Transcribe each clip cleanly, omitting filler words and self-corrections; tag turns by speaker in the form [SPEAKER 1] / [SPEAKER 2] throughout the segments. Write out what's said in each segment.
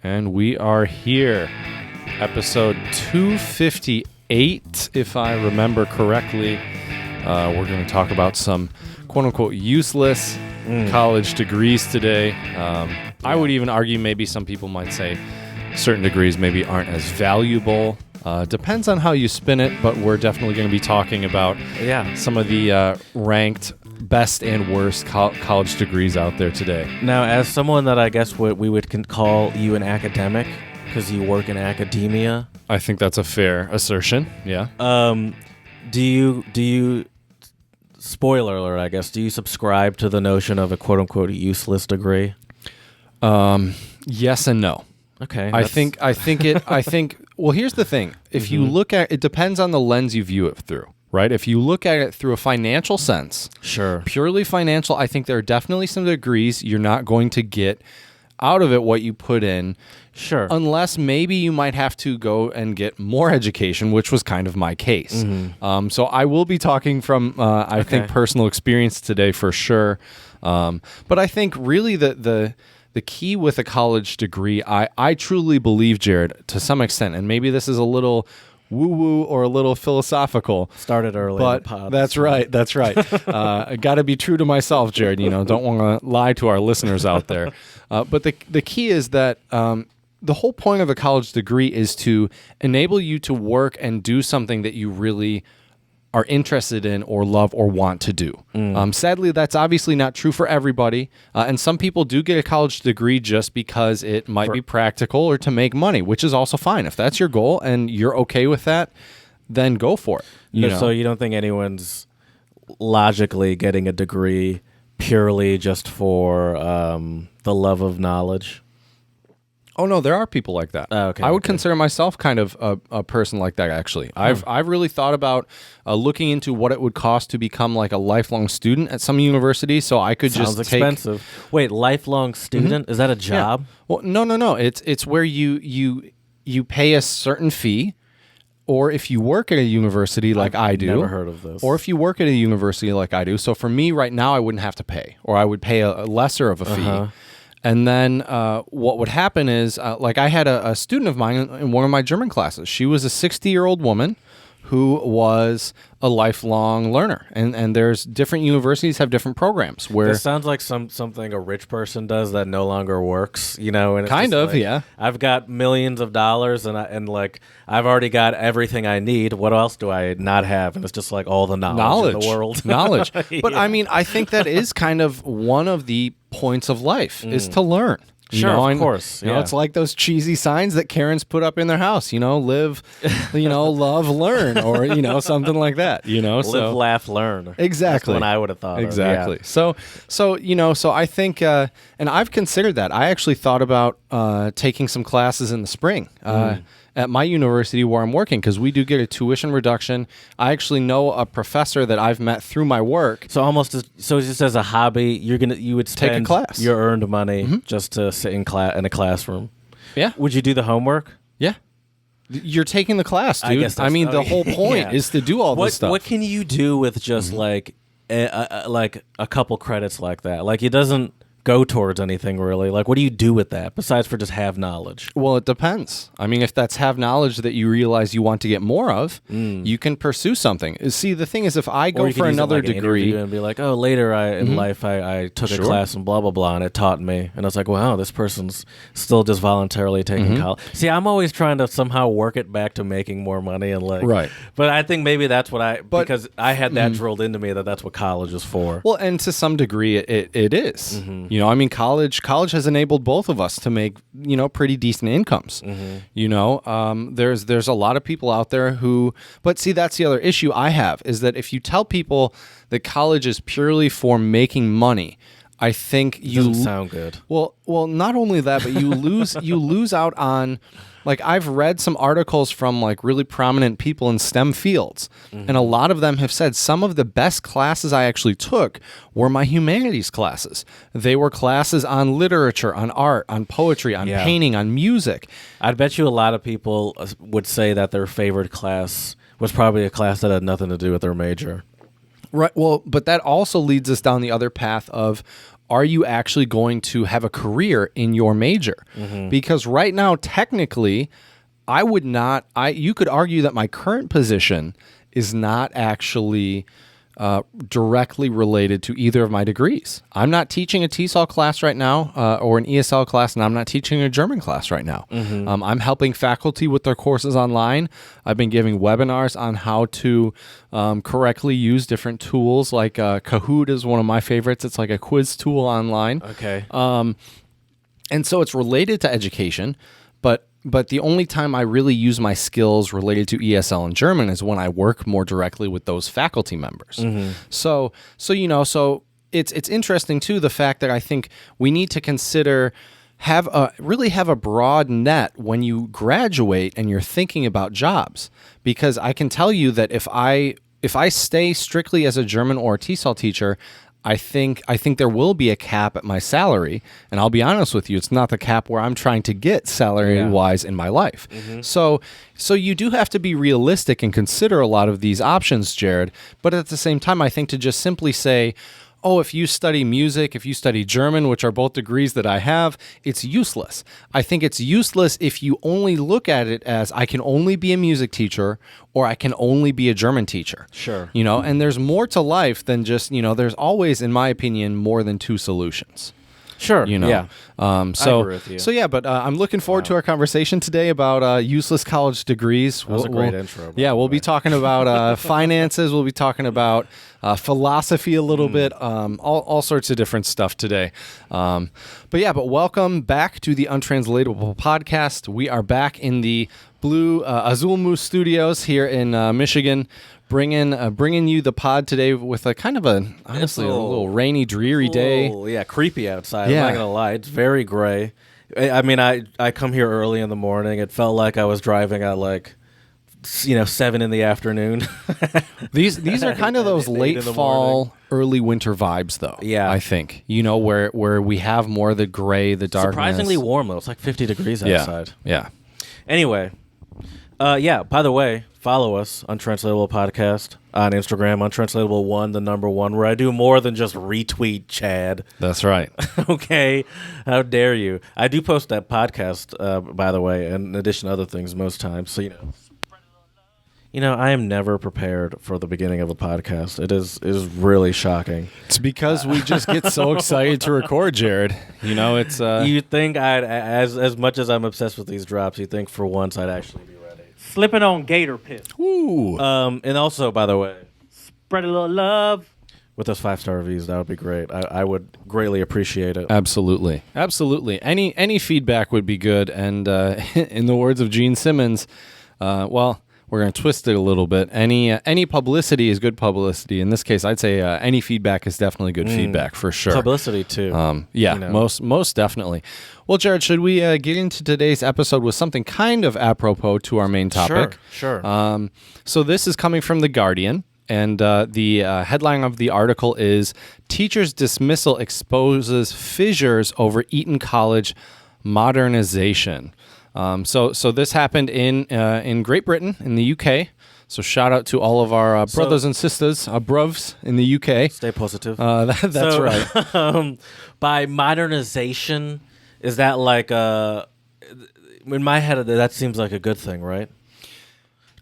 [SPEAKER 1] And we are here. Episode 258, if I remember correctly. We're going to talk about some quote-unquote useless college degrees today. I would even argue maybe some people might say certain degrees maybe aren't as valuable. Depends on how you spin it, but we're definitely going to be talking about some of the ranked best and worst college degrees out there today.
[SPEAKER 2] Now, as someone that I guess we would call you an academic because you work in academia.
[SPEAKER 1] I think that's a fair assertion, yeah.
[SPEAKER 2] Do you, spoiler alert, I guess, do you subscribe to the notion of a quote-unquote useless degree?
[SPEAKER 1] Yes and no.
[SPEAKER 2] Okay.
[SPEAKER 1] I think, well, here's the thing. If you look at it, depends on the lens you view it through, right? If you look at it through a financial sense,
[SPEAKER 2] sure,
[SPEAKER 1] purely financial, I think there are definitely some degrees you're not going to get out of it what you put in.
[SPEAKER 2] Sure.
[SPEAKER 1] Unless maybe you might have to go and get more education, which was kind of my case. So I will be talking from, I think, personal experience today for sure. But I think really the key with a college degree, I truly believe, Jared, to some extent, and maybe this is a little woo-woo or a little philosophical.
[SPEAKER 2] Started early.
[SPEAKER 1] But that's right. I got to be true to myself, Jared. Don't want to lie to our listeners out there. But the key is that the whole point of a college degree is to enable you to work and do something that you really are interested in or love or want to do. Sadly, that's obviously not true for everybody. And some people do get a college degree just because it might be practical or to make money, which is also fine. If that's your goal and you're okay with that, then go for it.
[SPEAKER 2] So you don't think anyone's logically getting a degree purely just for the love of knowledge?
[SPEAKER 1] Oh, no, there are people like that. I would consider myself kind of a person like that, actually. I've really thought about looking into what it would cost to become like a lifelong student at some university, so I could
[SPEAKER 2] Sounds expensive. Wait, lifelong student? Is that a job?
[SPEAKER 1] Yeah. Well, no. It's where you pay a certain fee, or if you work at a university like I do.
[SPEAKER 2] Never heard of this.
[SPEAKER 1] Or if you work at a university like I do. So for me right now, I wouldn't have to pay, or I would pay a lesser of a fee. And then what would happen is, like I had a student of mine in one of my German classes. She was a 60-year-old woman who was a lifelong learner. And there's different universities have different programs. Where
[SPEAKER 2] this sounds like something a rich person does that no longer works, And it's
[SPEAKER 1] kind of,
[SPEAKER 2] like,
[SPEAKER 1] yeah.
[SPEAKER 2] I've got millions of dollars and I've already got everything I need. What else do I not have? And it's just like all the knowledge in the world.
[SPEAKER 1] Knowledge. But I mean, I think that is kind of one of the points of life is to learn.
[SPEAKER 2] Sure, of course.
[SPEAKER 1] It's like those cheesy signs that Karens put up in their house, live, love, learn, or, something like that,
[SPEAKER 2] Live,
[SPEAKER 1] so,
[SPEAKER 2] laugh, learn.
[SPEAKER 1] Exactly.
[SPEAKER 2] That's what I would have thought
[SPEAKER 1] exactly.
[SPEAKER 2] of. Yeah.
[SPEAKER 1] So I think, and I've considered that. I actually thought about taking some classes in the spring at my university where I'm working, because we do get a tuition reduction. I actually know a professor that I've met through my work.
[SPEAKER 2] So just as a hobby, you would spend
[SPEAKER 1] take a class.
[SPEAKER 2] Your earned money just to sit in a classroom.
[SPEAKER 1] Yeah.
[SPEAKER 2] Would you do the homework?
[SPEAKER 1] Yeah. You're taking the class, dude. The whole point is to do all this stuff.
[SPEAKER 2] What can you do with just like a couple credits like that? Like it doesn't go towards anything really. Like what do you do with that besides for just have knowledge?
[SPEAKER 1] Well, it depends. I mean, if that's have knowledge that you realize you want to get more of, you can pursue something. See, the thing is, if I go for another degree
[SPEAKER 2] and be like, oh, later in life I took a class and blah blah blah and it taught me, and I was like, wow, this person's still just voluntarily taking college. See, I'm always trying to somehow work it back to making more money and right. But I think maybe that's what because I had that drilled into me that's what college is for.
[SPEAKER 1] Well, and to some degree it is. College has enabled both of us to make, pretty decent incomes. There's a lot of people out there but see, that's the other issue I have, is that if you tell people that college is purely for making money, I think
[SPEAKER 2] doesn't sound good.
[SPEAKER 1] Well, not only that, but you lose out on. Like, I've read some articles from like really prominent people in STEM fields, and a lot of them have said some of the best classes I actually took were my humanities classes. They were classes on literature, on art, on poetry, on painting, on music.
[SPEAKER 2] I'd bet you a lot of people would say that their favorite class was probably a class that had nothing to do with their major.
[SPEAKER 1] Right. Well, but that also leads us down the other path of are you actually going to have a career in your major? Because right now, technically, you could argue that my current position is not actually directly related to either of my degrees. I'm not teaching a TESOL class right now or an ESL class, and I'm not teaching a German class right now. I'm helping faculty with their courses online. I've been giving webinars on how to correctly use different tools, like Kahoot is one of my favorites. It's like a quiz tool online.
[SPEAKER 2] Okay.
[SPEAKER 1] And so it's related to education, but the only time I really use my skills related to ESL and German is when I work more directly with those faculty members. So it's interesting too, the fact that I think we need to consider really have a broad net when you graduate and you're thinking about jobs, because I can tell you that if I stay strictly as a German or a TESOL teacher, I think there will be a cap at my salary, and I'll be honest with you, it's not the cap where I'm trying to get salary-wise in my life. So you do have to be realistic and consider a lot of these options, Jared, but at the same time, I think to just simply say, oh, if you study music, if you study German, which are both degrees that I have, it's useless. I think it's useless if you only look at it as I can only be a music teacher or I can only be a German teacher.
[SPEAKER 2] Sure.
[SPEAKER 1] And there's more to life than just, there's always, in my opinion, more than two solutions.
[SPEAKER 2] Sure. Yeah. I agree with you.
[SPEAKER 1] So yeah, but I'm looking forward to our conversation today about useless college degrees.
[SPEAKER 2] That was a great intro.
[SPEAKER 1] Yeah, we'll be talking about finances. We'll be talking about philosophy a little bit. All sorts of different stuff today. But welcome back to the Untranslatable podcast. We are back in the blue Azul Moose Studios here in Michigan. Bringing you the pod today with a kind of a little rainy, dreary day.
[SPEAKER 2] Yeah, creepy outside.
[SPEAKER 1] Yeah.
[SPEAKER 2] I'm not gonna lie, it's very gray. I mean, I come here early in the morning. It felt like I was driving at 7 in the afternoon.
[SPEAKER 1] These are kind of those late fall, early winter vibes, though.
[SPEAKER 2] Yeah,
[SPEAKER 1] I think where we have more of the gray, the darkness.
[SPEAKER 2] Surprisingly warm though. It's like 50 degrees outside.
[SPEAKER 1] Yeah.
[SPEAKER 2] Anyway, by the way, follow us, Untranslatable Podcast, on Instagram, Untranslatable1, the number 1, where I do more than just retweet Chad.
[SPEAKER 1] That's right.
[SPEAKER 2] Okay? How dare you? I do post that podcast, by the way, in addition to other things most times, so I am never prepared for the beginning of a podcast. It is really shocking.
[SPEAKER 1] It's because we just get so excited to record, Jared. It's
[SPEAKER 2] you think I'd, as much as I'm obsessed with these drops, you think for once I'd actually be ready.
[SPEAKER 3] Slipping on gator piss.
[SPEAKER 1] Ooh.
[SPEAKER 2] And also, by the way,
[SPEAKER 3] Spread a little love.
[SPEAKER 2] with those 5-star reviews, that would be great. I would greatly appreciate it.
[SPEAKER 1] Absolutely. Any feedback would be good. And in the words of Gene Simmons, we're going to twist it a little bit. Any publicity is good publicity. In this case, I'd say any feedback is definitely good feedback for sure.
[SPEAKER 2] Publicity too.
[SPEAKER 1] Most definitely. Well, Jared, should we get into today's episode with something kind of apropos to our main topic?
[SPEAKER 2] Sure.
[SPEAKER 1] So this is coming from The Guardian, and the headline of the article is "Teachers' Dismissal Exposes Fissures Over Eton College Modernization." So this happened in Great Britain, in the UK. So shout out to all of our brothers and sisters, bruvs in the UK.
[SPEAKER 2] Stay positive.
[SPEAKER 1] That's right.
[SPEAKER 2] By modernization, is that like in my head, that seems like a good thing, right?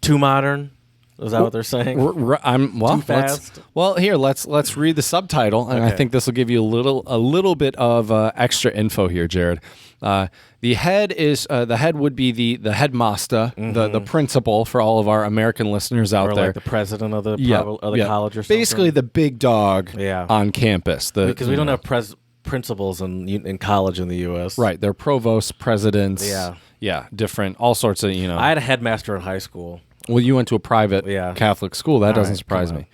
[SPEAKER 2] Too modern? Is that what they're saying?
[SPEAKER 1] Too
[SPEAKER 2] fast?
[SPEAKER 1] Here, let's read the subtitle, and I think this will give you a little bit of extra info here, Jared. The head would be the headmaster, the principal for all of our American listeners out there.
[SPEAKER 2] Like the president of the college or something.
[SPEAKER 1] Basically the big dog on campus.
[SPEAKER 2] Because we don't have principals in college in the U.S.
[SPEAKER 1] Right, they're provosts, presidents. Different, all sorts of,
[SPEAKER 2] I had a headmaster in high school.
[SPEAKER 1] Well, you went to a private Catholic school. That doesn't surprise me.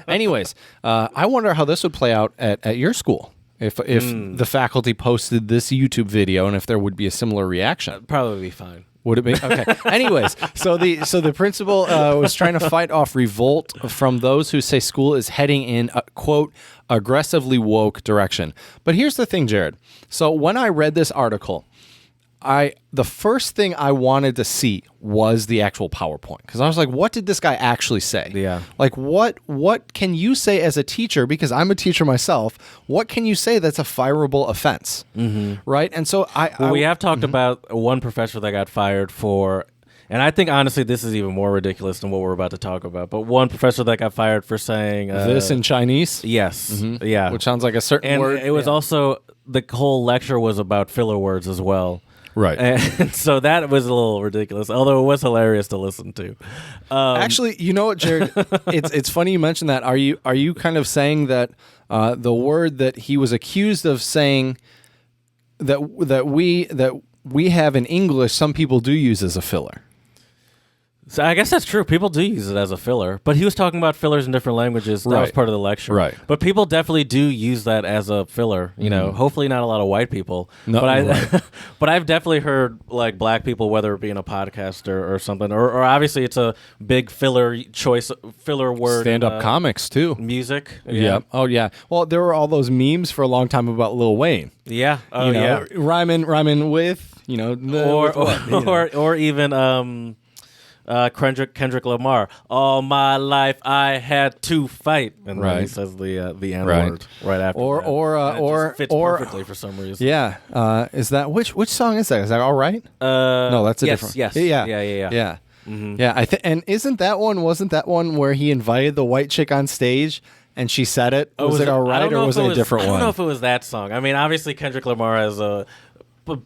[SPEAKER 1] Anyways, I wonder how this would play out at your school. If the faculty posted this YouTube video, and if there would be a similar reaction.
[SPEAKER 2] That'd probably be fine.
[SPEAKER 1] Would it be? Okay. Anyways, so the principal was trying to fight off revolt from those who say school is heading in a, quote, aggressively woke direction. But here's the thing, Jared. So when I read this article, the first thing I wanted to see was the actual PowerPoint, because I was like, what did this guy actually say?
[SPEAKER 2] Yeah.
[SPEAKER 1] Like, what can you say as a teacher, because I'm a teacher myself, what can you say that's a fireable offense? Right? And so
[SPEAKER 2] we have talked about one professor that got fired for, and I think honestly this is even more ridiculous than what we're about to talk about, but one professor that got fired for saying
[SPEAKER 1] this in Chinese?
[SPEAKER 2] Yes. Yeah.
[SPEAKER 1] Which sounds like a certain
[SPEAKER 2] and
[SPEAKER 1] word.
[SPEAKER 2] it was also, the whole lecture was about filler words as well.
[SPEAKER 1] Right.
[SPEAKER 2] And so that was a little ridiculous, although it was hilarious to listen to.
[SPEAKER 1] Actually, you know what, Jared? it's funny you mentioned that. Are you kind of saying that the word that he was accused of saying that we have in English, some people do use as a filler?
[SPEAKER 2] So I guess that's true. People do use it as a filler, but he was talking about fillers in different languages. That was
[SPEAKER 1] Right.
[SPEAKER 2] part of the lecture.
[SPEAKER 1] Right.
[SPEAKER 2] But people definitely do use that as a filler. You know, hopefully not a lot of white people.
[SPEAKER 1] No,
[SPEAKER 2] but but I've definitely heard like black people, whether it be in a podcast or something, or obviously it's a big filler word.
[SPEAKER 1] Stand-up comics too.
[SPEAKER 2] Music.
[SPEAKER 1] Yeah. Oh yeah. Well, there were all those memes for a long time about Lil Wayne.
[SPEAKER 2] Yeah. Oh
[SPEAKER 1] You know,
[SPEAKER 2] yeah.
[SPEAKER 1] rhyming with
[SPEAKER 2] Or even Kendrick Lamar. All my life I had to fight, and then he says the N word right after.
[SPEAKER 1] Or
[SPEAKER 2] that.
[SPEAKER 1] or
[SPEAKER 2] And it
[SPEAKER 1] or
[SPEAKER 2] just fits
[SPEAKER 1] or
[SPEAKER 2] perfectly for some reason.
[SPEAKER 1] yeah. Is that which song is that? Is that All Right? No, that's a different.
[SPEAKER 2] Yes.
[SPEAKER 1] Yeah.
[SPEAKER 2] Yeah.
[SPEAKER 1] Yeah. And wasn't that one where he invited the white chick on stage and she said it? Was it All Right, or was it a different one?
[SPEAKER 2] I don't know if it was that song. I mean, obviously Kendrick Lamar has a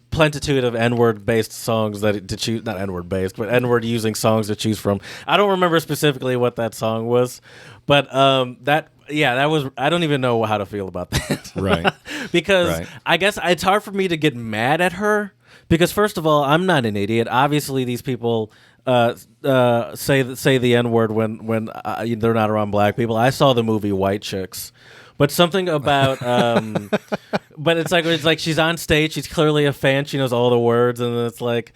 [SPEAKER 2] plentitude of N-word based songs to choose, not N-word based, but N-word using songs to choose from. I don't remember specifically what that song was, but that was, I don't even know how to feel about that.
[SPEAKER 1] Right.
[SPEAKER 2] Because I guess it's hard for me to get mad at her, because first of all, I'm not an idiot. Obviously these people say the N-word when they're not around black people. I saw the movie White Chicks. But something about, but it's like she's on stage. She's clearly a fan. She knows all the words, and it's like,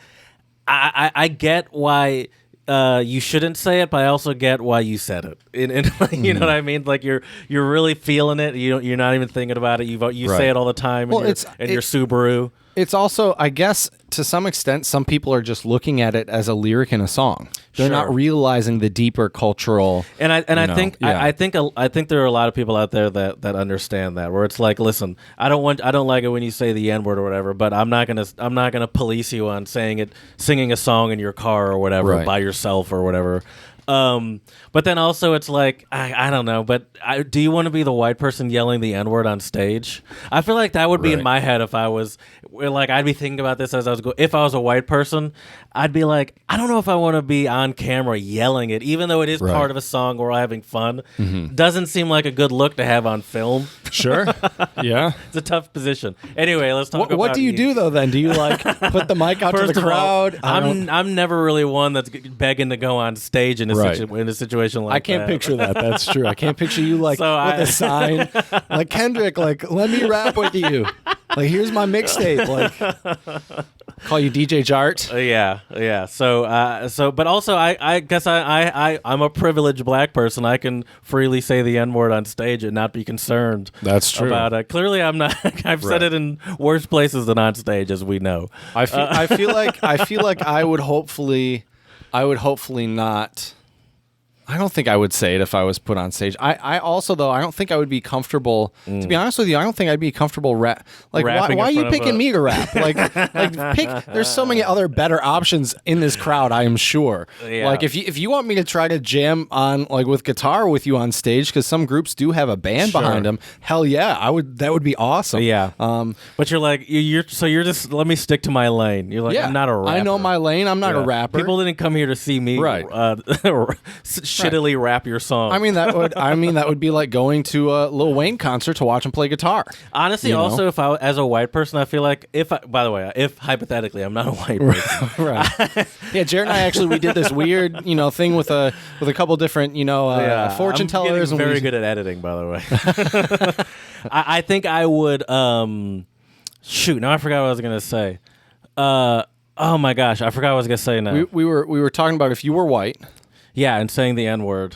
[SPEAKER 2] I get why you shouldn't say it, but I also get why you said it. You know what I mean? Like you're really feeling it. You're not even thinking about it. You say it all the time.
[SPEAKER 1] Well,
[SPEAKER 2] your Subaru.
[SPEAKER 1] It's also, I guess, to some extent, some people are just looking at it as a lyric in a song. They're not realizing the deeper cultural.
[SPEAKER 2] I think there are a lot of people out there that understand that, where it's like, listen, I don't like it when you say the N-word or whatever, but I'm not gonna police you on singing a song in your car or whatever by yourself or whatever. But then also it's like, I don't know, but do you want to be the white person yelling the N-word on stage? I feel like that would be in my head if I was, like, I'd be thinking about this as I was going, if I was a white person, I'd be like, I don't know if I want to be on camera yelling it, even though it is part of a song where we're having fun. Doesn't seem like a good look to have on film.
[SPEAKER 1] Sure. Yeah.
[SPEAKER 2] It's a tough position. Anyway, let's talk about
[SPEAKER 1] what do you do though then? Do you like put the mic out to the crowd?
[SPEAKER 2] I'm never really one that's begging to go on stage in a situation like that.
[SPEAKER 1] I can't picture that. That's true. I can't picture you like with a sign like, Kendrick, like, let me rap with you. Like, here's my mixtape. Like, call you DJ Jart.
[SPEAKER 2] Yeah. So, but also, I guess I'm a privileged black person. I can freely say the N-word on stage and not be concerned.
[SPEAKER 1] That's true.
[SPEAKER 2] About it. Clearly, I'm not. I've said it in worse places than on stage, as we know.
[SPEAKER 1] I feel like I would hopefully not. I don't think I would say it if I was put on stage. I also, though, I don't think I would be comfortable. To be honest with you, I don't think I'd be comfortable Like, why are you picking me to rap? Like pick. There's so many other better options in this crowd, I am sure.
[SPEAKER 2] Yeah.
[SPEAKER 1] Like, if you want me to try to jam on, like, with guitar with you on stage, because some groups do have a band behind them. Hell yeah, I would. That would be awesome.
[SPEAKER 2] Yeah. But you're like, you're just, let me stick to my lane. You're like, I'm not a rapper.
[SPEAKER 1] I know my lane. I'm not a rapper.
[SPEAKER 2] People didn't come here to see me. Shittily rap your song.
[SPEAKER 1] I mean that would be like going to a Lil Wayne concert to watch him play guitar.
[SPEAKER 2] Honestly, also, if I as a white person, I feel like if hypothetically I'm not a white person,
[SPEAKER 1] right? Yeah, Jared and I actually we did this weird thing with a couple different fortune tellers.
[SPEAKER 2] I'm very good at editing, by the way. I think I would. Shoot, now I forgot what I was gonna say. Oh my gosh, I forgot what I was gonna say now.
[SPEAKER 1] We were talking about if you were white.
[SPEAKER 2] Yeah, and saying the N-word.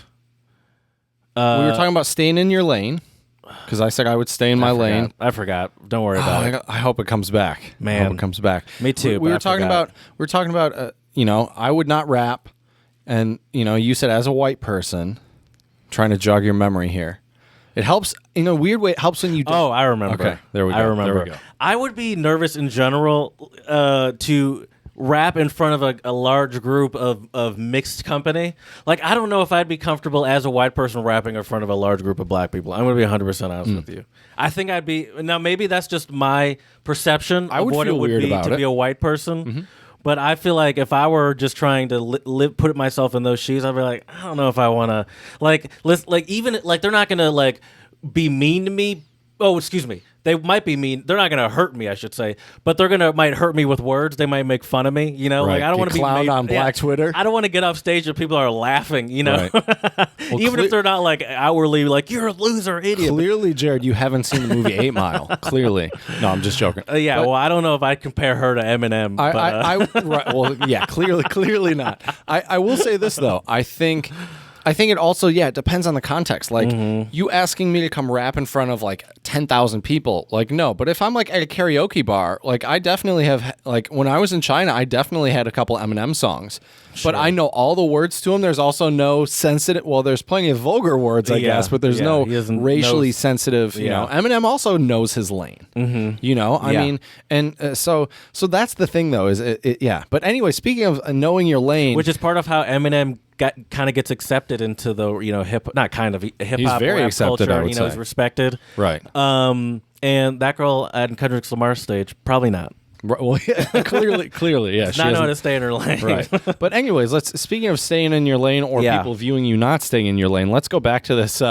[SPEAKER 1] We were talking about staying in your lane. because I said I would stay in my lane.
[SPEAKER 2] I forgot. Don't worry about it.
[SPEAKER 1] I hope it comes back.
[SPEAKER 2] Man.
[SPEAKER 1] I hope it comes back.
[SPEAKER 2] Me too.
[SPEAKER 1] We were talking about. I would not rap, and you said as a white person, trying to jog your memory here. It helps in a weird way. It helps when you.
[SPEAKER 2] Oh, I remember.
[SPEAKER 1] Okay, there we go.
[SPEAKER 2] I remember.
[SPEAKER 1] There we go.
[SPEAKER 2] I would be nervous in general to rap in front of a large group of mixed company. Like, I don't know if I'd be comfortable as a white person rapping in front of a large group of black people. I'm going to be 100% honest with you. I think I'd be. Now, maybe that's just my perception of what it would be to be a white person. Mm-hmm. But I feel like if I were just trying to put myself in those shoes, I'd be like, I don't know if I want to, they're not going to, be mean to me. Oh, excuse me. They might be mean. They're not going to hurt me, I should say. But might hurt me with words. They might make fun of me,
[SPEAKER 1] Right.
[SPEAKER 2] I don't want to be
[SPEAKER 1] clowned on Black Twitter.
[SPEAKER 2] I don't want to get off stage and people are laughing,
[SPEAKER 1] Right. Well,
[SPEAKER 2] even if they're not, outwardly, you're a loser, idiot.
[SPEAKER 1] Clearly, Jared, you haven't seen the movie 8 Mile. Clearly. No, I'm just joking.
[SPEAKER 2] Well, I don't know if I'd compare her to Eminem.
[SPEAKER 1] Clearly not. I will say this, though. I think it also, it depends on the context. You asking me to come rap in front of 10,000 people, no. But if I'm at a karaoke bar, I definitely have, when I was in China, I definitely had a couple Eminem songs. Sure. But I know all the words to them. There's also no sensitive, there's plenty of vulgar words, I guess, but there's no racially sensitive, Eminem also knows his lane, I mean, and so that's the thing, though, is But anyway, speaking of knowing your lane.
[SPEAKER 2] Which is part of how Eminem kind of gets accepted into the hip hop
[SPEAKER 1] very accepted,
[SPEAKER 2] culture.
[SPEAKER 1] I would say.
[SPEAKER 2] He's respected,
[SPEAKER 1] right?
[SPEAKER 2] And that girl at Kendrick Lamar's stage, probably not.
[SPEAKER 1] Right, well, clearly, yeah.
[SPEAKER 2] She not know how to stay in her lane,
[SPEAKER 1] right? But anyways, speaking of staying in your lane or people viewing you not staying in your lane, let's go back to this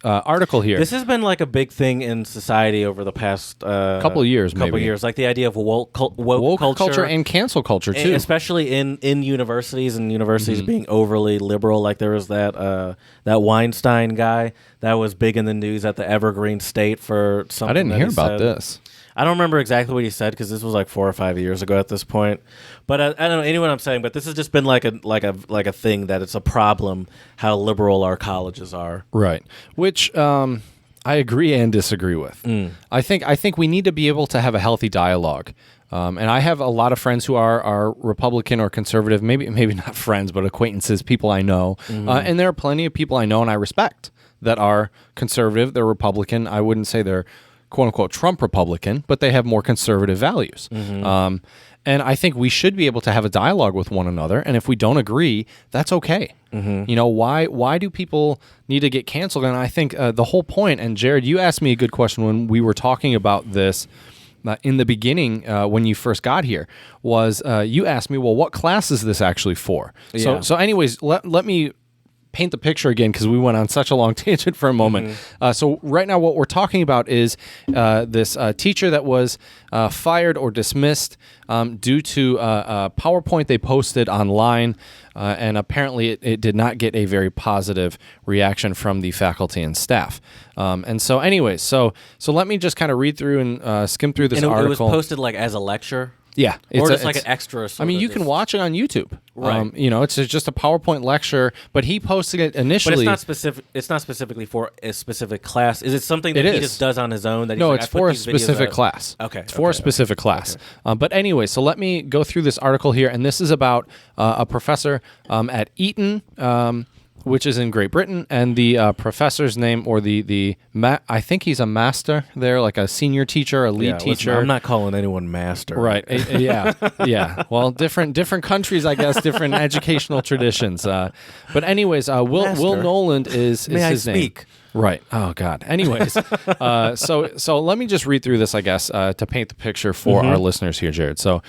[SPEAKER 1] article here.
[SPEAKER 2] This has been a big thing in society over the past
[SPEAKER 1] couple years,
[SPEAKER 2] the idea of woke
[SPEAKER 1] culture and cancel culture too,
[SPEAKER 2] especially in universities and universities being overly liberal. There was that Weinstein guy that was big in the news at the Evergreen State for something.
[SPEAKER 1] I didn't hear about this.
[SPEAKER 2] I don't remember exactly what he said because this was 4 or 5 years ago at this point. But I don't know anyone I'm saying. But this has just been like a thing that it's a problem how liberal our colleges are.
[SPEAKER 1] Right. Which I agree and disagree with. I think we need to be able to have a healthy dialogue. And I have a lot of friends who are Republican or conservative. Maybe not friends, but acquaintances, people I know. And there are plenty of people I know and I respect that are conservative. They're Republican. I wouldn't say they're quote-unquote Trump Republican, but they have more conservative values. And I think we should be able to have a dialogue with one another, and if we don't agree, that's okay. Why do people need to get canceled? And I think the whole point, and Jared, you asked me a good question when we were talking about this in the beginning when you first got here, was you asked me, well, what class is this actually for?
[SPEAKER 2] Yeah.
[SPEAKER 1] So anyways, let me paint the picture again because we went on such a long tangent for a moment. So right now what we're talking about is this teacher that was fired or dismissed due to a PowerPoint they posted online, and apparently it did not get a very positive reaction from the faculty and staff. And so anyways, so let me just kind of read through and skim through this article.
[SPEAKER 2] It was posted as a lecture?
[SPEAKER 1] Yeah.
[SPEAKER 2] Or just an extra sort
[SPEAKER 1] you can watch it on YouTube. Right. It's just a PowerPoint lecture, but he posted it initially.
[SPEAKER 2] But it's not specifically for a specific class. Is it something that he just does on his own?
[SPEAKER 1] No, it's for a specific class.
[SPEAKER 2] Okay.
[SPEAKER 1] It's for a specific class. Okay. But anyway, so let me go through this article here, and this is about a professor at Eton, which is in Great Britain, and the professor's name, or I think he's a master there, like a senior teacher, a lead teacher.
[SPEAKER 2] Listen, I'm not calling anyone master.
[SPEAKER 1] Right. Yeah. Well, different countries, I guess, different educational traditions. But anyways, Will Noland is his name. Right. Oh God. Anyways, so let me just read through this, I guess, to paint the picture for our listeners here, Jared. So,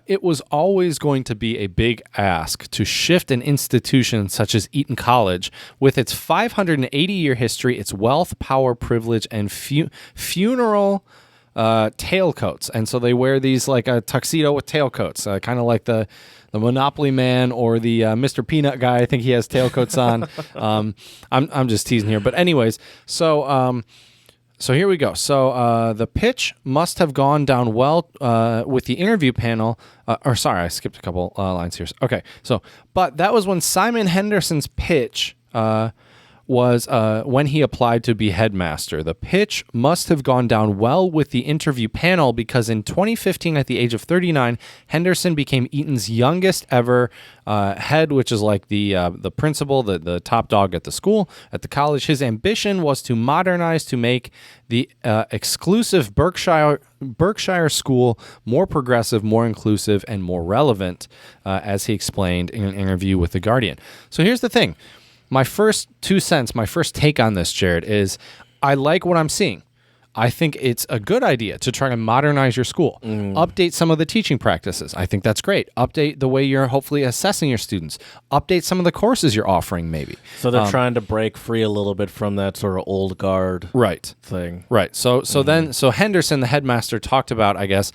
[SPEAKER 1] it was always going to be a big ask to shift an institution such as Eton College, with its 580-year history, its wealth, power, privilege, and funeral tailcoats. And so they wear these like a tuxedo with tailcoats, kind of like the Monopoly Man or the Mr. Peanut guy. I think he has tailcoats on. I'm just teasing here, but anyways, so here we go. So the pitch must have gone down well with the interview panel. Sorry, I skipped a couple lines here. Okay, but that was when Simon Henderson's pitch was when he applied to be headmaster. The pitch must have gone down well with the interview panel because in 2015, at the age of 39, Henderson became Eaton's youngest ever head, which is like the principal, the top dog at the school, at the college. His ambition was to modernize, to make the exclusive Berkshire school more progressive, more inclusive, and more relevant, as he explained in an interview with The Guardian. So here's the thing. My first 2 cents, my first take on this, Jared, is I like what I'm seeing. I think it's a good idea to try to modernize your school, update some of the teaching practices. I think that's great. Update the way you're hopefully assessing your students. Update some of the courses you're offering, maybe.
[SPEAKER 2] So they're trying to break free a little bit from that sort of old guard thing.
[SPEAKER 1] Right. So Henderson, the headmaster, talked about, I guess,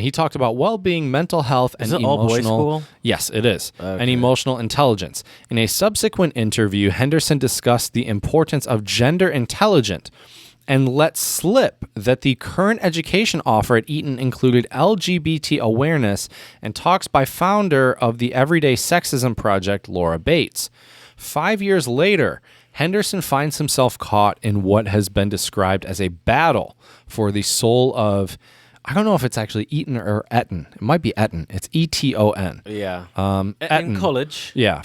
[SPEAKER 1] he talked about well-being, mental health, and
[SPEAKER 2] Is it
[SPEAKER 1] emotional.
[SPEAKER 2] all boys school?
[SPEAKER 1] Yes, it is. And emotional intelligence. In a subsequent interview, Henderson discussed the importance of gender intelligence and let slip that the current education offer at Eton included LGBT awareness and talks by founder of the Everyday Sexism Project, Laura Bates. 5 years later, Henderson finds himself caught in what has been described as a battle for the soul of, I don't know if it's actually Eton or Eton. It might be Eton. It's Eton.
[SPEAKER 2] Yeah.
[SPEAKER 1] Eton.
[SPEAKER 2] In college.
[SPEAKER 1] Yeah.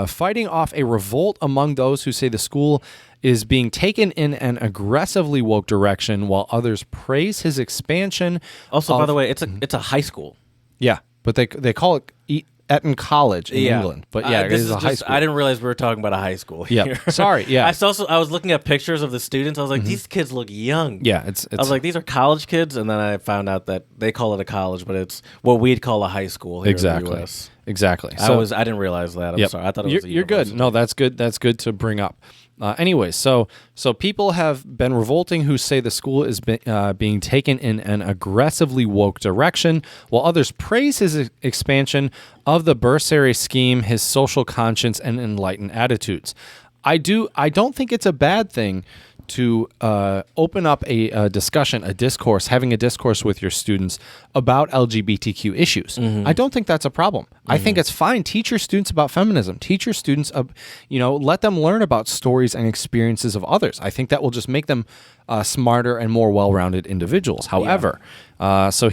[SPEAKER 1] Fighting off a revolt among those who say the school is being taken in an aggressively woke direction, while others praise his expansion.
[SPEAKER 2] Also, by the way, it's a high school.
[SPEAKER 1] Yeah, but they call it Eton College in England. But yeah, it is a high school.
[SPEAKER 2] I didn't realize we were talking about a high school here.
[SPEAKER 1] Yeah, sorry. Yeah,
[SPEAKER 2] I was looking at pictures of the students. I was like, these kids look young.
[SPEAKER 1] Yeah, it's.
[SPEAKER 2] I was like, these are college kids, and then I found out that they call it a college, but it's what we'd call a high school here in the U.S.
[SPEAKER 1] Exactly.
[SPEAKER 2] So I didn't realize that. I'm sorry. I thought it was.
[SPEAKER 1] You're good. No, that's good. That's good to bring up. Anyways, so people have been revolting who say the school is being taken in an aggressively woke direction, while others praise his expansion of the bursary scheme, his social conscience, and enlightened attitudes. I don't think it's a bad thing to open up a discussion, having a discourse with your students about LGBTQ issues. I don't think that's a problem. I think it's fine. Teach your students about feminism. Teach your students, let them learn about stories and experiences of others. I think that will just make them smarter and more well-rounded individuals. However, so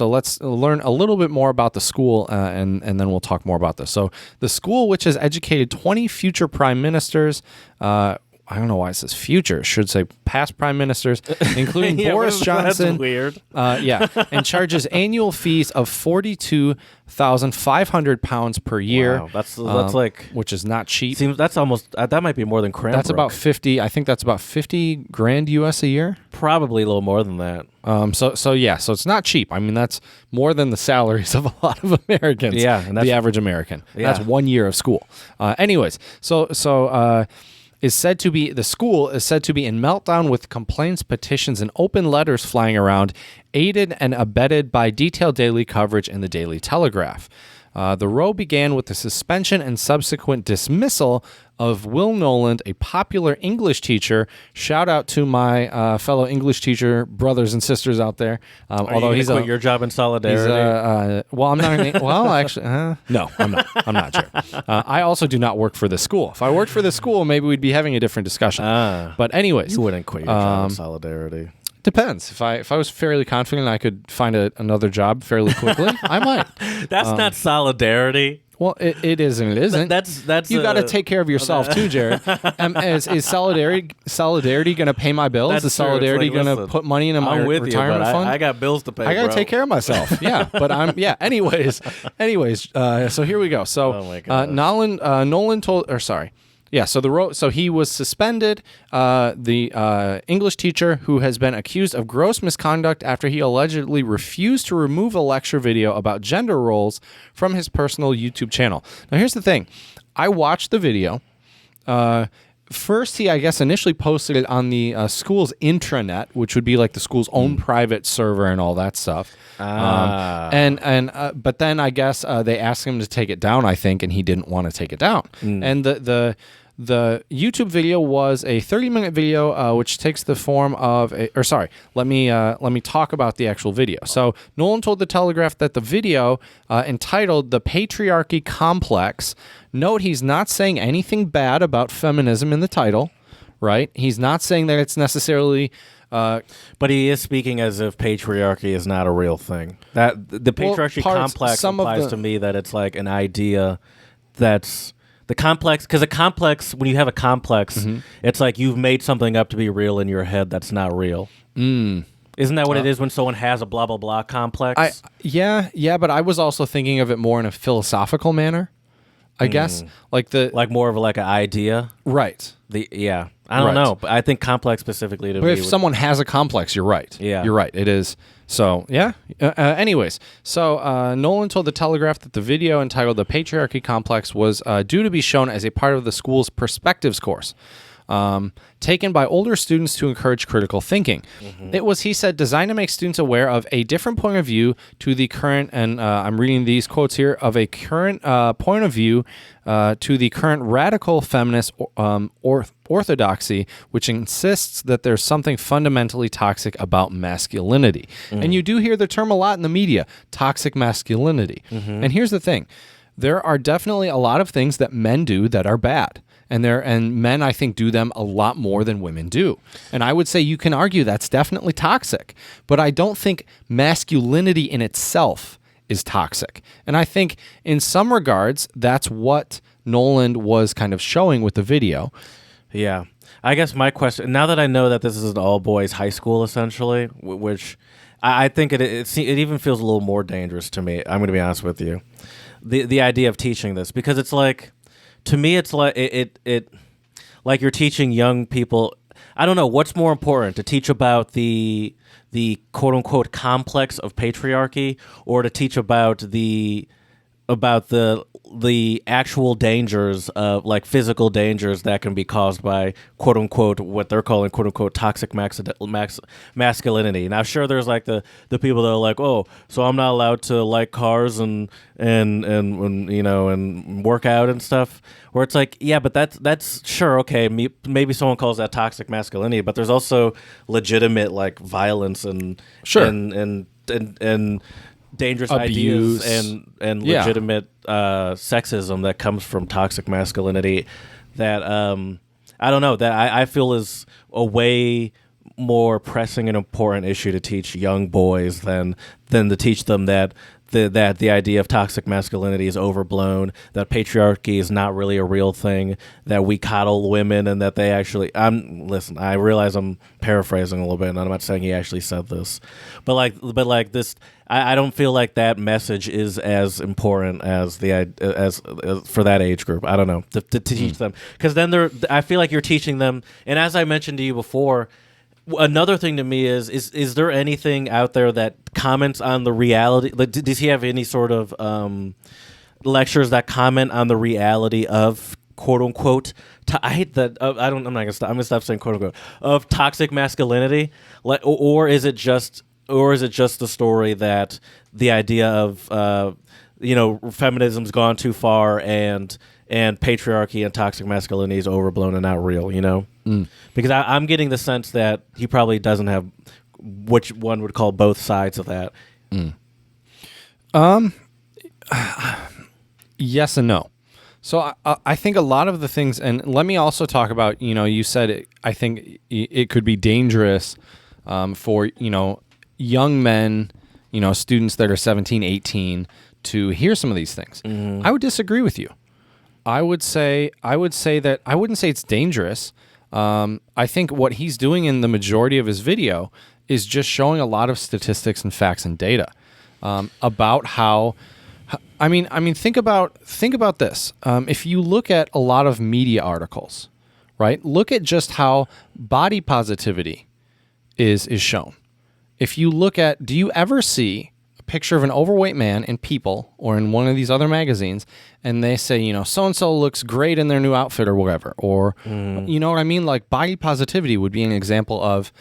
[SPEAKER 1] let's learn a little bit more about the school, and then we'll talk more about this. So the school, which has educated 20 future prime ministers, I don't know why it says future. It should say past prime ministers, including Boris Johnson.
[SPEAKER 2] That's weird.
[SPEAKER 1] And charges annual fees of £42,500 per year.
[SPEAKER 2] Wow, that's like,
[SPEAKER 1] which is not cheap.
[SPEAKER 2] That's almost that might be more than Cranbrook.
[SPEAKER 1] That's about 50. I think that's about 50 grand US a year.
[SPEAKER 2] Probably a little more than that.
[SPEAKER 1] So it's not cheap. I mean, that's more than the salaries of a lot of Americans.
[SPEAKER 2] Yeah, and
[SPEAKER 1] the average American.
[SPEAKER 2] Yeah.
[SPEAKER 1] That's 1 year of school. Anyways, the school is said to be in meltdown with complaints, petitions, and open letters flying around, aided and abetted by detailed daily coverage in the Daily Telegraph. The row began with the suspension and subsequent dismissal of Will Noland, a popular English teacher. Shout out to my fellow English teacher brothers and sisters out there.
[SPEAKER 2] Although he's quit your job in solidarity.
[SPEAKER 1] I'm not. Well, actually, no, I'm not. I'm not sure. I also do not work for the school. If I worked for the school, maybe we'd be having a different discussion. But anyways,
[SPEAKER 2] you wouldn't quit your job in solidarity.
[SPEAKER 1] Depends. If I was fairly confident I could find another job fairly quickly, I might.
[SPEAKER 2] That's not solidarity.
[SPEAKER 1] Well, it is and it isn't.
[SPEAKER 2] That's
[SPEAKER 1] you got to take care of yourself too, Jared. Is solidarity going to pay my bills?
[SPEAKER 2] That's
[SPEAKER 1] is solidarity going to put money in my retirement fund?
[SPEAKER 2] I got bills to pay.
[SPEAKER 1] I got to take care of myself. Yeah, but Anyways, so here we go. So Nolan told, or sorry. Yeah, so he was suspended, the English teacher who has been accused of gross misconduct after he allegedly refused to remove a lecture video about gender roles from his personal YouTube channel. Now, here's the thing. I watched the video. First, he, I guess, initially posted it on the school's intranet, which would be like the school's own private server and all that stuff. But then I guess they asked him to take it down, I think, and he didn't want to take it down. And the The YouTube video was a 30-minute video, which takes the form of let me talk about the actual video. So Nolan told the Telegraph that the video entitled "The Patriarchy Complex." Note he's not saying anything bad about feminism in the title, right? He's not saying that it's necessarily.
[SPEAKER 2] But he is speaking as if patriarchy is not a real thing. That the patriarchy complex implies to me that it's like an idea that's the complex, because a complex, when you have a complex, it's like you've made something up to be real in your head that's not real. Isn't that what it is when someone has a blah blah blah complex?
[SPEAKER 1] Yeah, but I was also thinking of it more in a philosophical manner. I guess like
[SPEAKER 2] more of like an idea,
[SPEAKER 1] right?
[SPEAKER 2] I don't know, but I think complex specifically to
[SPEAKER 1] but
[SPEAKER 2] me.
[SPEAKER 1] If someone has a complex, you're right.
[SPEAKER 2] Yeah,
[SPEAKER 1] you're right. It is. So yeah. Anyways, so Nolan told the Telegraph that the video entitled "The Patriarchy Complex" was due to be shown as a part of the school's Perspectives course. Taken by older students to encourage critical thinking. It was, he said, designed to make students aware of a different point of view to the current, and I'm reading these quotes here, of a current point of view to the current radical feminist orthodoxy, which insists that there's something fundamentally toxic about masculinity. And you do hear the term a lot in the media, toxic masculinity. And here's the thing. There are definitely a lot of things that men do that are bad. And men, I think, do them a lot more than women do. And I would say you can argue that's definitely toxic. But I don't think masculinity in itself is toxic. And I think in some regards, that's what Nolan was kind of showing with the video.
[SPEAKER 2] Yeah. I guess my question, now that I know that this is an all-boys high school, essentially, which I think it even feels a little more dangerous to me. I'm going to be honest with you. The idea of teaching this, because it's like, to me, it's like it like you're teaching young people. I don't know what's more important, to teach about the quote unquote complex of patriarchy, or to teach about the actual dangers of, like, physical dangers that can be caused by quote unquote what they're calling quote unquote toxic masculinity. Now, sure, there's like the people that are like, oh, so I'm not allowed to like cars and you know, and work out and stuff. Where it's like, yeah, but that's sure, okay, maybe someone calls that toxic masculinity, but there's also legitimate, like, violence and
[SPEAKER 1] sure
[SPEAKER 2] and dangerous
[SPEAKER 1] abuse,
[SPEAKER 2] ideas and legitimate sexism that comes from toxic masculinity that I don't know, that I feel is a way more pressing and important issue to teach young boys than to teach them that the idea of toxic masculinity is overblown, that patriarchy is not really a real thing, that we coddle women, and that they actually. Listen, I realize I'm paraphrasing a little bit, and I'm not saying he actually said this, but like this, I don't feel like that message is as important as as for that age group. I don't know, to teach them, because then I feel like you're teaching them, and as I mentioned to you before. Another thing to me is there anything out there that comments on the reality? Like, does he have any sort of lectures that comment on the reality of quote unquote? I hate that. I'm not gonna stop. I'm gonna stop saying quote unquote of toxic masculinity. Like, or is it just the story that the idea of feminism's gone too far and patriarchy and toxic masculinity is overblown and not real, you know? Because I'm getting the sense that he probably doesn't have which one would call both sides of that.
[SPEAKER 1] Yes and no. So I think a lot of the things, and let me also talk about, you said I think it could be dangerous for, young men, students that are 17, 18 to hear some of these things. I would disagree with you. I would say that I wouldn't say it's dangerous. I think what he's doing in the majority of his video is just showing a lot of statistics and facts and data about how. I mean, think about this. If you look at a lot of media articles, right? Look at just how body positivity is shown. If you look at, do you ever see picture of an overweight man in People or in one of these other magazines, and they say, so-and-so looks great in their new outfit or whatever, or, you know what I mean? Like, body positivity would be an example of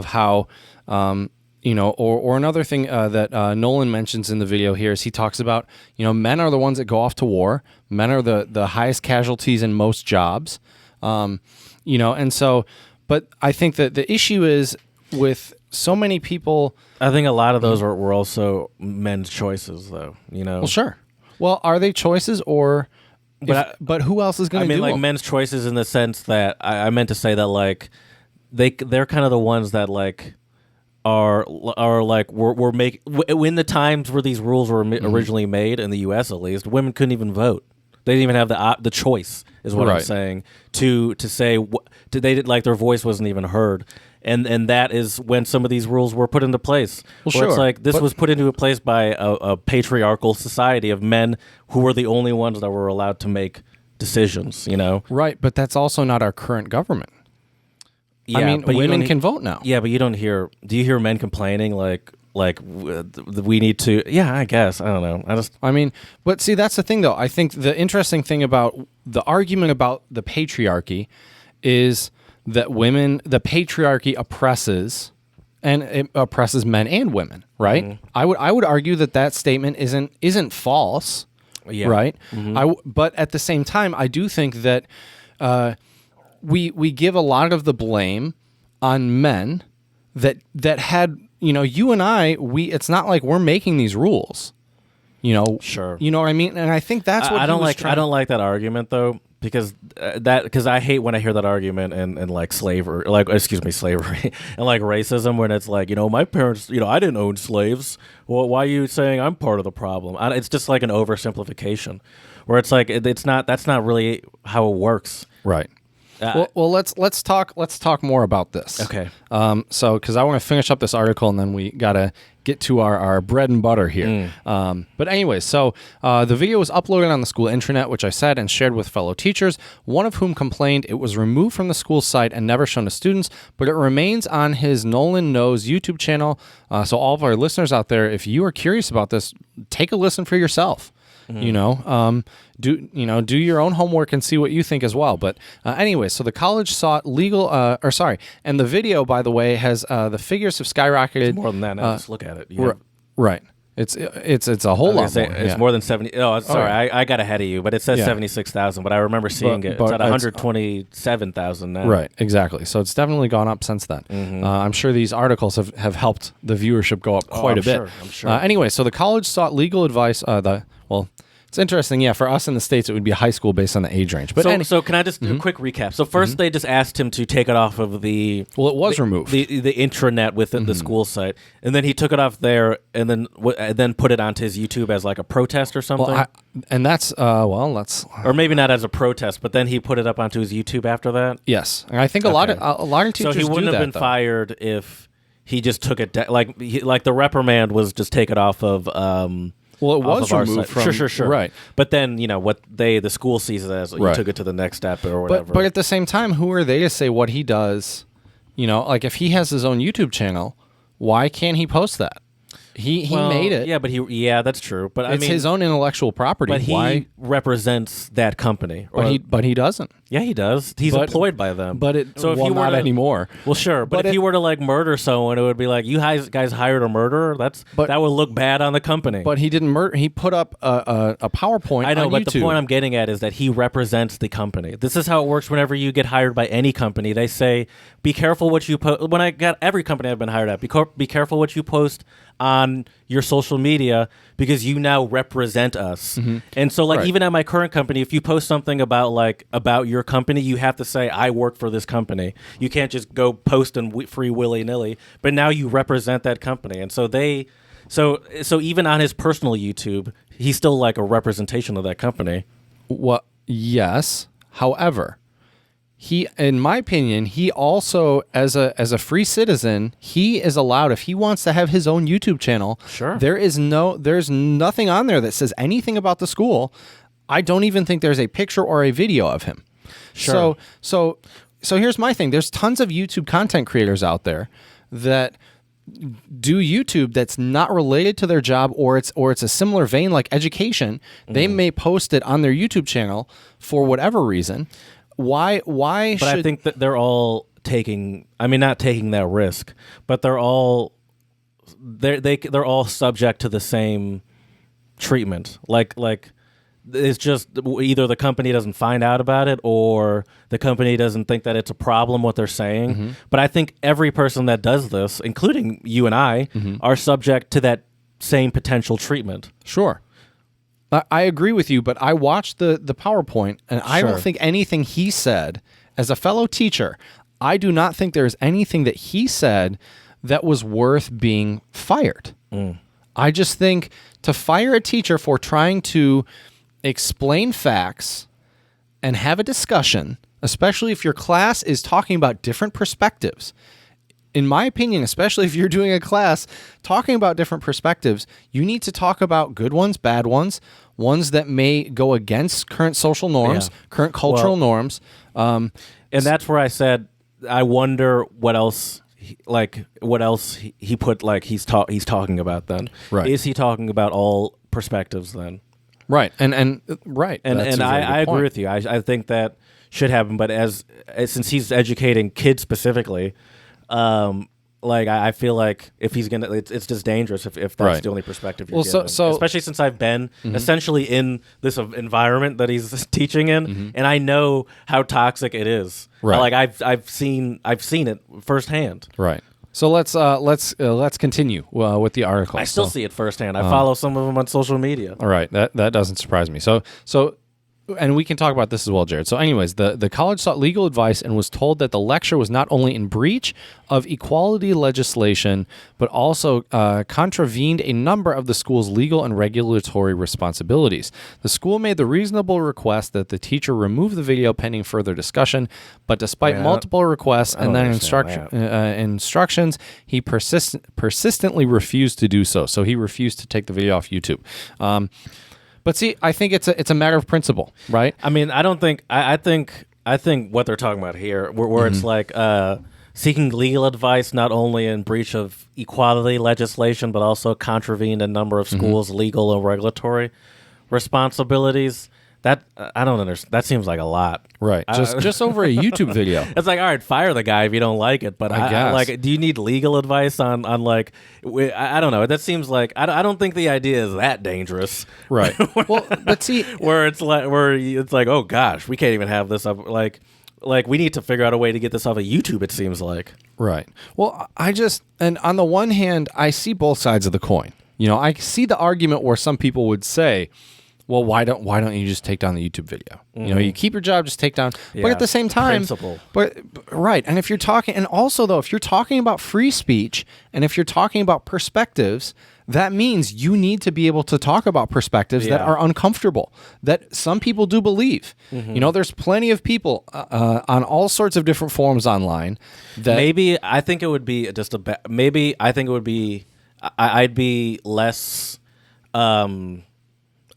[SPEAKER 1] how, or another thing that Nolan mentions in the video here is he talks about, men are the ones that go off to war. Men are the highest casualties in most jobs. And so, but I think that the issue is with so many people.
[SPEAKER 2] I think a lot of those were also men's choices, though.
[SPEAKER 1] Well, sure. Well, are they choices or? But who else is going to do
[SPEAKER 2] like
[SPEAKER 1] them?
[SPEAKER 2] men's choices in the sense that I meant to say that like they're kind of the ones that like are like we're making in the times where these rules were originally made in the U.S. at least, women couldn't even vote. They didn't even have the choice, is what I'm saying, to say they did, like their voice wasn't even heard. And that is when some of these rules were put into place.
[SPEAKER 1] Well, sure.
[SPEAKER 2] It's like this was put into place by a patriarchal society of men who were the only ones that were allowed to make decisions,
[SPEAKER 1] Right, but that's also not our current government.
[SPEAKER 2] Yeah,
[SPEAKER 1] I mean,
[SPEAKER 2] but
[SPEAKER 1] women can vote now.
[SPEAKER 2] Yeah, but you don't hear. Do you hear men complaining like we need to? Yeah, I guess. I don't know.
[SPEAKER 1] But see, that's the thing, though. I think the interesting thing about the argument about the patriarchy is that the patriarchy oppresses, and it oppresses men and women, right? Mm-hmm. I would argue that statement isn't false, right? Mm-hmm. But at the same time, I do think that we give a lot of the blame on men that had, you and I, it's not like we're making these rules,
[SPEAKER 2] Sure.
[SPEAKER 1] You know what I mean? And I think that's what
[SPEAKER 2] I don't like. I don't like that argument though. Because I hate when I hear that argument and like slavery, and like racism, when it's like, my parents, I didn't own slaves. Well, why are you saying I'm part of the problem? It's just like an oversimplification, where it's like that's not really how it works.
[SPEAKER 1] Right. Well, let's talk more about this.
[SPEAKER 2] Okay.
[SPEAKER 1] So because I want to finish up this article and then we gotta get to our bread and butter here. But anyway, so the video was uploaded on the school intranet, which I said, and shared with fellow teachers, one of whom complained it was removed from the school site and never shown to students, but it remains on his Nolan Knows YouTube channel. So all of our listeners out there, if you are curious about this, take a listen for yourself. Mm-hmm. Do your own homework and see what you think as well. But anyway, so the college sought legal, and the video, by the way, has the figures have skyrocketed.
[SPEAKER 2] It's more than that. Now just look at it.
[SPEAKER 1] Right. It's a whole lot more.
[SPEAKER 2] It's more than 70. Oh, sorry, right. I got ahead of you, but it says 76,000. But I remember seeing it. It's at 127,000 now.
[SPEAKER 1] Right, exactly. So it's definitely gone up since then. Mm-hmm. I'm sure these articles have helped the viewership go up quite a bit.
[SPEAKER 2] I'm sure.
[SPEAKER 1] Anyway, so the college sought legal advice. It's interesting. Yeah, for us in the States, it would be a high school based on the age range. But
[SPEAKER 2] so can I just do a quick recap? So first, they just asked him to take it off of the.
[SPEAKER 1] Well, it was removed.
[SPEAKER 2] The intranet within the school site, and then he took it off there, and then put it onto his YouTube as like a protest or something.
[SPEAKER 1] Or
[SPEAKER 2] maybe not as a protest, but then he put it up onto his YouTube after that.
[SPEAKER 1] Yes, and I think a lot of teachers.
[SPEAKER 2] So he wouldn't have been fired if he just took it like the reprimand was just take it off of.
[SPEAKER 1] Well, it was removed from...
[SPEAKER 2] Sure.
[SPEAKER 1] Right.
[SPEAKER 2] But then, the school sees it as you took it to the next step or whatever.
[SPEAKER 1] But at the same time, who are they to say what he does? Like if he has his own YouTube channel, why can't he post that? He made it.
[SPEAKER 2] Yeah, that's true. But
[SPEAKER 1] it's his own intellectual property.
[SPEAKER 2] But he represents that company.
[SPEAKER 1] But he doesn't.
[SPEAKER 2] Yeah, he does. He's employed by them.
[SPEAKER 1] But if he were not anymore.
[SPEAKER 2] Well, sure. But if he were to murder someone, it would be like, you guys hired a murderer. That would look bad on the company.
[SPEAKER 1] But he didn't murder. He put up a PowerPoint.
[SPEAKER 2] I know,
[SPEAKER 1] on
[SPEAKER 2] but
[SPEAKER 1] YouTube.
[SPEAKER 2] The point I'm getting at is that he represents the company. This is how it works. Whenever you get hired by any company, they say, "Be careful what you post." When I got every company I've been hired at, be careful what you post on your social media because you now represent us. Mm-hmm. And so even at my current company, if you post something about your company, you have to say, I work for this company. You can't just go post and free willy-nilly, but now you represent that company. And so so even on his personal YouTube, he's still like a representation of that company.
[SPEAKER 1] Well, yes. However, he, in my opinion, he also, as a free citizen, he is allowed, if he wants to have his own YouTube channel.
[SPEAKER 2] Sure.
[SPEAKER 1] There's nothing on there that says anything about the school. I don't even think there's a picture or a video of him.
[SPEAKER 2] Sure.
[SPEAKER 1] So here's my thing. There's tons of YouTube content creators out there that do YouTube that's not related to their job, or it's a similar vein like education. They may post it on their YouTube channel for whatever reason. Why
[SPEAKER 2] But I think that they're all not taking that risk, but they're all they're all subject to the same treatment. Like it's just either the company doesn't find out about it or the company doesn't think that it's a problem what they're saying. But I think every person that does this, including you and I, are subject to that same potential treatment.
[SPEAKER 1] Sure. I agree with you, but I watched the PowerPoint, and I don't think anything he said, as a fellow teacher, I do not think there's anything that he said that was worth being fired. I just think to fire a teacher for trying to explain facts and have a discussion, especially if your class is talking about different perspectives. In my opinion, especially if you're doing a class talking about different perspectives, you need to talk about good ones, bad ones, ones that may go against current social norms, current cultural norms.
[SPEAKER 2] And that's where I said, I wonder what else he put, like he's talking about then.
[SPEAKER 1] Right.
[SPEAKER 2] Is he talking about all perspectives then?
[SPEAKER 1] Right. And right.
[SPEAKER 2] And I agree with you. I think that should happen, but as since he's educating kids specifically, I feel like if he's gonna, it's just dangerous if that's the only perspective you're getting. So especially since I've been essentially in this environment that he's teaching in, and I know how toxic it is.
[SPEAKER 1] Right.
[SPEAKER 2] Like I've seen it firsthand.
[SPEAKER 1] Right. So let's continue with the article.
[SPEAKER 2] I still see it firsthand. I follow some of them on social media.
[SPEAKER 1] All right, that doesn't surprise me. So. And we can talk about this as well, Jared. So anyways, the college sought legal advice and was told that the lecture was not only in breach of equality legislation, but also contravened a number of the school's legal and regulatory responsibilities. The school made the reasonable request that the teacher remove the video pending further discussion, but despite multiple requests and then instructions, he persistently refused to do so. So he refused to take the video off YouTube. But see, I think it's a matter of principle, right?
[SPEAKER 2] I mean, I don't think I think what they're talking about here, where it's like seeking legal advice not only in breach of equality legislation, but also contravened a number of schools' legal and regulatory responsibilities. That I don't understand. That seems like a lot,
[SPEAKER 1] right? Just over a YouTube video.
[SPEAKER 2] It's like, all right, fire the guy if you don't like it. But I
[SPEAKER 1] guess.
[SPEAKER 2] Like, do you need legal advice on like? I don't know. That seems like I don't think the idea is that dangerous,
[SPEAKER 1] right? Well, but see,
[SPEAKER 2] where it's like, oh gosh, we can't even have this up. Like we need to figure out a way to get this off of YouTube. It seems like,
[SPEAKER 1] right? Well, and on the one hand, I see both sides of the coin. You know, I see the argument where some people would say, well, why don't you just take down the YouTube video? You know, you keep your job, just take down.
[SPEAKER 2] Yeah.
[SPEAKER 1] But at the same time,
[SPEAKER 2] principle.
[SPEAKER 1] But right, and if you're talking, and also though, if you're talking about free speech, and if you're talking about perspectives, that means you need to be able to talk about perspectives that are uncomfortable, that some people do believe. You know, there's plenty of people on all sorts of different forums online. That
[SPEAKER 2] maybe I think it would be just maybe I think it would be I'd be less.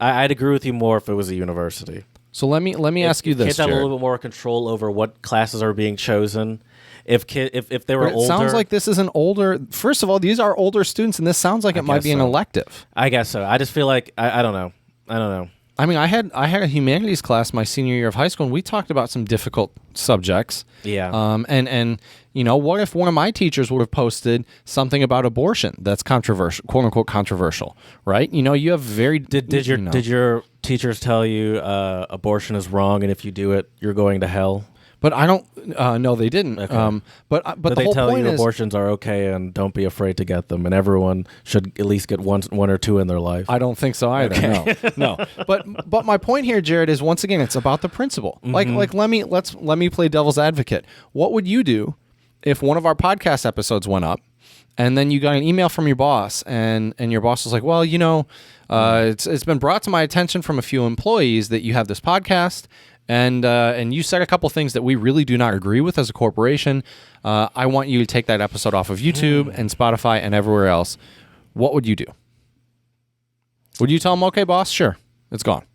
[SPEAKER 2] I'd agree with you more if it was a university.
[SPEAKER 1] So let me ask you this,
[SPEAKER 2] kids have
[SPEAKER 1] Jared.
[SPEAKER 2] a little bit more control over what classes are being chosen. If they were older,
[SPEAKER 1] it sounds like this is an older. First of all, these are older students, and this sounds like it might be an elective.
[SPEAKER 2] I guess so. I just feel like I don't know.
[SPEAKER 1] I mean, I had a humanities class my senior year of high school, and we talked about some difficult subjects.
[SPEAKER 2] Yeah.
[SPEAKER 1] And you know, what if one of my teachers would have posted something about abortion that's controversial, quote unquote controversial, right? You know, you have
[SPEAKER 2] did your teachers tell you abortion is wrong, and if you do it, you're going to hell?
[SPEAKER 1] But I don't. No, they didn't.
[SPEAKER 2] Okay.
[SPEAKER 1] But
[SPEAKER 2] Did
[SPEAKER 1] the
[SPEAKER 2] they
[SPEAKER 1] whole
[SPEAKER 2] tell
[SPEAKER 1] point
[SPEAKER 2] you
[SPEAKER 1] is
[SPEAKER 2] abortions are okay and don't be afraid to get them, and everyone should at least get one or two in their life?
[SPEAKER 1] I don't think so either.
[SPEAKER 2] Okay.
[SPEAKER 1] No. But my point here, Jared, is once again it's about the principle. Like let me play devil's advocate. What would you do if one of our podcast episodes went up and then you got an email from your boss and your boss was like, well, you know, it's been brought to my attention from a few employees that you have this podcast and you said a couple things that we really do not agree with as a corporation. I want you to take that episode off of YouTube and Spotify and everywhere else. What would you do? Would you tell them, okay, boss, sure, it's gone?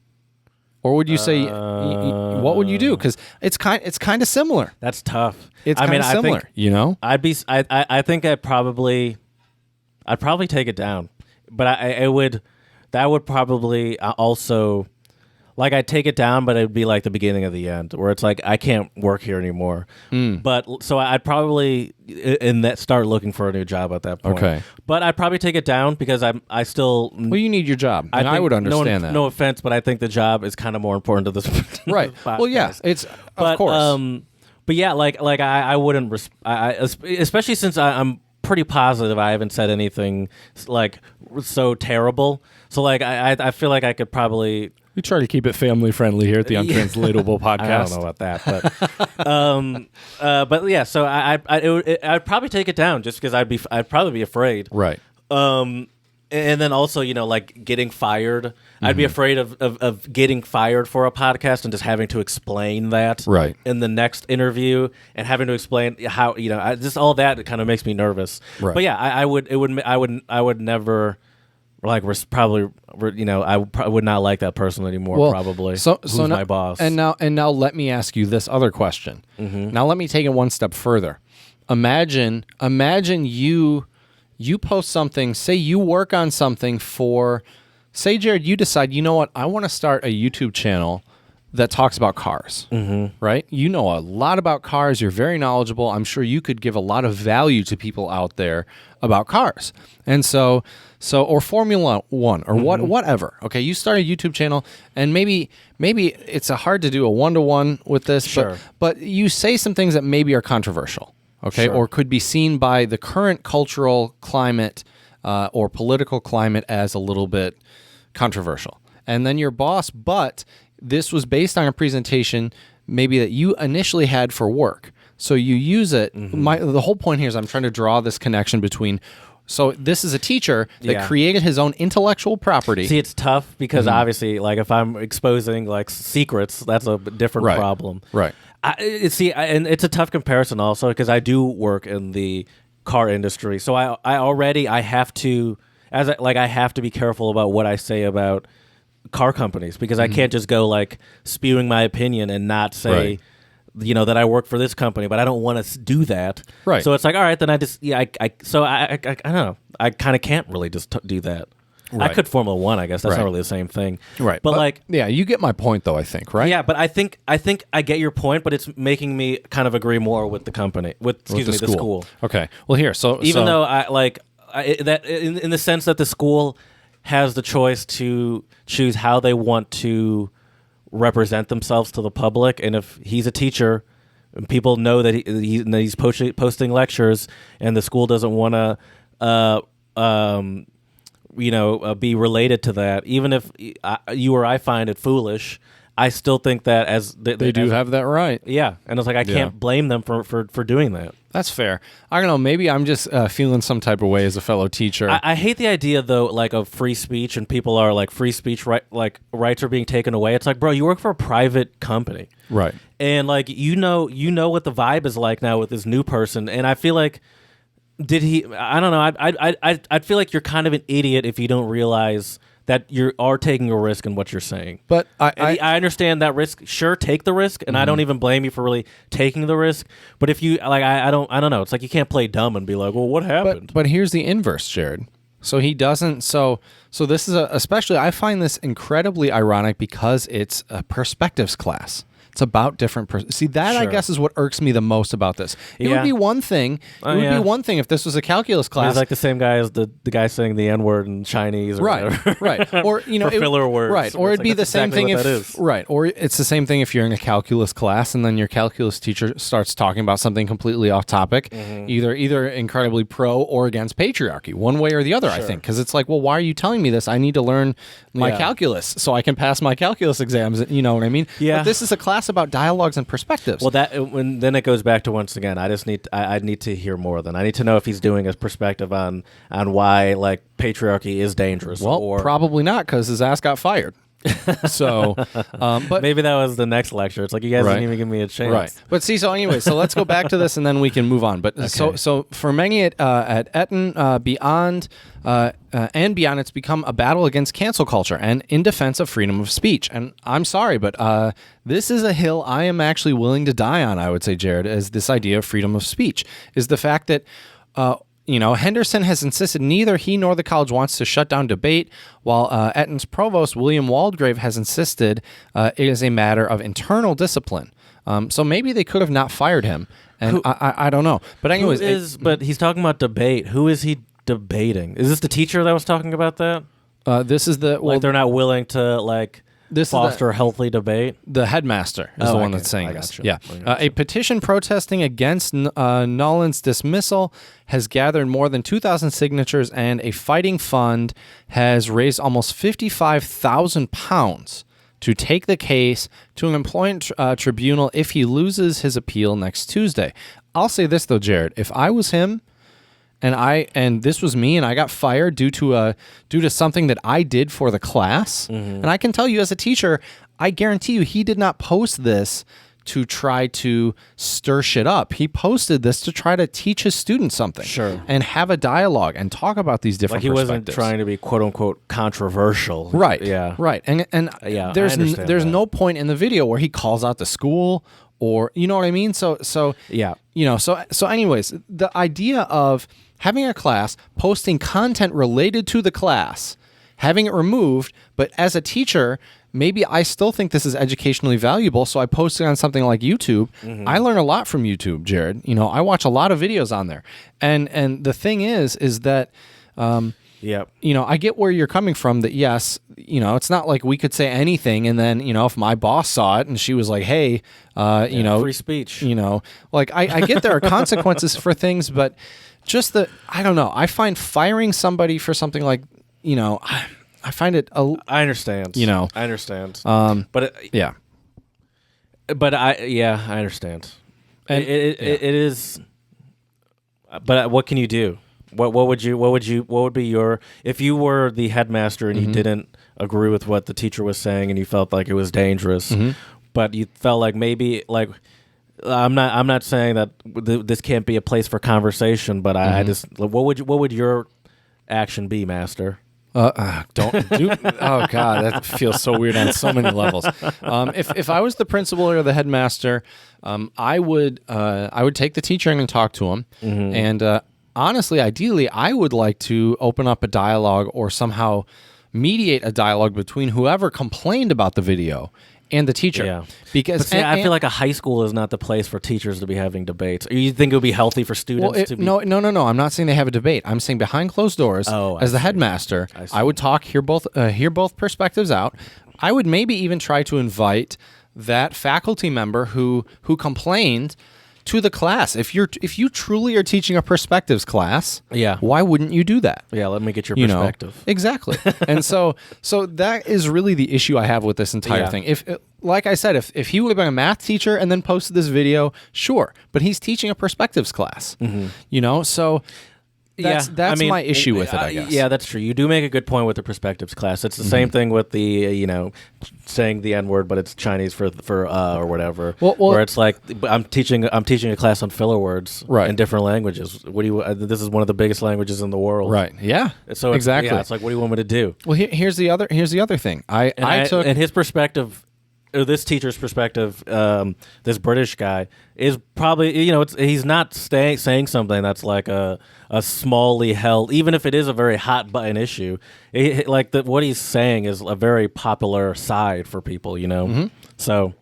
[SPEAKER 1] Or would you say, what would you do? Because it's kind of similar.
[SPEAKER 2] That's tough.
[SPEAKER 1] It's kind of similar, you know?
[SPEAKER 2] I think I'd probably take it down, but that would probably also Like I'd take it down, but it'd be like the beginning of the end, where it's like I can't work here anymore. But so I'd probably start looking for a new job at that point.
[SPEAKER 1] Okay.
[SPEAKER 2] But I'd probably take it down because I still.
[SPEAKER 1] Well, you need your job, and I
[SPEAKER 2] think-
[SPEAKER 1] would understand that.
[SPEAKER 2] No offense, but I think the job is kind of more important to this.
[SPEAKER 1] Right. Well, yeah,
[SPEAKER 2] podcast.
[SPEAKER 1] of course.
[SPEAKER 2] But yeah, like I wouldn't, especially since I'm pretty positive I haven't said anything like so terrible. So like I feel like I could probably.
[SPEAKER 1] We try to keep it family friendly here at the Untranslatable podcast.
[SPEAKER 2] I don't know about that, but yeah. So I'd probably take it down just because I'd probably be afraid.
[SPEAKER 1] Right.
[SPEAKER 2] And then also, like getting fired. I'd be afraid of getting fired for a podcast and just having to explain that
[SPEAKER 1] Right.
[SPEAKER 2] in the next interview and having to explain how just all that kind of makes me nervous.
[SPEAKER 1] Right.
[SPEAKER 2] But yeah, I would never like probably I would not like that person anymore. Probably.
[SPEAKER 1] So
[SPEAKER 2] Who's
[SPEAKER 1] now,
[SPEAKER 2] my boss?
[SPEAKER 1] And now let me ask you this other question. Now let me take it one step further. Imagine you post something, say you work on something say, Jared, you decide, you know what, I want to start a YouTube channel that talks about cars, right? You know a lot about cars. You're very knowledgeable. I'm sure you could give a lot of value to people out there about cars. And so or Formula One or whatever. Okay, you start a YouTube channel, and maybe it's hard to do a one-to-one with this,
[SPEAKER 2] Sure.
[SPEAKER 1] but you say some things that maybe are controversial. Okay, or could be seen by the current cultural climate or political climate as a little bit controversial. And then your boss, but this was based on a presentation maybe that you initially had for work. So you use it. The whole point here is I'm trying to draw this connection between. So this is a teacher that created his own intellectual property.
[SPEAKER 2] See, it's tough because obviously, like if I'm exposing like secrets, that's a different problem.
[SPEAKER 1] Right.
[SPEAKER 2] And it's a tough comparison also because I do work in the car industry, so I have to I have to be careful about what I say about car companies because I can't just go like spewing my opinion and not say that I work for this company, but I don't want to do that.
[SPEAKER 1] Right.
[SPEAKER 2] So it's like, all right, then I just I don't know. I kind of can't really just do that.
[SPEAKER 1] Right.
[SPEAKER 2] I could Formula One, I guess. That's
[SPEAKER 1] Right.
[SPEAKER 2] not really the same thing.
[SPEAKER 1] Right.
[SPEAKER 2] But like,
[SPEAKER 1] yeah, you get my point though, I think, right?
[SPEAKER 2] yeah, but I think I get your point, but it's making me kind of agree more with the company, the school.
[SPEAKER 1] Okay. Well, here,
[SPEAKER 2] Even though in the sense that the school has the choice to choose how they want to represent themselves to the public, and if he's a teacher, and people know that he's posting lectures, and the school doesn't want to, be related to that, even if you or I find it foolish, I still think that as
[SPEAKER 1] they do have that right.
[SPEAKER 2] Yeah, and it's like I can't blame them for doing that.
[SPEAKER 1] That's fair. I don't know. Maybe I'm just feeling some type of way as a fellow teacher.
[SPEAKER 2] I hate the idea though, like of free speech, and people are like free speech rights are being taken away. It's like, bro, you work for a private company,
[SPEAKER 1] right?
[SPEAKER 2] And like you know what the vibe is like now with this new person, and I feel like. Did he? I don't know. I'd feel like you're kind of an idiot if you don't realize that you are taking a risk in what you're saying.
[SPEAKER 1] But
[SPEAKER 2] I understand that risk. Sure, take the risk, and I don't even blame you for really taking the risk. But if you like, I don't know. It's like you can't play dumb and be like, well, what happened?
[SPEAKER 1] But here's the inverse, Jared. So he doesn't. So this is especially. I find this incredibly ironic because it's a perspectives class. It's about different. See, that I guess is what irks me the most about this. It would be one thing. It would be one thing if this was a calculus class.
[SPEAKER 2] He's like the same guy as the guy saying the N-word in Chinese, or whatever.
[SPEAKER 1] Right. Or
[SPEAKER 2] for filler words,
[SPEAKER 1] right? Or it'd be the same thing if
[SPEAKER 2] right.
[SPEAKER 1] Or it's the same thing if you're in a calculus class and then your calculus teacher starts talking about something completely off topic, either incredibly pro or against patriarchy, one way or the other. I think because it's like, well, why are you telling me this? I need to learn my calculus so I can pass my calculus exams. You know what I mean?
[SPEAKER 2] Yeah.
[SPEAKER 1] But this is a class about dialogues and perspectives.
[SPEAKER 2] Well, then it goes back to once again. I just need I need to hear more. Then I need to know if he's doing a perspective on why like patriarchy is dangerous.
[SPEAKER 1] Well,
[SPEAKER 2] or
[SPEAKER 1] probably not because his ass got fired. So, but
[SPEAKER 2] maybe that was the next lecture. It's like you guys didn't even give me a chance.
[SPEAKER 1] Right. But see, so anyway, so let's go back to this and then we can move on. But so for many at Eton, beyond and beyond, it's become a battle against cancel culture and in defense of freedom of speech. And I'm sorry, but this is a hill I am actually willing to die on. I would say, Jared, is this idea of freedom of speech is the fact that. Henderson has insisted neither he nor the college wants to shut down debate, while Eton's provost, William Waldegrave, has insisted it is a matter of internal discipline. So maybe they could have not fired him, and I don't know. But anyways,
[SPEAKER 2] but he's talking about debate. Who is he debating? Is this the teacher that was talking about that?
[SPEAKER 1] This is the
[SPEAKER 2] they're not willing to foster a healthy debate.
[SPEAKER 1] The headmaster is the one that's saying this. Yeah, a petition protesting against Nolan's dismissal has gathered more than 2,000 signatures, and a fighting fund has raised almost £55,000 to take the case to an employment tribunal if he loses his appeal next Tuesday. I'll say this though, Jared, if I was him, and this was me, and I got fired due to something that I did for the class, and I can tell you as a teacher, I guarantee you he did not post this to try to stir shit up. He posted this to try to teach his students something, and have a dialogue and talk about these different perspectives.
[SPEAKER 2] He wasn't trying to be quote unquote controversial,
[SPEAKER 1] right?
[SPEAKER 2] Yeah,
[SPEAKER 1] right. And there's no point in the video where he calls out the school, or you know what I mean. So anyways, the idea of having a class, posting content related to the class, having it removed, but as a teacher, maybe I still think this is educationally valuable, so I post it on something like YouTube. I learn a lot from YouTube, Jared. I watch a lot of videos on there. And the thing is that I get where you're coming from, that yes, it's not like we could say anything, and then, if my boss saw it and she was like, hey,
[SPEAKER 2] free speech.
[SPEAKER 1] I get there are consequences for things, but just I don't know. I find firing somebody for something like, I find it.
[SPEAKER 2] I understand. I understand. But I understand. And it is. But what can you do? What would be your, if you were the headmaster and you didn't agree with what the teacher was saying and you felt like it was dangerous, but you felt like maybe I'm not saying that this can't be a place for conversation, but I just, what would your action be, Master?
[SPEAKER 1] Don't do. Oh God, that feels so weird on so many levels. If I was the principal or the headmaster, I would take the teacher in and talk to him, and honestly, ideally, I would like to open up a dialogue or somehow mediate a dialogue between whoever complained about the video and the teacher.
[SPEAKER 2] Yeah. Because I feel like a high school is not the place for teachers to be having debates. You think it would be healthy for students to be...
[SPEAKER 1] No. I'm not saying they have a debate. I'm saying behind closed doors, as the headmaster, I would talk, hear both perspectives out. I would maybe even try to invite that faculty member who complained to the class. If you truly are teaching a perspectives class, why wouldn't you do that?
[SPEAKER 2] Yeah, let me get your perspective.
[SPEAKER 1] Exactly. And so that is really the issue I have with this entire thing. If, like I said, if he would have been a math teacher and then posted this video, sure, but he's teaching a perspectives class. So that's my issue with it, I guess.
[SPEAKER 2] Yeah, that's true. You do make a good point with the perspectives class. It's the same thing with the saying the N-word, but it's Chinese for or whatever. Well, where it's like I'm teaching a class on filler words in different languages. This is one of the biggest languages in the world.
[SPEAKER 1] Right. Yeah.
[SPEAKER 2] So
[SPEAKER 1] exactly.
[SPEAKER 2] It's like, what do you want me to do?
[SPEAKER 1] Well, here's the other thing. I took
[SPEAKER 2] his perspective. This teacher's perspective, this British guy is probably, he's not saying something that's like a smallly held, even if it is a very hot button issue. What he's saying is a very popular side for people, So,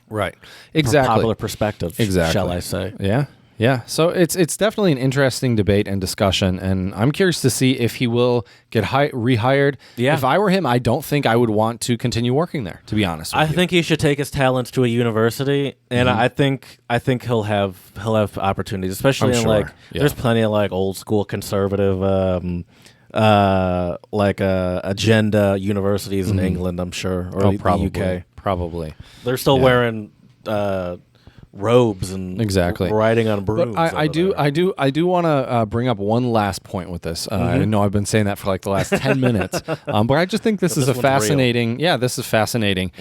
[SPEAKER 1] right, exactly,
[SPEAKER 2] popular perspective, shall I say?
[SPEAKER 1] Yeah. Yeah, so it's definitely an interesting debate and discussion, and I'm curious to see if he will get rehired. Yeah. If I were him, I don't think I would want to continue working there, to be honest with you.
[SPEAKER 2] I think he should take his talents to a university, and I think he'll have opportunities, especially there's plenty of old school conservative agenda universities in England, I'm sure, or
[SPEAKER 1] probably,
[SPEAKER 2] the UK.
[SPEAKER 1] Probably.
[SPEAKER 2] They're still wearing robes and riding on brooms.
[SPEAKER 1] But I do want to bring up one last point with this. I know I've been saying that for the last 10 minutes, but I just think this is a fascinating. Yeah, this is fascinating.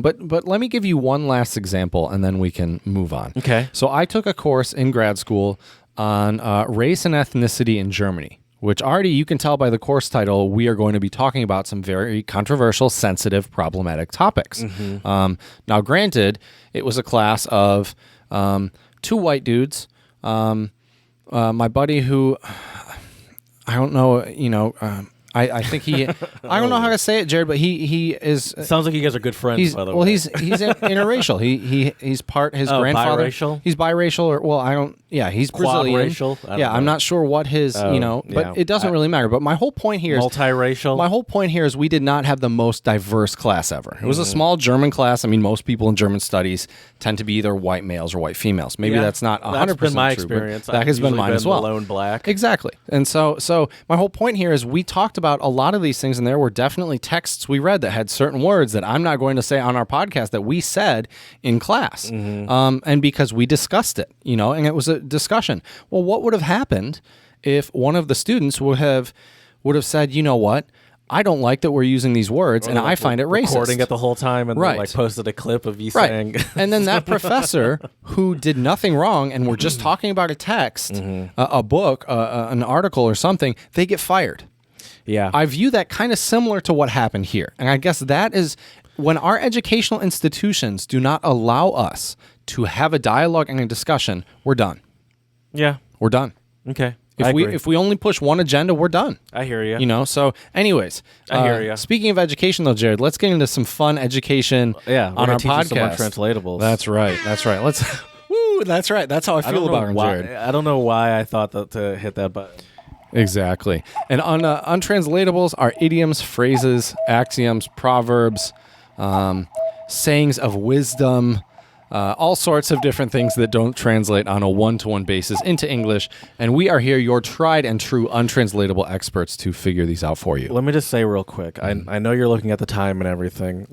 [SPEAKER 1] But let me give you one last example, and then we can move on.
[SPEAKER 2] Okay.
[SPEAKER 1] So I took a course in grad school on race and ethnicity in Germany, which already you can tell by the course title, we are going to be talking about some very controversial, sensitive, problematic topics. Now, granted, it was a class of two white dudes. My buddy who, I don't know, I think he. I don't know how to say it, Jared, but he is.
[SPEAKER 2] Sounds like you guys are good friends.
[SPEAKER 1] He's
[SPEAKER 2] by the way.
[SPEAKER 1] he's interracial. He's part his grandfather.
[SPEAKER 2] Biracial?
[SPEAKER 1] He's biracial, or I don't. Yeah, he's Brazilian.
[SPEAKER 2] Quadracial? I don't
[SPEAKER 1] Yeah,
[SPEAKER 2] know.
[SPEAKER 1] I'm not sure what his but
[SPEAKER 2] yeah.
[SPEAKER 1] it doesn't really matter. But my whole point here is
[SPEAKER 2] Multiracial.
[SPEAKER 1] My whole point here is we did not have the most diverse class ever. It was a small German class. I mean, most people in German studies tend to be either white males or white females. Maybe that's not 100%
[SPEAKER 2] That's been my
[SPEAKER 1] true, but
[SPEAKER 2] experience.
[SPEAKER 1] that has been mine as well.
[SPEAKER 2] Lone black.
[SPEAKER 1] Exactly. And so my whole point here is we talked about a lot of these things, and there were definitely texts we read that had certain words that I'm not going to say on our podcast that we said in class. And because we discussed it, and it was a discussion. Well, what would have happened if one of the students would have said, you know what? I don't like that we're using these words, and I find it racist.
[SPEAKER 2] Recording it the whole time and then, posted a clip of you saying...
[SPEAKER 1] And then that professor who did nothing wrong and we're just talking about a text, a book, an article or something, they get fired.
[SPEAKER 2] Yeah.
[SPEAKER 1] I view that kind of similar to what happened here. And I guess that is when our educational institutions do not allow us to have a dialogue and a discussion, we're done.
[SPEAKER 2] Yeah.
[SPEAKER 1] We're done.
[SPEAKER 2] Okay.
[SPEAKER 1] If we only push one agenda, we're done.
[SPEAKER 2] I hear you.
[SPEAKER 1] So anyways,
[SPEAKER 2] I hear you.
[SPEAKER 1] Speaking of education though, Jared, let's get into some fun education on our podcast.
[SPEAKER 2] Some untranslatables.
[SPEAKER 1] That's right. Let's woo, that's right. That's how I feel about him, Jared.
[SPEAKER 2] I don't know why I thought that to hit that button.
[SPEAKER 1] Exactly. And on untranslatables are idioms, phrases, axioms, proverbs, sayings of wisdom, all sorts of different things that don't translate on a one-to-one basis into English. And we are here, your tried and true untranslatable experts, to figure these out for you.
[SPEAKER 2] Let me just say real quick. I know you're looking at the time and everything.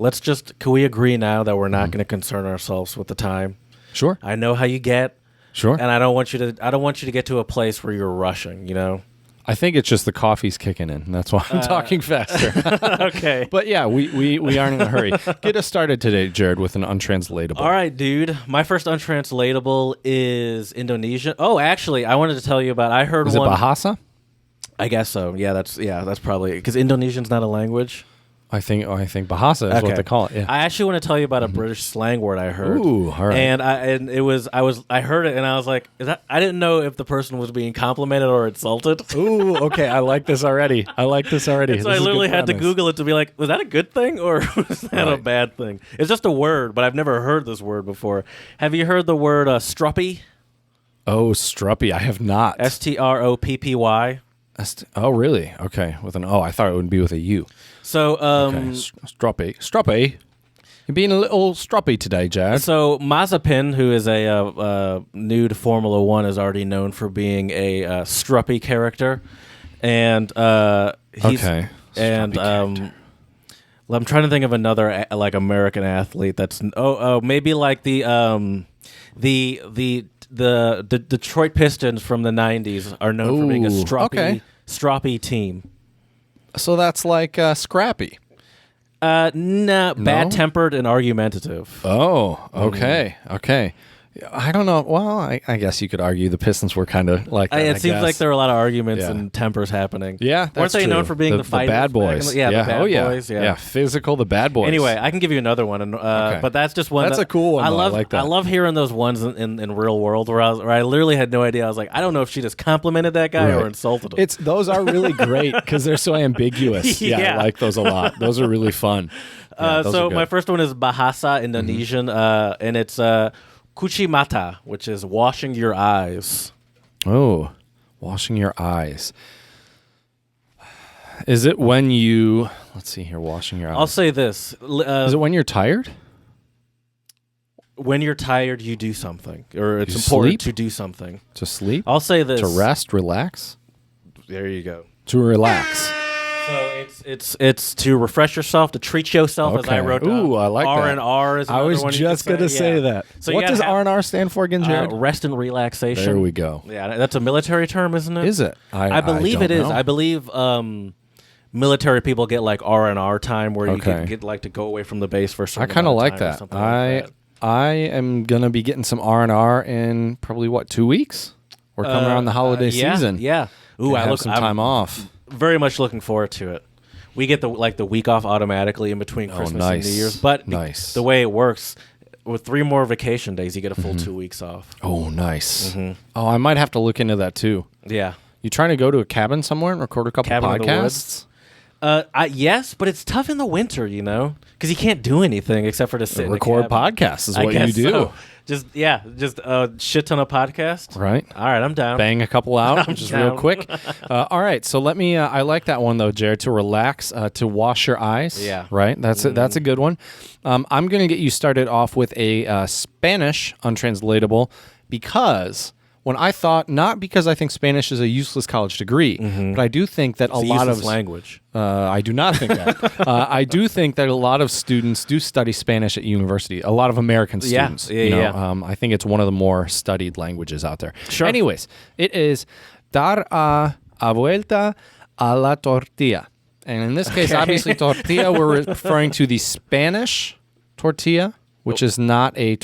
[SPEAKER 2] Can we agree now that we're not going to concern ourselves with the time?
[SPEAKER 1] Sure.
[SPEAKER 2] I know how you get.
[SPEAKER 1] Sure.
[SPEAKER 2] And I don't want you to get to a place where you're rushing,
[SPEAKER 1] I think it's just the coffee's kicking in. That's why I'm talking faster.
[SPEAKER 2] Okay.
[SPEAKER 1] But yeah, we aren't in a hurry. Get us started today, Jared, with an untranslatable.
[SPEAKER 2] All right, dude. My first untranslatable is Indonesian. Oh, actually, I wanted to tell you about. I heard
[SPEAKER 1] Is
[SPEAKER 2] one.
[SPEAKER 1] it Bahasa?
[SPEAKER 2] I guess so. Yeah, that's probably because Indonesian's not a language.
[SPEAKER 1] I think Bahasa is what they call it. Yeah.
[SPEAKER 2] I actually want to tell you about a British slang word I heard.
[SPEAKER 1] Ooh, all right.
[SPEAKER 2] And I heard it and I was like, I didn't know if the person was being complimented or insulted.
[SPEAKER 1] Ooh, okay. I like this already.
[SPEAKER 2] So I literally had to Google it to be like, was that a good thing or was that a bad thing? It's just a word, but I've never heard this word before. Have you heard the word stroppy?
[SPEAKER 1] Oh, struppy. I have not.
[SPEAKER 2] STROPPY.
[SPEAKER 1] Oh, really? Okay. With an O. I thought it would be with a U.
[SPEAKER 2] So,
[SPEAKER 1] Stroppy. You're being a little stroppy today, Jad.
[SPEAKER 2] So Mazepin, who is a nude Formula One, is already known for being a struppy character, and he's character. I'm trying to think of another like American athlete that's maybe like the Detroit Pistons from the 90s are known for being a stroppy team.
[SPEAKER 1] So that's like Scrappy.
[SPEAKER 2] No, bad-tempered and argumentative.
[SPEAKER 1] Oh, okay, okay. I don't know. Well, I guess you could argue the Pistons were kind of like that.
[SPEAKER 2] It seems like there were a lot of arguments and tempers happening.
[SPEAKER 1] Yeah, that's
[SPEAKER 2] weren't they
[SPEAKER 1] true.
[SPEAKER 2] known for being the fighters?
[SPEAKER 1] Bad boys.
[SPEAKER 2] The bad boys. Yeah.
[SPEAKER 1] Yeah, physical, the bad boys.
[SPEAKER 2] Anyway, I can give you another one, but that's just one.
[SPEAKER 1] That's a cool one.
[SPEAKER 2] I
[SPEAKER 1] like that.
[SPEAKER 2] I love hearing those ones in real world where I literally had no idea. I was like, I don't know if she just complimented that guy or insulted him.
[SPEAKER 1] Those are really great because they're so ambiguous. Yeah, I like those a lot. Those are really fun.
[SPEAKER 2] So my first one is Bahasa Indonesian, and it's cuci mata, which is washing your eyes.
[SPEAKER 1] Oh, washing your eyes. Is it when you... Let's see here, washing your eyes.
[SPEAKER 2] I'll say this.
[SPEAKER 1] Is it when you're tired?
[SPEAKER 2] When you're tired, you do something. Or it's important to do something.
[SPEAKER 1] To sleep?
[SPEAKER 2] I'll say this.
[SPEAKER 1] To rest, relax?
[SPEAKER 2] There you go.
[SPEAKER 1] To relax.
[SPEAKER 2] So it's to refresh yourself, to treat yourself, as I wrote down.
[SPEAKER 1] Ooh, I like that.
[SPEAKER 2] R&R is another one.
[SPEAKER 1] I was just going to say that.
[SPEAKER 2] So
[SPEAKER 1] what does R&R stand for again, Jared?
[SPEAKER 2] Rest and relaxation.
[SPEAKER 1] There we go.
[SPEAKER 2] Yeah, that's a military term, isn't it?
[SPEAKER 1] Is it?
[SPEAKER 2] I believe it is.
[SPEAKER 1] Know.
[SPEAKER 2] I believe military people get like R&R time where you can get like to go away from the base for a certain
[SPEAKER 1] I kind of like
[SPEAKER 2] that.
[SPEAKER 1] I am going to be getting some R&R in probably, 2 weeks? We're coming around the holiday season.
[SPEAKER 2] Yeah. Ooh,
[SPEAKER 1] I have some time off.
[SPEAKER 2] Very much looking forward to it. We get the week off automatically in between Christmas and New Year's. But the way it works, with 3 more vacation days, you get a full 2 weeks off.
[SPEAKER 1] Oh, nice. Mm-hmm. Oh, I might have to look into that too.
[SPEAKER 2] Yeah.
[SPEAKER 1] You trying to go to a cabin somewhere and record a couple
[SPEAKER 2] Cabin in the
[SPEAKER 1] podcasts?
[SPEAKER 2] Yes, but it's tough in the winter, because you can't do anything except for to sit
[SPEAKER 1] Record
[SPEAKER 2] in a cabin.
[SPEAKER 1] podcasts is
[SPEAKER 2] I
[SPEAKER 1] what you
[SPEAKER 2] guess
[SPEAKER 1] do.
[SPEAKER 2] so. Just a shit ton of podcasts.
[SPEAKER 1] Right.
[SPEAKER 2] All right, I'm down.
[SPEAKER 1] Bang a couple out, just real
[SPEAKER 2] down.
[SPEAKER 1] quick. All right, so let me. I like that one though, Jared. To relax, to wash your eyes.
[SPEAKER 2] Yeah.
[SPEAKER 1] Right. That's a good one. I'm gonna get you started off with a Spanish untranslatable because when I thought, not because I think Spanish is a useless college degree, but I do think that
[SPEAKER 2] It's
[SPEAKER 1] a lot of
[SPEAKER 2] language.
[SPEAKER 1] I do not think that. I do think that a lot of students do study Spanish at university. A lot of American students. I think it's one of the more studied languages out there.
[SPEAKER 2] Sure.
[SPEAKER 1] Anyways, it is dar a vuelta a la tortilla. And in this case, obviously, tortilla, we're referring to the Spanish tortilla, which is not a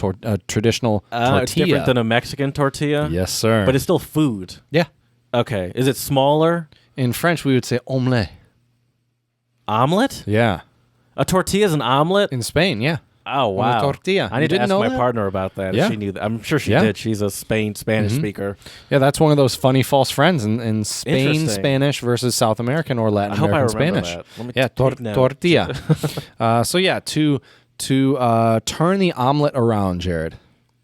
[SPEAKER 1] traditional tortilla.
[SPEAKER 2] It's different than a Mexican tortilla?
[SPEAKER 1] Yes, sir.
[SPEAKER 2] But it's still food.
[SPEAKER 1] Yeah.
[SPEAKER 2] Okay. Is it smaller?
[SPEAKER 1] In French, we would say omelette.
[SPEAKER 2] Omelet?
[SPEAKER 1] Yeah.
[SPEAKER 2] A tortilla is an omelet?
[SPEAKER 1] In Spain, yeah.
[SPEAKER 2] Oh, wow.
[SPEAKER 1] Una tortilla.
[SPEAKER 2] I need to ask my partner about that.
[SPEAKER 1] Yeah.
[SPEAKER 2] If she knew that. I'm sure she
[SPEAKER 1] Yeah.
[SPEAKER 2] did. She's a Spanish speaker.
[SPEAKER 1] Yeah, that's one of those funny false friends in Spain
[SPEAKER 2] Interesting.
[SPEAKER 1] Spanish versus South American or Latin
[SPEAKER 2] I hope I
[SPEAKER 1] American
[SPEAKER 2] remember
[SPEAKER 1] Spanish.
[SPEAKER 2] that. Let me
[SPEAKER 1] Yeah,
[SPEAKER 2] take note.
[SPEAKER 1] tortilla. So yeah, to turn the omelet around, Jared.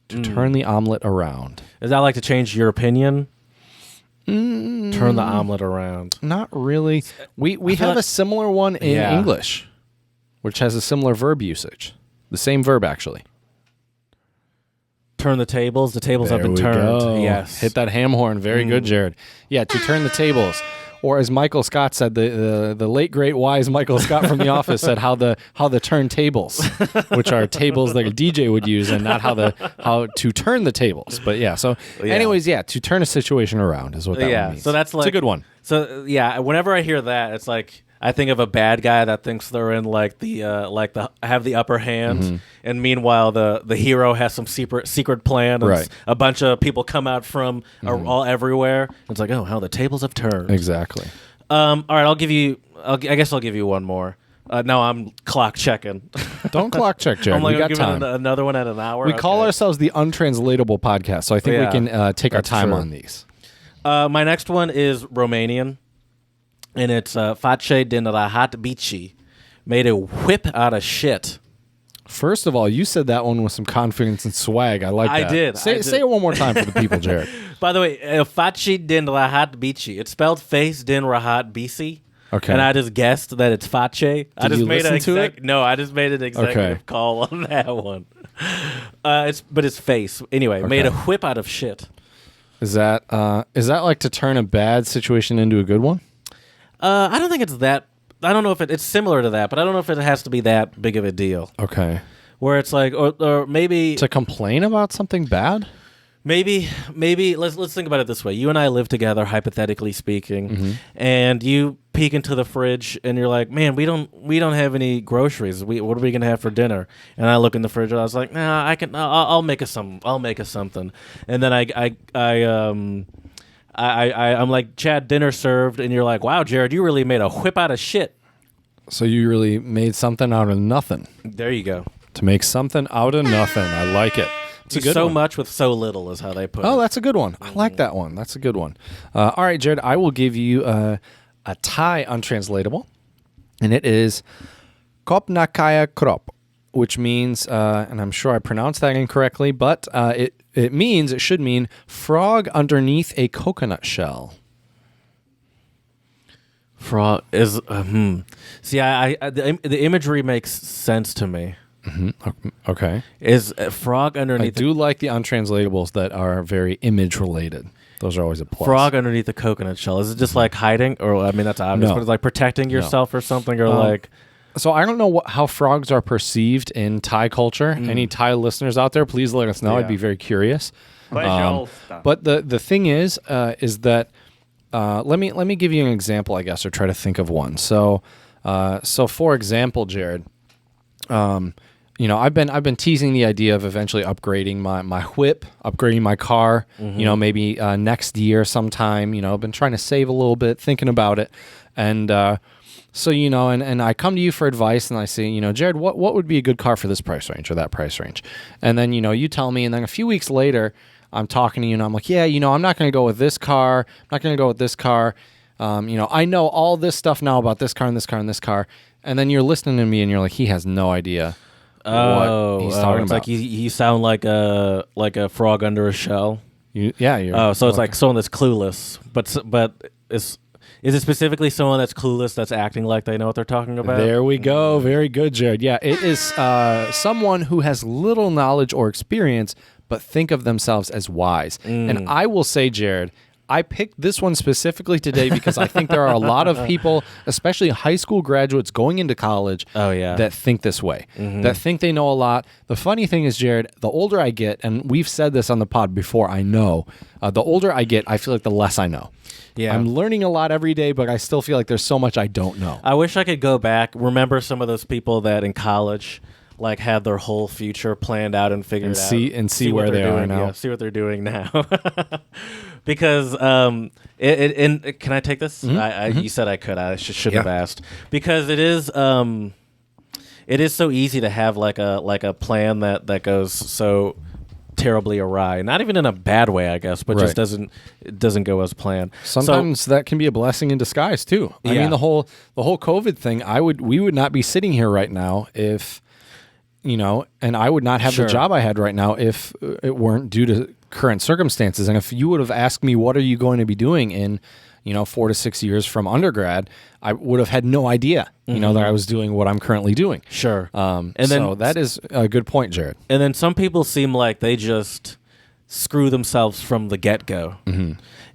[SPEAKER 1] To turn the omelet around.
[SPEAKER 2] Is that like to change your opinion? Turn the omelet around.
[SPEAKER 1] Not really. We have
[SPEAKER 2] like-
[SPEAKER 1] a similar one in
[SPEAKER 2] Yeah.
[SPEAKER 1] English, which has a similar verb usage. The same verb, actually.
[SPEAKER 2] Turn the tables. The tables have
[SPEAKER 1] There
[SPEAKER 2] been
[SPEAKER 1] we
[SPEAKER 2] turned.
[SPEAKER 1] go.
[SPEAKER 2] Yes.
[SPEAKER 1] Hit that ham horn. Very good, Jared. Yeah, to turn the tables. Or as Michael Scott said, the late great wise Michael Scott from The Office said how the turntables, which are tables that a DJ would use, and not how to turn the tables. But yeah, so anyways, to turn a situation around is what that one means.
[SPEAKER 2] So that's like
[SPEAKER 1] it's a good one.
[SPEAKER 2] So yeah, whenever I hear that, it's like I think of a bad guy that thinks they're in like the have the upper hand, and meanwhile the hero has some secret plan. And
[SPEAKER 1] Right.
[SPEAKER 2] A bunch of people come out from all everywhere. It's like, oh, how the tables have turned.
[SPEAKER 1] Exactly.
[SPEAKER 2] All right, I guess I'll give you one more. No, I'm clock checking.
[SPEAKER 1] Don't clock check, Jared.
[SPEAKER 2] I'm like,
[SPEAKER 1] we got
[SPEAKER 2] I'm giving
[SPEAKER 1] time.
[SPEAKER 2] another one at an hour.
[SPEAKER 1] We call
[SPEAKER 2] Okay.
[SPEAKER 1] ourselves the Untranslatable Podcast, so I think we
[SPEAKER 2] Yeah,
[SPEAKER 1] can take our
[SPEAKER 2] that's
[SPEAKER 1] time
[SPEAKER 2] true.
[SPEAKER 1] on these.
[SPEAKER 2] My next one is Romanian, and it's face din rahat bici, made a whip out of shit.
[SPEAKER 1] First of all, you said that one with some confidence and swag. I like
[SPEAKER 2] I
[SPEAKER 1] that.
[SPEAKER 2] did.
[SPEAKER 1] Say it one more time for the people, Jared.
[SPEAKER 2] By the way, face din rahat bici. It's spelled face din rahat bici.
[SPEAKER 1] Okay.
[SPEAKER 2] And I just guessed that it's face. I just
[SPEAKER 1] you
[SPEAKER 2] made
[SPEAKER 1] listen to it?
[SPEAKER 2] No, I just made an executive call on that one. It's face. Anyway, made a whip out of shit.
[SPEAKER 1] Is that like to turn a bad situation into a good one?
[SPEAKER 2] I don't think it's that. I don't know if it's similar to that, but I don't know if it has to be that big of a deal.
[SPEAKER 1] Okay.
[SPEAKER 2] Where it's like, or maybe
[SPEAKER 1] To complain about something bad?
[SPEAKER 2] maybe let's think about it this way. You and I live together, hypothetically speaking, and you peek into the fridge and you're like, "Man, we don't have any groceries. What are we gonna have for dinner?" And I look in the fridge and I was like, "Nah, I'll make us some. I'll make us something." And then I'm like, "Chad, dinner served," and you're like, "Wow, Jared, you really made a whip out of shit."
[SPEAKER 1] So you really made something out of nothing.
[SPEAKER 2] There you go.
[SPEAKER 1] To make something out of nothing. I like it. It's a good
[SPEAKER 2] So
[SPEAKER 1] one.
[SPEAKER 2] much with so little is how they put it.
[SPEAKER 1] Oh, that's a good one. I like that one. That's a good one. All right, Jared, I will give you a Thai untranslatable, and it is Kopnakaya Krop, which means, and I'm sure I pronounced that incorrectly, but it should mean frog underneath a coconut shell.
[SPEAKER 2] Frog is See, the imagery makes sense to me.
[SPEAKER 1] Okay.
[SPEAKER 2] Is a frog
[SPEAKER 1] I
[SPEAKER 2] underneath
[SPEAKER 1] do like the untranslatables that are very image related. Those are always a plus.
[SPEAKER 2] frog underneath the coconut shell? Is it just like hiding, or I mean that's obvious,
[SPEAKER 1] No.
[SPEAKER 2] but it's like protecting yourself or something, or like
[SPEAKER 1] So I don't know how frogs are perceived in Thai culture. Any Thai listeners out there, please let us know. I'd
[SPEAKER 2] Yeah.
[SPEAKER 1] be very curious.
[SPEAKER 3] But
[SPEAKER 1] But the thing is that let me give you an example, I guess, or try to think of one. So for example, Jared, I've been teasing the idea of eventually upgrading my whip, upgrading my car. Maybe next year sometime. I've been trying to save a little bit, thinking about it, and So, and I come to you for advice and I say, Jared, what would be a good car for this price range or that price range? And then, you tell me, and then a few weeks later, I'm talking to you and I'm like, yeah, I'm not going to go with this car. I'm not going to go with this car. I know all this stuff now about this car and this car and this car. And then you're listening to me and you're like, he has no idea what he's talking about.
[SPEAKER 2] Like you sound like a frog under a shell.
[SPEAKER 1] So
[SPEAKER 2] it's like someone that's clueless, but is it specifically someone that's clueless that's acting like they know what they're talking about?
[SPEAKER 1] There we go. Very good, Jared. Yeah, it is someone who has little knowledge or experience, but think of themselves as wise. And I will say, Jared, I picked this one specifically today because I think there are a lot of people, especially high school graduates going into college, that think this way, that think they know a lot. The funny thing is, Jared, the older I get, and we've said this on the pod before, I know, the older I get, I feel like the less I know.
[SPEAKER 2] Yeah.
[SPEAKER 1] I'm learning a lot every day, but I still feel like there's so much I don't know.
[SPEAKER 2] I wish I could go back, remember some of those people that in college like had their whole future planned out and figured out.
[SPEAKER 1] See where they are now.
[SPEAKER 2] Yeah, see what they're doing now. Because can I take this? You said I could. I should have asked. Because it is so easy to have like a plan that goes so terribly awry. Not even in a bad way, I guess, but just doesn't go as planned.
[SPEAKER 1] Sometimes that can be a blessing in disguise too. I mean, the whole COVID thing. We would not be sitting here right now if, and I would not have the job I had right now if it weren't due to current circumstances. And if you would have asked me, what are you going to be doing in 4 to 6 years from undergrad, I would have had no idea, that I was doing what I'm currently doing.
[SPEAKER 2] Sure.
[SPEAKER 1] So that is a good point, Jared.
[SPEAKER 2] And then some people seem like they just screw themselves from the get-go.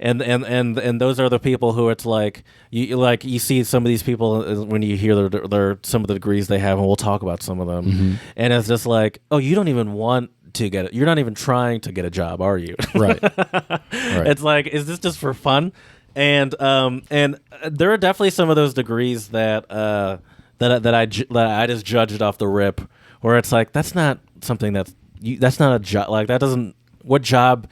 [SPEAKER 2] And those are the people who it's like you see some of these people when you hear their some of the degrees they have, and we'll talk about some of them. And it's just like, oh, you don't even want to get it. You're not even trying to get a job, are you?
[SPEAKER 1] Right.
[SPEAKER 2] It's like, is this just for fun? And there are definitely some of those degrees that I just judged off the rip, where it's like, that's not something that's not a job. Like, that doesn't, what job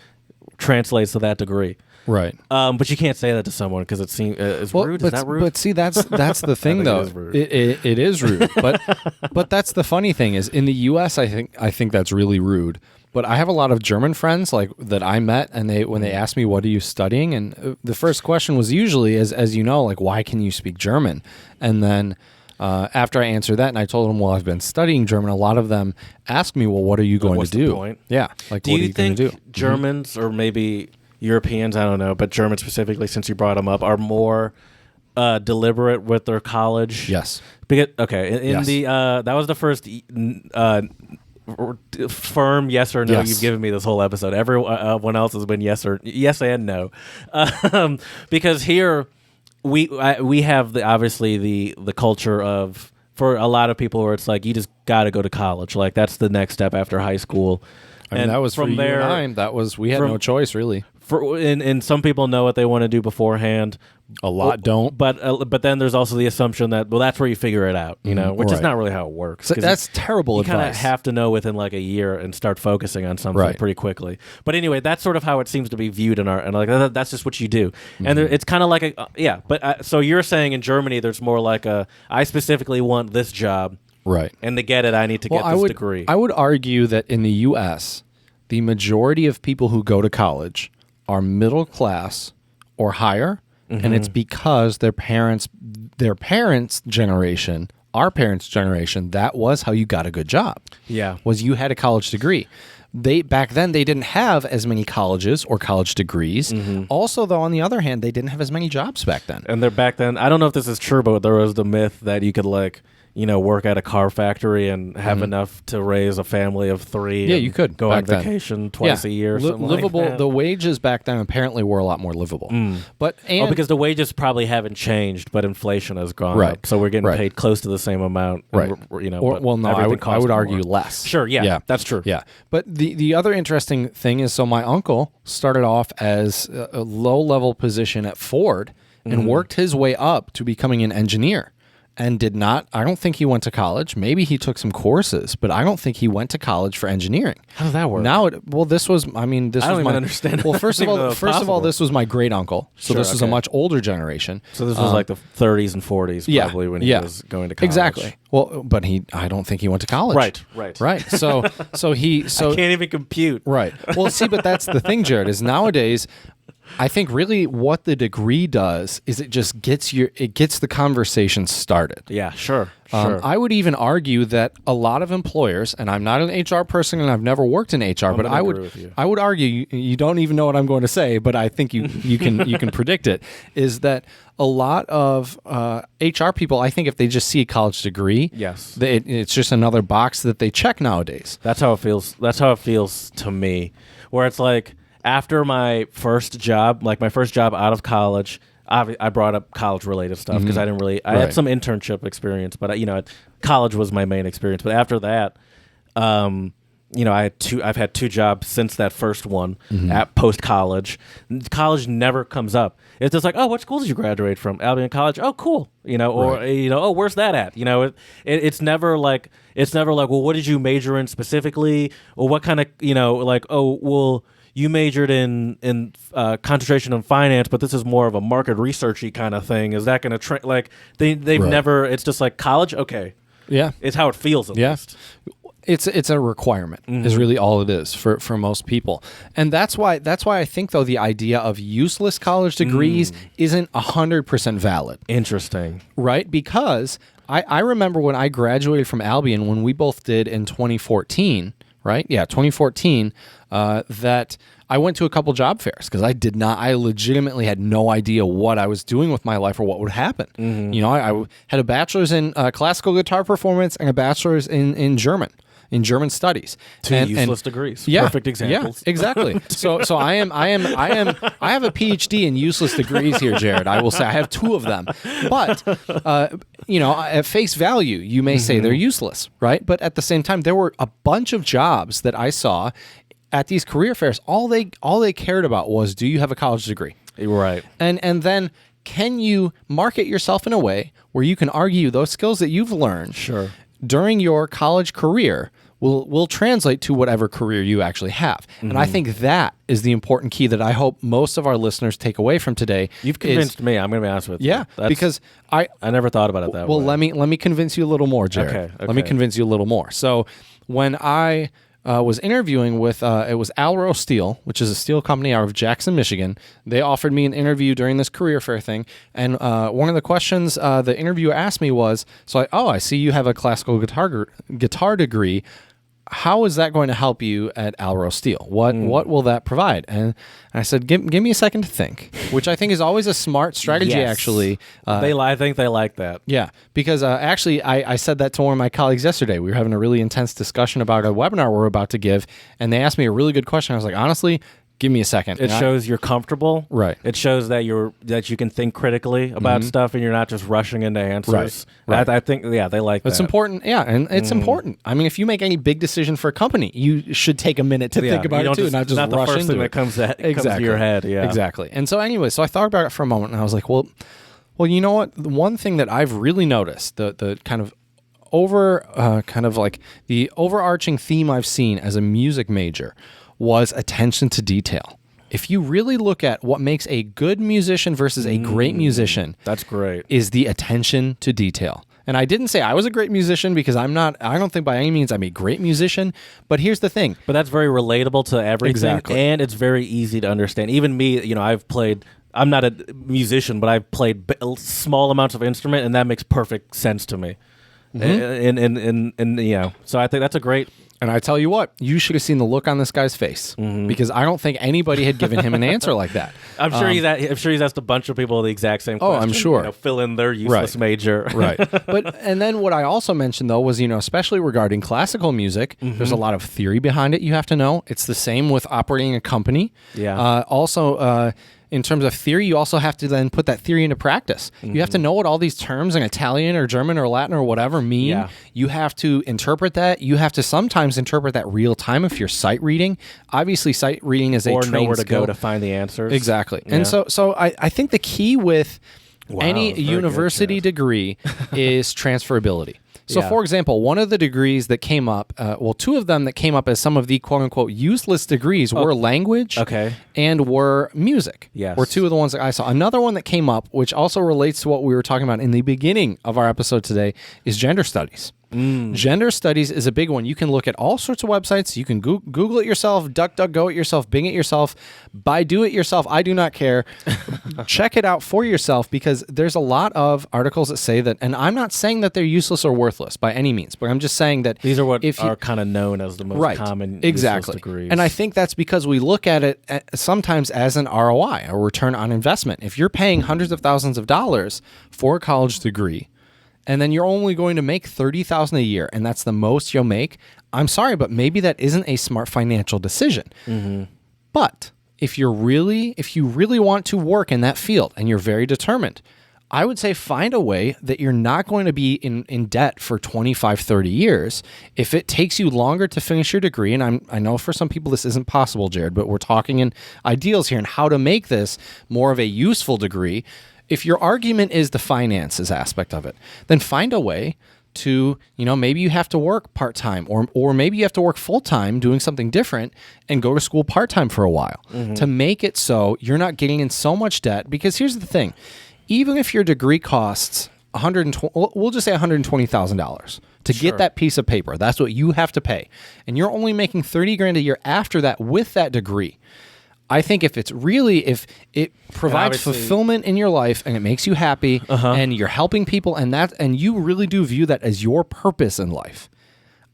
[SPEAKER 2] translates to that degree?
[SPEAKER 1] Right.
[SPEAKER 2] But you can't say that to someone because it seems rude. Is that rude?
[SPEAKER 1] But see, that's the thing, though. It is rude. But that's the funny thing is, in the U.S., I think that's really rude. But I have a lot of German friends like that I met, and when they asked me, what are you studying? And the first question was usually, as you know, like, why can you speak German? And then after I answered that and I told them, well, I've been studying German, a lot of them asked me, well, what are you going to do?
[SPEAKER 2] The point?
[SPEAKER 1] Yeah. Like, what are you going to do?
[SPEAKER 2] Germans or maybe Europeans, I don't know, but Germans specifically, since you brought them up, are more deliberate with their college?
[SPEAKER 1] Yes.
[SPEAKER 2] That was the first firm yes or no you've given me this whole episode. Everyone else has been yes and no, because here we have obviously the culture of, for a lot of people, where it's like, you just got to go to college, like that's the next step after high school.
[SPEAKER 1] And that was from for you and I. That was, we had no choice really.
[SPEAKER 2] And some people know what they want to do beforehand.
[SPEAKER 1] A lot don't.
[SPEAKER 2] But then there's also the assumption that, well, that's where you figure it out, which is not really how it works.
[SPEAKER 1] So that's terrible advice.
[SPEAKER 2] You kind of have to know within like a year and start focusing on something pretty quickly. But anyway, that's sort of how it seems to be viewed in and like that's just what you do. And it's kind of like so you're saying in Germany there's more like I specifically want this job.
[SPEAKER 1] Right.
[SPEAKER 2] And to get it, I need to get this degree.
[SPEAKER 1] I would argue that in the U.S., the majority of people who go to college are middle class or higher, and it's because their parents' generation, our parents' generation, that was how you got a good job.
[SPEAKER 2] Yeah.
[SPEAKER 1] Was you had a college degree. Back then they didn't have as many colleges or college degrees. Also, though, on the other hand, they didn't have as many jobs back then.
[SPEAKER 2] And back then, I don't know if this is true, but there was the myth that you could work at a car factory and have enough to raise a family of 3.
[SPEAKER 1] Yeah, you could
[SPEAKER 2] go on vacation twice a year.
[SPEAKER 1] Livable.
[SPEAKER 2] Like that.
[SPEAKER 1] The wages back then apparently were a lot more livable.
[SPEAKER 2] Because the wages probably haven't changed, but inflation has gone up, so we're getting paid close to the same amount.
[SPEAKER 1] Right. I would argue less.
[SPEAKER 2] Sure. Yeah. That's true.
[SPEAKER 1] Yeah. But the other interesting thing is, so my uncle started off as a low level position at Ford and worked his way up to becoming an engineer. and did not. I don't think he went to college. Maybe he took some courses, but I don't think he went to college for engineering.
[SPEAKER 2] How does that work?
[SPEAKER 1] Now, this was. I mean, this
[SPEAKER 2] I
[SPEAKER 1] was
[SPEAKER 2] don't
[SPEAKER 1] my.
[SPEAKER 2] even understand.
[SPEAKER 1] Well, first of all, this was my great uncle. So
[SPEAKER 2] Sure,
[SPEAKER 1] this was a
[SPEAKER 2] okay.
[SPEAKER 1] much older generation.
[SPEAKER 2] So this was like the 30s and 40s, probably when he was going to college.
[SPEAKER 1] Exactly. Well, but I don't think he went to college.
[SPEAKER 2] Right.
[SPEAKER 1] So
[SPEAKER 2] I can't even compute.
[SPEAKER 1] Right. Well, see, but that's the thing, Jared, is nowadays, I think really what the degree does is it just gets the conversation started.
[SPEAKER 2] Yeah, sure.
[SPEAKER 1] I would even argue that a lot of employers, and I'm not an HR person and I've never worked in HR, but I would argue you don't even know what I'm going to say, but I think you can predict it, is that a lot of HR people, I think if they just see a college degree,
[SPEAKER 2] yes,
[SPEAKER 1] it's just another box that they check nowadays.
[SPEAKER 2] That's how it feels. That's how it feels to me, where it's like after my first job, like my first job out of college, I brought up college-related stuff because I didn't really. I had some internship experience, but college was my main experience. But after that, I've had two jobs since that first one at post-college. College never comes up. It's just like, oh, what school did you graduate from? Albion College. Oh, cool. Oh, where's that at? It's never like, well, what did you major in specifically, or what kind of, oh, well, you majored in concentration on finance, but this is more of a market researchy kind of thing. Is that going to they've never? It's just like college. Okay,
[SPEAKER 1] yeah,
[SPEAKER 2] it's how it feels at least.
[SPEAKER 1] It's a requirement is really all it is for most people. And that's why I think though the idea of useless college degrees isn't 100% valid.
[SPEAKER 2] Interesting.
[SPEAKER 1] Right? Because I remember when I graduated from Albion, when we both did in 2014, right? Yeah, 2014, that I went to a couple job fairs because I legitimately had no idea what I was doing with my life or what would happen. I had a bachelor's in classical guitar performance and a bachelor's in German studies.
[SPEAKER 2] Two useless degrees.
[SPEAKER 1] Yeah,
[SPEAKER 2] perfect examples.
[SPEAKER 1] Yeah, exactly. So I have a PhD in useless degrees here, Jared. I will say I have two of them. But at face value, you may say they're useless, right? But at the same time, there were a bunch of jobs that I saw at these career fairs. All they cared about was, do you have a college degree?
[SPEAKER 2] Right.
[SPEAKER 1] And then can you market yourself in a way where you can argue those skills that you've learned during your college career will translate to whatever career you actually have. And I think that is the important key that I hope most of our listeners take away from today.
[SPEAKER 2] You've convinced me. I'm going to be honest with you.
[SPEAKER 1] Yeah, because I
[SPEAKER 2] never thought about it that way.
[SPEAKER 1] Well, let me convince you a little more, Jared.
[SPEAKER 2] Okay.
[SPEAKER 1] Let me convince you a little more. So when I was interviewing with, it was Alro Steel, which is a steel company out of Jackson, Michigan. They offered me an interview during this career fair thing. And one of the questions the interviewer asked me was, I see you have a classical guitar degree. How is that going to help you at Alro Steel? What will that provide? And I said, give me a second to think, which I think is always a smart strategy, actually.
[SPEAKER 2] I think they like that.
[SPEAKER 1] Yeah, because actually I said that to one of my colleagues yesterday. We were having a really intense discussion about a webinar we're about to give, and they asked me a really good question. I was like, honestly, give me a second.
[SPEAKER 2] It shows you're comfortable.
[SPEAKER 1] Right.
[SPEAKER 2] It shows that you can think critically about stuff and you're not just rushing into answers.
[SPEAKER 1] Right.
[SPEAKER 2] I think, they like that.
[SPEAKER 1] It's important. Yeah, and it's important. I mean, if you make any big decision for a company, you should take a minute to think about it too, not just rush into it.
[SPEAKER 2] Not the first thing that comes to your head. Yeah.
[SPEAKER 1] Exactly. And so anyway, I thought about it for a moment, and I was like, well, you know what? The one thing that I've really noticed, the kind of the overarching theme I've seen as a music major was attention to detail. If you really look at what makes a good musician versus a great musician,
[SPEAKER 2] that's great,
[SPEAKER 1] is the attention to detail. And I didn't say I was a great musician because I don't think by any means I'm a great musician, but here's the thing.
[SPEAKER 2] But that's very relatable to everything.
[SPEAKER 1] Exactly.
[SPEAKER 2] And it's very easy to understand. Even me, I'm not a musician, but I've played small amounts of instrument, and that makes perfect sense to me. And so I think that's a great.
[SPEAKER 1] And I tell you what, you should have seen the look on this guy's face because I don't think anybody had given him an answer like that.
[SPEAKER 2] I'm sure he's asked a bunch of people the exact same question.
[SPEAKER 1] Oh, I'm sure.
[SPEAKER 2] Fill in their useless major.
[SPEAKER 1] Right. And then what I also mentioned though was, especially regarding classical music, there's a lot of theory behind it you have to know. It's the same with operating a company.
[SPEAKER 2] Yeah.
[SPEAKER 1] In terms of theory, you also have to then put that theory into practice. You have to know what all these terms in Italian or German or Latin or whatever mean.
[SPEAKER 2] Yeah.
[SPEAKER 1] You have to interpret that. You have to sometimes interpret that real time if you're sight reading. Obviously, sight reading is a trained
[SPEAKER 2] know where to
[SPEAKER 1] skill.
[SPEAKER 2] go to find the answers.
[SPEAKER 1] Exactly.
[SPEAKER 2] Yeah.
[SPEAKER 1] And so I think the key with Any
[SPEAKER 2] very
[SPEAKER 1] university
[SPEAKER 2] good,
[SPEAKER 1] degree is transferability. So,
[SPEAKER 2] Yeah.
[SPEAKER 1] for example, one of the degrees that came up, two of them that came up as some of the quote-unquote useless degrees were language and were music.
[SPEAKER 2] Yes.
[SPEAKER 1] Were two of the ones that I saw. Another one that came up, which also relates to what we were talking about in the beginning of our episode today, is gender studies. Gender studies is a big one. You can look at all sorts of websites. You can Google it yourself, DuckDuckGo it yourself, Bing it yourself, Baidu it yourself. I do not care. Check it out for yourself because there's a lot of articles that say that, and I'm not saying that they're useless or worthless by any means, but I'm just saying that
[SPEAKER 2] these are what are kind of known as the most common useless degrees.
[SPEAKER 1] And I think that's because we look at it sometimes as an ROI, a return on investment. If you're paying hundreds of thousands of dollars for a college degree, and then you're only going to make $30,000 a year, and that's the most you'll make, I'm sorry, but maybe that isn't a smart financial decision. But if you really want to work in that field and you're very determined, I would say find a way that you're not going to be in debt for 25, 30 years. If it takes you longer to finish your degree, and I know for some people this isn't possible, Jared, but we're talking in ideals here and how to make this more of a useful degree. If your argument is the finances aspect of it, then find a way to, maybe you have to work part-time or maybe you have to work full-time doing something different and go to school part-time for a while to make it so you're not getting in so much debt. Because here's the thing, even if your degree costs we'll just say $120,000 to get that piece of paper, that's what you have to pay. And you're only making $30,000 a year after that with that degree. I think if it provides fulfillment in your life and it makes you happy and you're helping people and you really do view that as your purpose in life,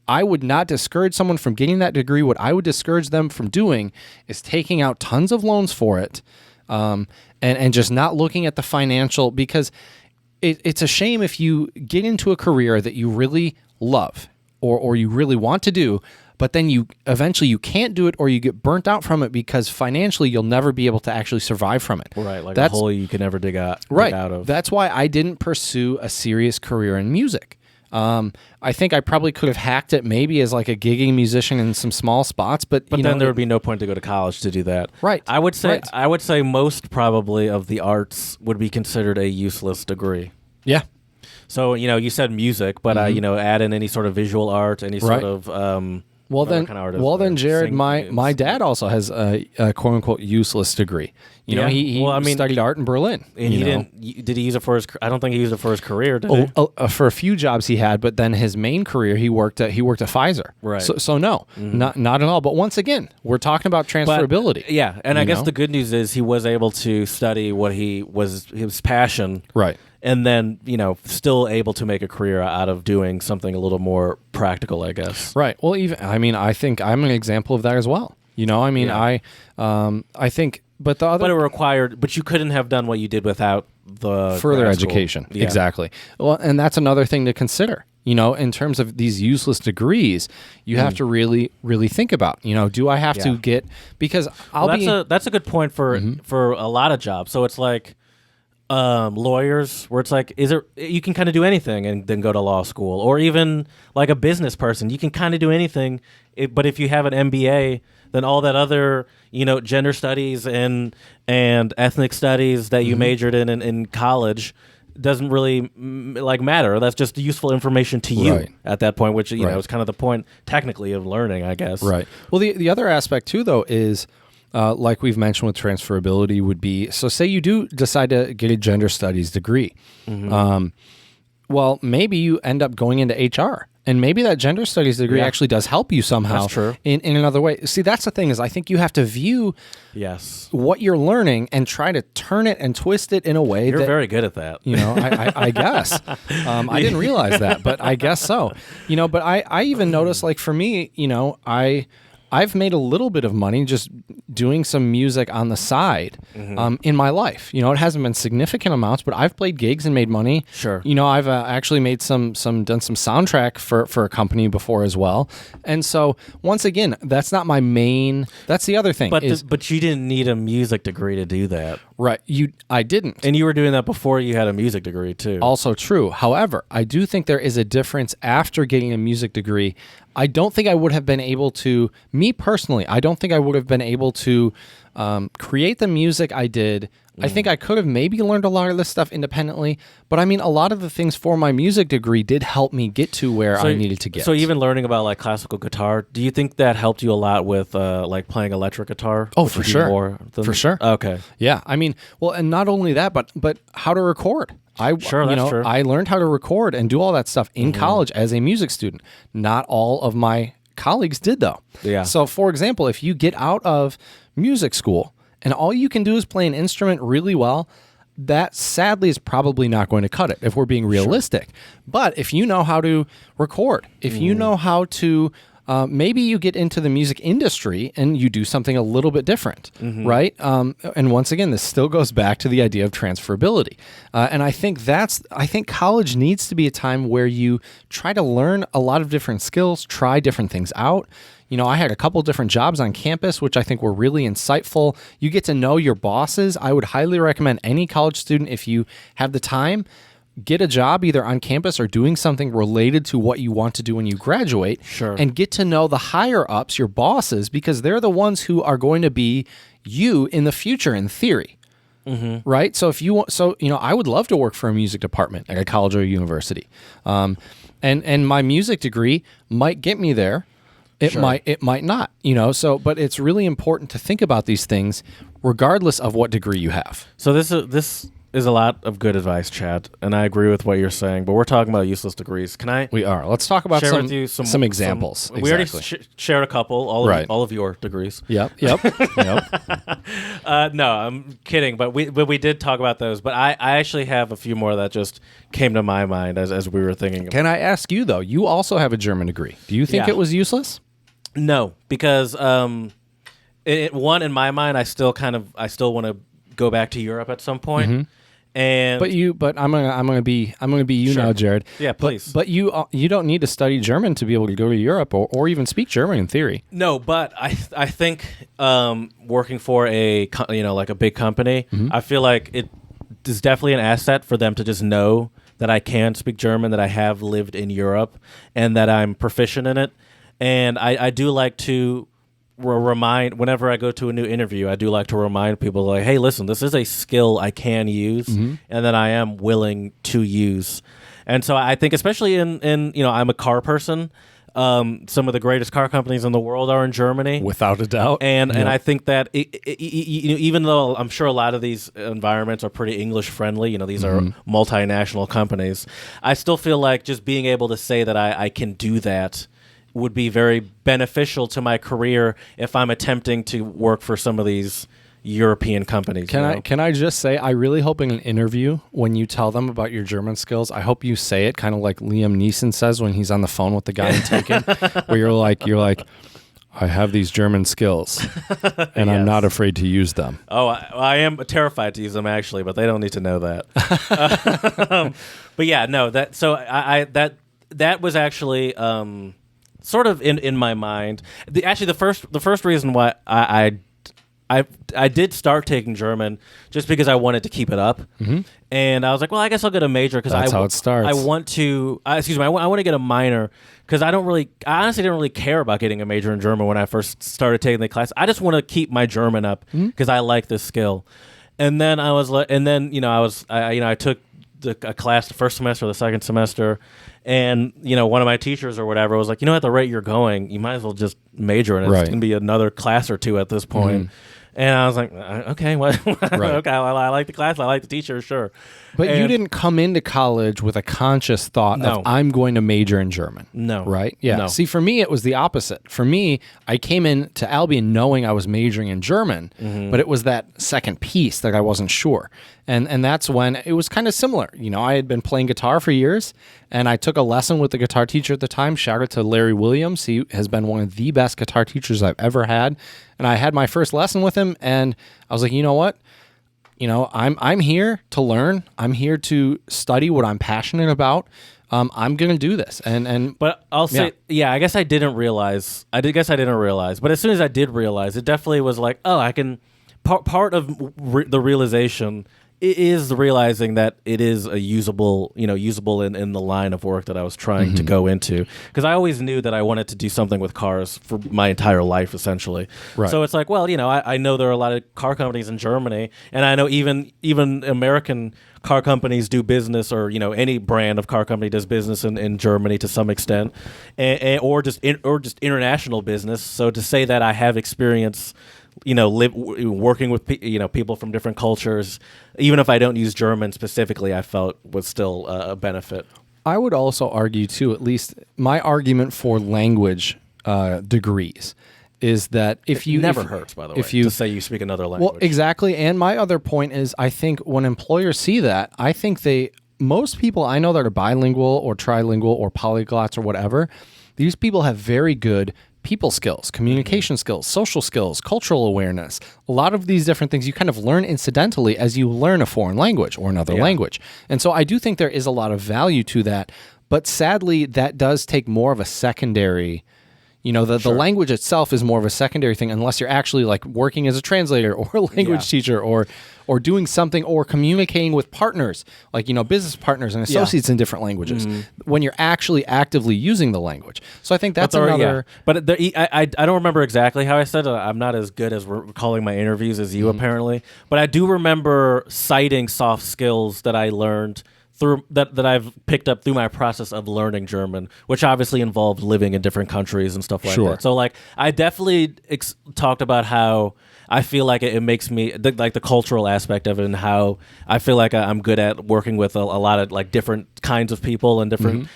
[SPEAKER 1] I would not discourage someone from getting that degree. What I would discourage them from doing is taking out tons of loans for it and just not looking at the financial, because it's a shame if you get into a career that you really love or you really want to do, but then you eventually can't do it or you get burnt out from it because financially you'll never be able to actually survive from it.
[SPEAKER 2] Right, like a hole you can never dig out of.
[SPEAKER 1] That's why I didn't pursue a serious career in music. I think I probably could have hacked it maybe as like a gigging musician in some small spots, but
[SPEAKER 2] then there would be no point to go to college to do that.
[SPEAKER 1] Right.
[SPEAKER 2] I would say most probably of the arts would be considered a useless degree.
[SPEAKER 1] Yeah.
[SPEAKER 2] So, you said music, but add in any sort of visual art, any sort of
[SPEAKER 1] Well then, Jared, my dad also has a quote unquote useless degree. He studied art in Berlin.
[SPEAKER 2] And he didn't. Did he use it for his? I don't think he used it for his career. Did he?
[SPEAKER 1] For a few jobs he had, but then his main career he worked at Pfizer.
[SPEAKER 2] Right.
[SPEAKER 1] So no, not at all. But once again, we're talking about transferability.
[SPEAKER 2] And I guess the good news is he was able to study what his passion.
[SPEAKER 1] Right.
[SPEAKER 2] And then, still able to make a career out of doing something a little more practical, I guess.
[SPEAKER 1] Right. Well, I think I'm an example of that as well. I think, but it
[SPEAKER 2] required, but you couldn't have done what you did without the
[SPEAKER 1] further education. Yeah. Exactly. Well, and that's another thing to consider. In terms of these useless degrees, you have to really, really think about. Do I have to get, because
[SPEAKER 2] that's a good point for a lot of jobs. So it's like. Lawyers, where it's like, you can kind of do anything and then go to law school, or even like a business person, you can kind of do anything. But if you have an MBA, then all that other, gender studies and ethnic studies that you majored in college doesn't really matter. That's just useful information to you at that point, which is kind of the point technically of learning, I guess. Right.
[SPEAKER 1] Well, the other aspect too, though, is. Like we've mentioned with transferability would be, so say you do decide to get a gender studies degree. Well, maybe you end up going into HR, and maybe that gender studies degree actually does help you somehow.
[SPEAKER 2] That's true.
[SPEAKER 1] In another way. See, that's the thing is I think you have to view what you're learning and try to turn it and twist it in a way
[SPEAKER 2] You're very good at that.
[SPEAKER 1] I guess. I didn't realize that, but I guess so. But I even noticed, like for me, I've made a little bit of money just doing some music on the side in my life. It hasn't been significant amounts, but I've played gigs and made money.
[SPEAKER 2] Sure.
[SPEAKER 1] I've actually made done some soundtrack for a company before as well. And so once again, that's not my main. That's the other thing.
[SPEAKER 2] But you didn't need a music degree to do that.
[SPEAKER 1] Right. I didn't.
[SPEAKER 2] And you were doing that before you had a music degree too.
[SPEAKER 1] Also true. However, I do think there is a difference after getting a music degree. I don't think I would have been able to, me personally, I don't think I would have been able to create the music I did. I think I could have maybe learned a lot of this stuff independently, but I mean, a lot of the things for my music degree did help me get to where I needed to get.
[SPEAKER 2] So even learning about like classical guitar, do you think that helped you a lot with like playing electric guitar?
[SPEAKER 1] Oh, for sure. For sure.
[SPEAKER 2] Okay.
[SPEAKER 1] Yeah. I mean, well, and not only that, but how to record. That's true. I learned how to record and do all that stuff in college as a music student. Not all of my colleagues did, though.
[SPEAKER 2] Yeah.
[SPEAKER 1] So, for example, if you get out of music school and all you can do is play an instrument really well, that sadly is probably not going to cut it if we're being realistic. Sure. But if you know how to record, if you know how to, maybe you get into the music industry and you do something a little bit different, right? And once again, this still goes back to the idea of transferability. And I think college needs to be a time where you try to learn a lot of different skills, try different things out. You know, I had a couple different jobs on campus, which I think were really insightful. You get to know your bosses. I would highly recommend any college student, if you have the time, get a job either on campus or doing something related to what you want to do when you graduate.
[SPEAKER 2] Sure.
[SPEAKER 1] And get to know the higher ups, your bosses, because they're the ones who are going to be you in the future, in theory. Right? So if you want, I would love to work for a music department at a college or a university. And my music degree might get me there. It might not, but it's really important to think about these things regardless of what degree you have.
[SPEAKER 2] So this is a lot of good advice, Chad, and I agree with what you're saying, but we're talking about useless degrees.
[SPEAKER 1] We are. Let's talk about
[SPEAKER 2] share with you some
[SPEAKER 1] examples.
[SPEAKER 2] We already shared a couple, all of your degrees.
[SPEAKER 1] Yep.
[SPEAKER 2] No, I'm kidding, but we did talk about those, but I actually have a few more that just came to my mind as we were thinking.
[SPEAKER 1] Can I ask you, though, you also have a German degree. Do you think it was useless?
[SPEAKER 2] No, because one, in my mind, I still want to go back to Europe at some point. But
[SPEAKER 1] I'm gonna be you now, Jared.
[SPEAKER 2] Yeah, please.
[SPEAKER 1] But you don't need to study German to be able to go to Europe or even speak German in theory.
[SPEAKER 2] No, but I think working for a big company, I feel like it is definitely an asset for them to just know that I can speak German, that I have lived in Europe, and that I'm proficient in it. And I do like to remind, whenever I go to a new interview, I do like to remind people, like, hey, listen, this is a skill I can use and that I am willing to use. And so I think, especially in I'm a car person. Some of the greatest car companies in the world are in Germany,
[SPEAKER 1] without a doubt.
[SPEAKER 2] And I think that even though I'm sure a lot of these environments are pretty English friendly, these are multinational companies, I still feel like just being able to say that I can do that would be very beneficial to my career if I'm attempting to work for some of these European companies.
[SPEAKER 1] Can I just say, I really hope in an interview, when you tell them about your German skills, I hope you say it kind of like Liam Neeson says when he's on the phone with the guy in Taken, where you're like, I have these German skills, and I'm not afraid to use them.
[SPEAKER 2] Oh, I am terrified to use them, actually, but they don't need to know that. But yeah, no, that was actually sort of in my mind. The first reason why I did start taking German just because I wanted to keep it up, and I was like, well, I guess I'll get a major because
[SPEAKER 1] that's how it starts.
[SPEAKER 2] I want to. I want to get a minor because I honestly didn't really care about getting a major in German when I first started taking the class. I just want to keep my German up because I like this skill. And then I took a class the first semester or the second semester. And, one of my teachers or whatever was like, at the rate you're going, you might as well just major in it. It's going to be another class or two at this point. And I was like, okay, well, okay, I like the class, I like the teacher, sure.
[SPEAKER 1] But you didn't come into college with a conscious thought of, I'm going to major in German.
[SPEAKER 2] No.
[SPEAKER 1] Right? Yeah.
[SPEAKER 2] No.
[SPEAKER 1] See, for me, it was the opposite. For me, I came into Albion knowing I was majoring in German, but it was that second piece that I wasn't sure. And that's when it was kind of similar. I had been playing guitar for years, and I took a lesson with the guitar teacher at the time. Shout out to Larry Williams. He has been one of the best guitar teachers I've ever had. And I had my first lesson with him, and I was like, you know what? I'm here to learn. I'm here to study what I'm passionate about. I'm going to do this.
[SPEAKER 2] But I'll say, I guess I didn't realize. But as soon as I did realize, it definitely was like, oh, I can. Part of the realization it is realizing that it is a usable in the line of work that I was trying to go into. Because I always knew that I wanted to do something with cars for my entire life, essentially.
[SPEAKER 1] Right.
[SPEAKER 2] So it's like, well, I know there are a lot of car companies in Germany, and I know even American car companies do business, or any brand of car company does business in Germany to some extent, or just international business. So to say that I have experience, working with people from different cultures, even if I don't use German specifically, I felt was still a benefit.
[SPEAKER 1] I would also argue too, at least my argument for language degrees is that if you
[SPEAKER 2] never hurts, by the way, to say you speak another language.
[SPEAKER 1] Well, exactly. And my other point is, I think when employers see that, I think most people I know that are bilingual or trilingual or polyglots or whatever, these people have very good people skills, communication skills, social skills, cultural awareness. A lot of these different things you kind of learn incidentally as you learn a foreign language or another language. And so I do think there is a lot of value to that. But sadly, that does take more of a secondary. The language itself is more of a secondary thing unless you're actually like working as a translator or a language teacher or doing something or communicating with partners, like, business partners and associates in different languages when you're actually actively using the language. So I think that's another.
[SPEAKER 2] But I don't remember exactly how I said it. I'm not as good as recalling my interviews as you apparently, but I do remember citing soft skills that I learned through that I've picked up through my process of learning German, which obviously involved living in different countries and stuff like that. So like I definitely talked about how I feel like it makes me like the cultural aspect of it, and how I feel like I'm good at working with a lot of like different kinds of people and different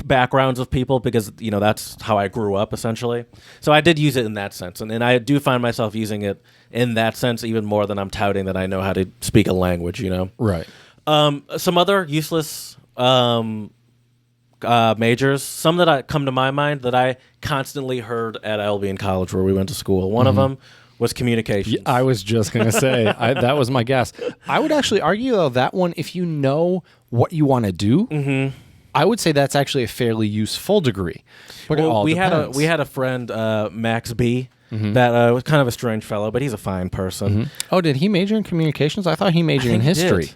[SPEAKER 2] backgrounds of people, because that's how I grew up essentially. So I did use it in that sense, and I do find myself using it in that sense even more than I'm touting that I know how to speak a language.
[SPEAKER 1] Right.
[SPEAKER 2] Some other useless majors, some that come to my mind that I constantly heard at Albion College where we went to school. One of them was communications.
[SPEAKER 1] Yeah, I was just going to say, that was my guess. I would actually argue, though, that one, if you know what you want to do, I would say that's actually a fairly useful degree. But it all depends.
[SPEAKER 2] We had a friend, Max B., that was kind of a strange fellow, but he's a fine person.
[SPEAKER 1] Oh, did he major in communications? I thought he majored in history.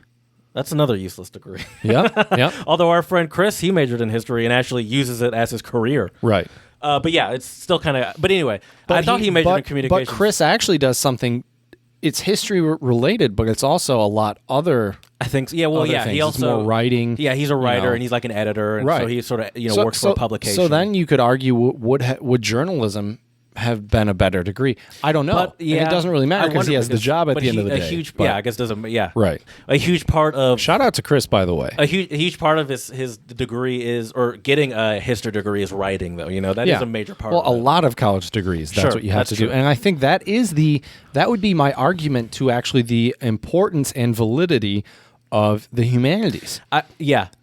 [SPEAKER 2] That's another useless degree.
[SPEAKER 1] Yeah.
[SPEAKER 2] Although our friend Chris, he majored in history and actually uses it as his career.
[SPEAKER 1] Right.
[SPEAKER 2] But yeah, it's still kind of. But anyway, I thought he majored in communications.
[SPEAKER 1] But Chris actually does something. It's history related, but it's also a lot other.
[SPEAKER 2] I think. Yeah. Well, yeah.
[SPEAKER 1] Things.
[SPEAKER 2] He also
[SPEAKER 1] it's more writing.
[SPEAKER 2] Yeah, he's a writer and he's like an editor, and so he sort of works for a publication.
[SPEAKER 1] So then you could argue, would journalism have been a better degree? I don't know.
[SPEAKER 2] But,
[SPEAKER 1] and it doesn't really matter because he has the job at the end of the day.
[SPEAKER 2] I guess doesn't. Yeah.
[SPEAKER 1] Right.
[SPEAKER 2] A huge part of.
[SPEAKER 1] Shout out to Chris, by the way.
[SPEAKER 2] A huge part of his degree is, or getting a history degree is writing, though. That is a major part.
[SPEAKER 1] Well,
[SPEAKER 2] of
[SPEAKER 1] a lot of college degrees. That's what you have to do,
[SPEAKER 2] true.
[SPEAKER 1] and I think that would be my argument to actually the importance and validity of the humanities.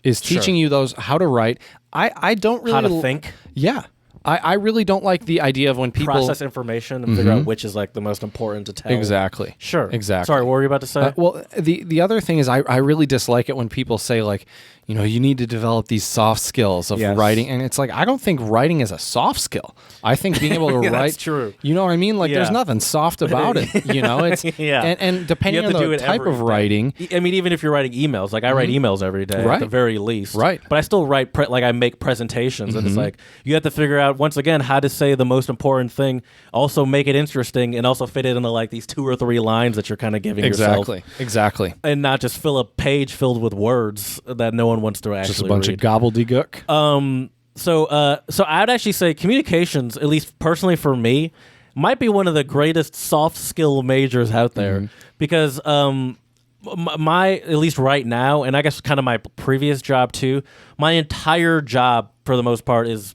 [SPEAKER 1] Is teaching you how to write. I don't really
[SPEAKER 2] how to think.
[SPEAKER 1] Yeah. I really don't like the idea of when people
[SPEAKER 2] process information and figure out which is like the most important to tell.
[SPEAKER 1] Exactly.
[SPEAKER 2] Sure.
[SPEAKER 1] Exactly.
[SPEAKER 2] Sorry, what were you about to say?
[SPEAKER 1] Well, the other thing is I really dislike it when people say like, you need to develop these soft skills of writing, and it's like I don't think writing is a soft skill. I think being able to write.
[SPEAKER 2] That's true.
[SPEAKER 1] You know what I mean? Like there's nothing soft about it. It's and depending on the type of writing.
[SPEAKER 2] I mean, even if you're writing emails, like I write emails every day at the very least.
[SPEAKER 1] Right.
[SPEAKER 2] But I still write I make presentations, and it's like you have to figure out once again how to say the most important thing, also make it interesting, and also fit it into like these 2 or 3 lines that you're kind of giving yourself.
[SPEAKER 1] Exactly.
[SPEAKER 2] And not just fill a page filled with words that no one wants to actually
[SPEAKER 1] just a bunch
[SPEAKER 2] read.
[SPEAKER 1] of gobbledygook.
[SPEAKER 2] So I'd actually say communications, at least personally for me, might be one of the greatest soft skill majors out there because my at least right now, and I guess kind of my previous job too, my entire job for the most part is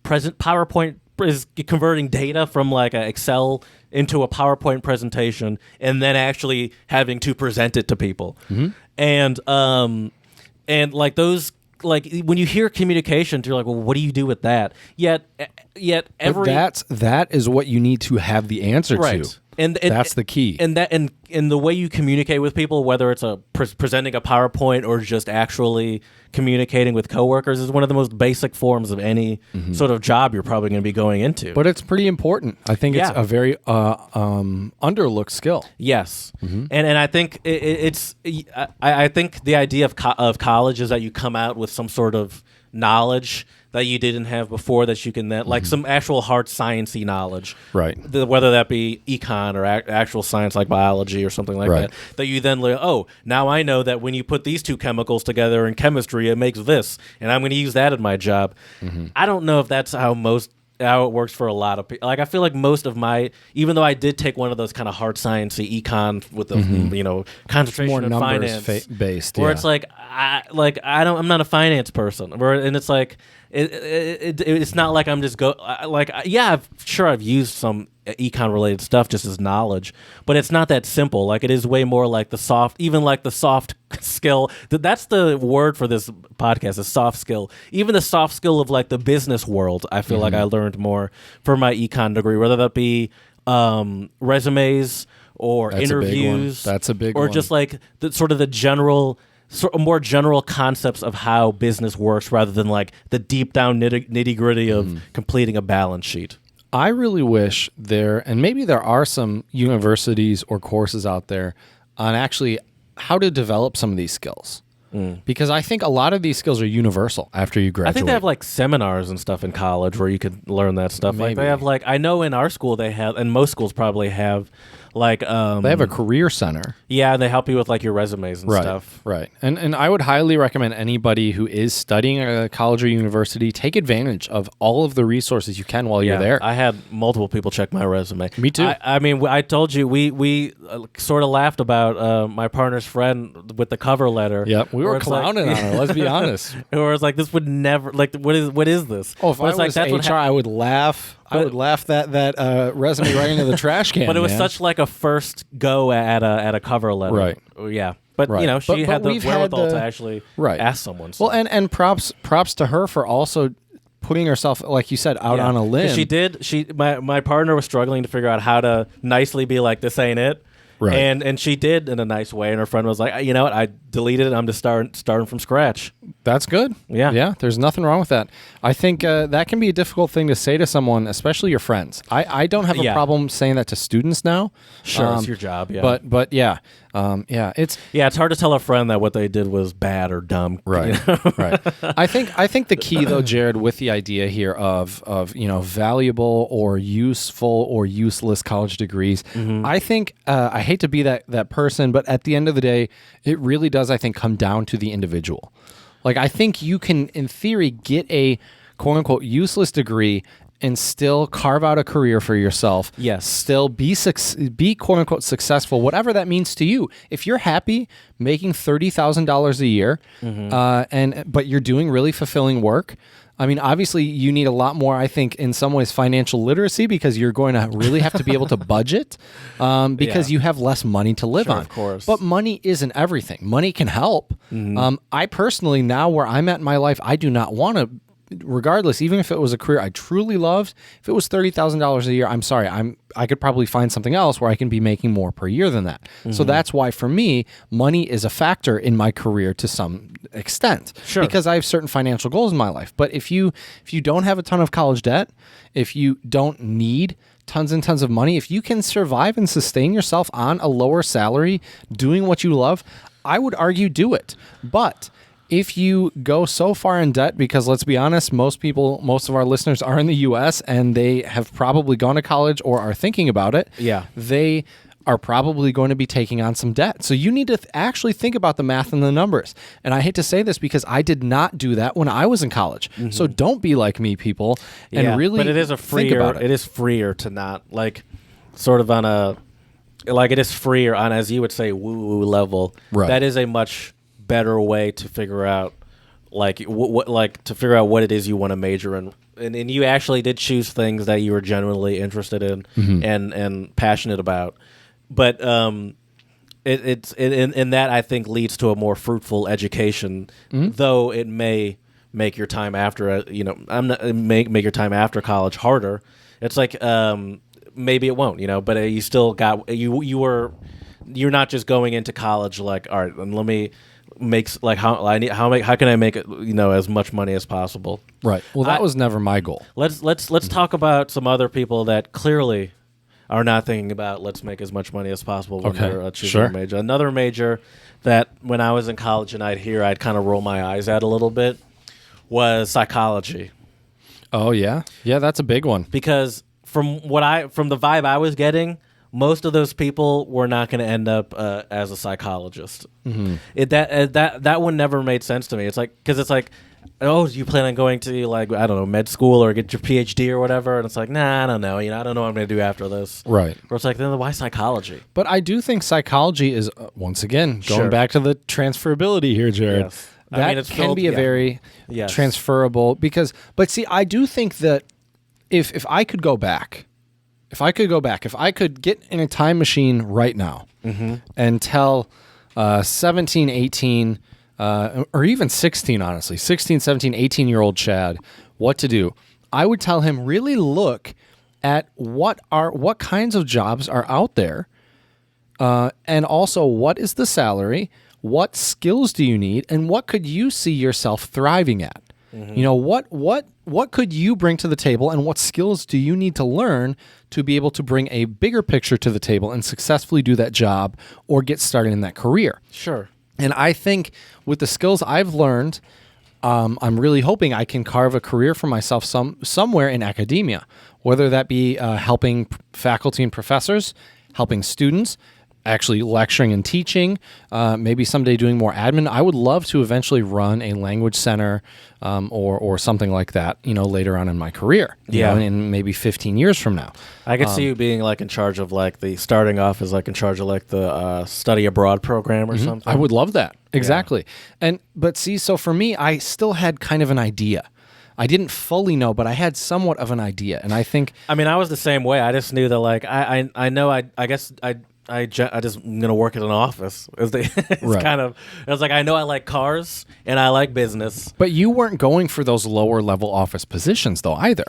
[SPEAKER 2] present PowerPoint is converting data from like an Excel into a PowerPoint presentation and then actually having to present it to people. And like those, like when you hear communications, you're like, well, what do you do with that? Yet
[SPEAKER 1] that is what you need to have the answer to.
[SPEAKER 2] And
[SPEAKER 1] that's the key.
[SPEAKER 2] And the way you communicate with people, whether it's presenting a PowerPoint or just actually communicating with coworkers, is one of the most basic forms of any sort of job you're probably going to be going into.
[SPEAKER 1] But it's pretty important. I think it's a very underlooked skill.
[SPEAKER 2] Yes, and I think I think the idea of college is that you come out with some sort of knowledge that you didn't have before, that you can then, like some actual hard sciencey knowledge,
[SPEAKER 1] right?
[SPEAKER 2] Whether that be econ or actual science like biology or something like that you then learn, oh, now I know that when you put these two chemicals together in chemistry, it makes this, and I'm going to use that in my job. I don't know if that's how it works for a lot of people. Like, I feel like most of even though I did take one of those kind of hard sciencey econ with the concentration
[SPEAKER 1] more
[SPEAKER 2] in
[SPEAKER 1] numbers
[SPEAKER 2] finance
[SPEAKER 1] based,
[SPEAKER 2] where it's like I'm not a finance person, and it's like it's not like I'm just I've used some econ related stuff just as knowledge, but it's not that simple. Like, it is way more like the soft skill. That's the word for this podcast, is soft skill. Even the soft skill of like the business world, I feel like I learned more from my econ degree, whether that be resumes or interviews.
[SPEAKER 1] That's a big
[SPEAKER 2] or
[SPEAKER 1] one.
[SPEAKER 2] Just like the general, more general concepts of how business works, rather than like the deep down nitty gritty of completing a balance sheet.
[SPEAKER 1] I really wish and maybe there are some universities or courses out there on actually how to develop some of these skills. Because I think a lot of these skills are universal after you graduate.
[SPEAKER 2] I think they have like seminars and stuff in college where you could learn that stuff.
[SPEAKER 1] Maybe.
[SPEAKER 2] Like, they have, like, I know in our school they have, and most schools probably have, like
[SPEAKER 1] they have a career center.
[SPEAKER 2] Yeah, and they help you with like your resumes and stuff.
[SPEAKER 1] Right. And I would highly recommend anybody who is studying at a college or university take advantage of all of the resources you can while you're there.
[SPEAKER 2] I had multiple people check my resume.
[SPEAKER 1] Me too.
[SPEAKER 2] I mean, I told you we sort of laughed about my partner's friend with the cover letter.
[SPEAKER 1] Yep, we were clowning on her. Let's be honest.
[SPEAKER 2] Where it's like, this would never, like, what is this?
[SPEAKER 1] Oh, if I was HR, I would laugh. I would laugh that resume right into the trash can.
[SPEAKER 2] But it was such like a first go at a cover letter,
[SPEAKER 1] right?
[SPEAKER 2] Yeah, but she had the wherewithal to actually ask someone. So.
[SPEAKER 1] Well, and props to her for also putting herself, like you said, out on a limb.
[SPEAKER 2] She did. My partner was struggling to figure out how to nicely be like, this ain't it.
[SPEAKER 1] Right.
[SPEAKER 2] And she did in a nice way, and her friend was like, you know what, I deleted it, I'm just starting from scratch.
[SPEAKER 1] That's good. Yeah, there's nothing wrong with that. I think that can be a difficult thing to say to someone, especially your friends. I don't have a problem saying that to students now.
[SPEAKER 2] Sure, it's your job, yeah.
[SPEAKER 1] But yeah. It's
[SPEAKER 2] hard to tell a friend that what they did was bad or dumb.
[SPEAKER 1] Right. Right. I think the key though, Jared, with the idea here of valuable or useful or useless college degrees, I think I hate to be that person, but at the end of the day, it really does, I think, come down to the individual. Like, I think you can, in theory, get a quote unquote useless degree and still carve out a career for yourself.
[SPEAKER 2] Yes.
[SPEAKER 1] Still be quote unquote successful, whatever that means to you. If you're happy making $30,000 a year, but you're doing really fulfilling work, I mean, obviously you need a lot more, I think, in some ways, financial literacy, because you're going to really have to be able to budget because you have less money to live on.
[SPEAKER 2] Of course.
[SPEAKER 1] But money isn't everything. Money can help. I personally, now where I'm at in my life, I do not want to, regardless, even if it was a career I truly loved, if it was $30,000 a year, I'm sorry, I could probably find something else where I can be making more per year than that. So that's why, for me, money is a factor in my career to some extent.
[SPEAKER 2] Sure.
[SPEAKER 1] Because I have certain financial goals in my life. But if you don't have a ton of college debt, if you don't need tons and tons of money, if you can survive and sustain yourself on a lower salary doing what you love, I would argue do it. But if you go so far in debt, because let's be honest, most of our listeners are in the U.S. and they have probably gone to college or are thinking about it.
[SPEAKER 2] Yeah.
[SPEAKER 1] They are probably going to be taking on some debt. So you need to actually think about the math and the numbers. And I hate to say this because I did not do that when I was in college. So don't be like me, people, and really
[SPEAKER 2] but it is
[SPEAKER 1] think about it.
[SPEAKER 2] It is freer to not, like, sort of on a, like, it is freer on, as you would say, woo-woo level.
[SPEAKER 1] Right.
[SPEAKER 2] That is a much better way to figure out, like, to figure out what it is you want to major in, and you actually did choose things that you were genuinely interested in and passionate about. But it's that, I think, leads to a more fruitful education, though it may make your time after make your time after college harder. It's like maybe it won't, but you still got you're not just going into college like, all right, and let me makes like how can I make it as much money as possible.
[SPEAKER 1] Right. Well, that was never my goal.
[SPEAKER 2] Let's talk about some other people that clearly are not thinking about let's make as much money as possible when they're choosing a major. Another major that when I was in college and I'd kind of roll my eyes at a little bit was psychology.
[SPEAKER 1] Oh yeah, that's a big one.
[SPEAKER 2] Because from the vibe I was getting, most of those people were not going to end up as a psychologist. Mm-hmm. That one never made sense to me. It's like, because it's like, oh, you plan on going to like, I don't know, med school or get your PhD or whatever, and it's like, nah, I don't know. I don't know what I'm going to do after this.
[SPEAKER 1] Right.
[SPEAKER 2] Or it's like, then why psychology?
[SPEAKER 1] But I do think psychology is once again going back to the transferability here, Jared.
[SPEAKER 2] Yes.
[SPEAKER 1] That can be a very transferable but see, I do think that if I could go back. If I could get in a time machine right now and tell 17, 18, or even 16, honestly, 16, 17, 18-year-old Chad what to do, I would tell him really look at what kinds of jobs are out there, and also what is the salary, what skills do you need, and what could you see yourself thriving at? What could you bring to the table, and what skills do you need to learn to be able to bring a bigger picture to the table and successfully do that job or get started in that career?
[SPEAKER 2] Sure.
[SPEAKER 1] And I think with the skills I've learned, I'm really hoping I can carve a career for myself somewhere in academia, whether that be helping faculty and professors, helping students, actually lecturing and teaching, maybe someday doing more admin. I would love to eventually run a language center or something like that, later on in my career, in maybe 15 years from now.
[SPEAKER 2] I could see you being like in charge of like starting off as like in charge of like the study abroad program or something.
[SPEAKER 1] I would love that. Exactly. But see, so for me, I still had kind of an idea. I didn't fully know, but I had somewhat of an idea. And I think...
[SPEAKER 2] I mean, I was the same way. I just knew that like, I know I guess I just am gonna work at an office. Kind of. I was like, I know I like cars and I like business.
[SPEAKER 1] But you weren't going for those lower level office positions though either.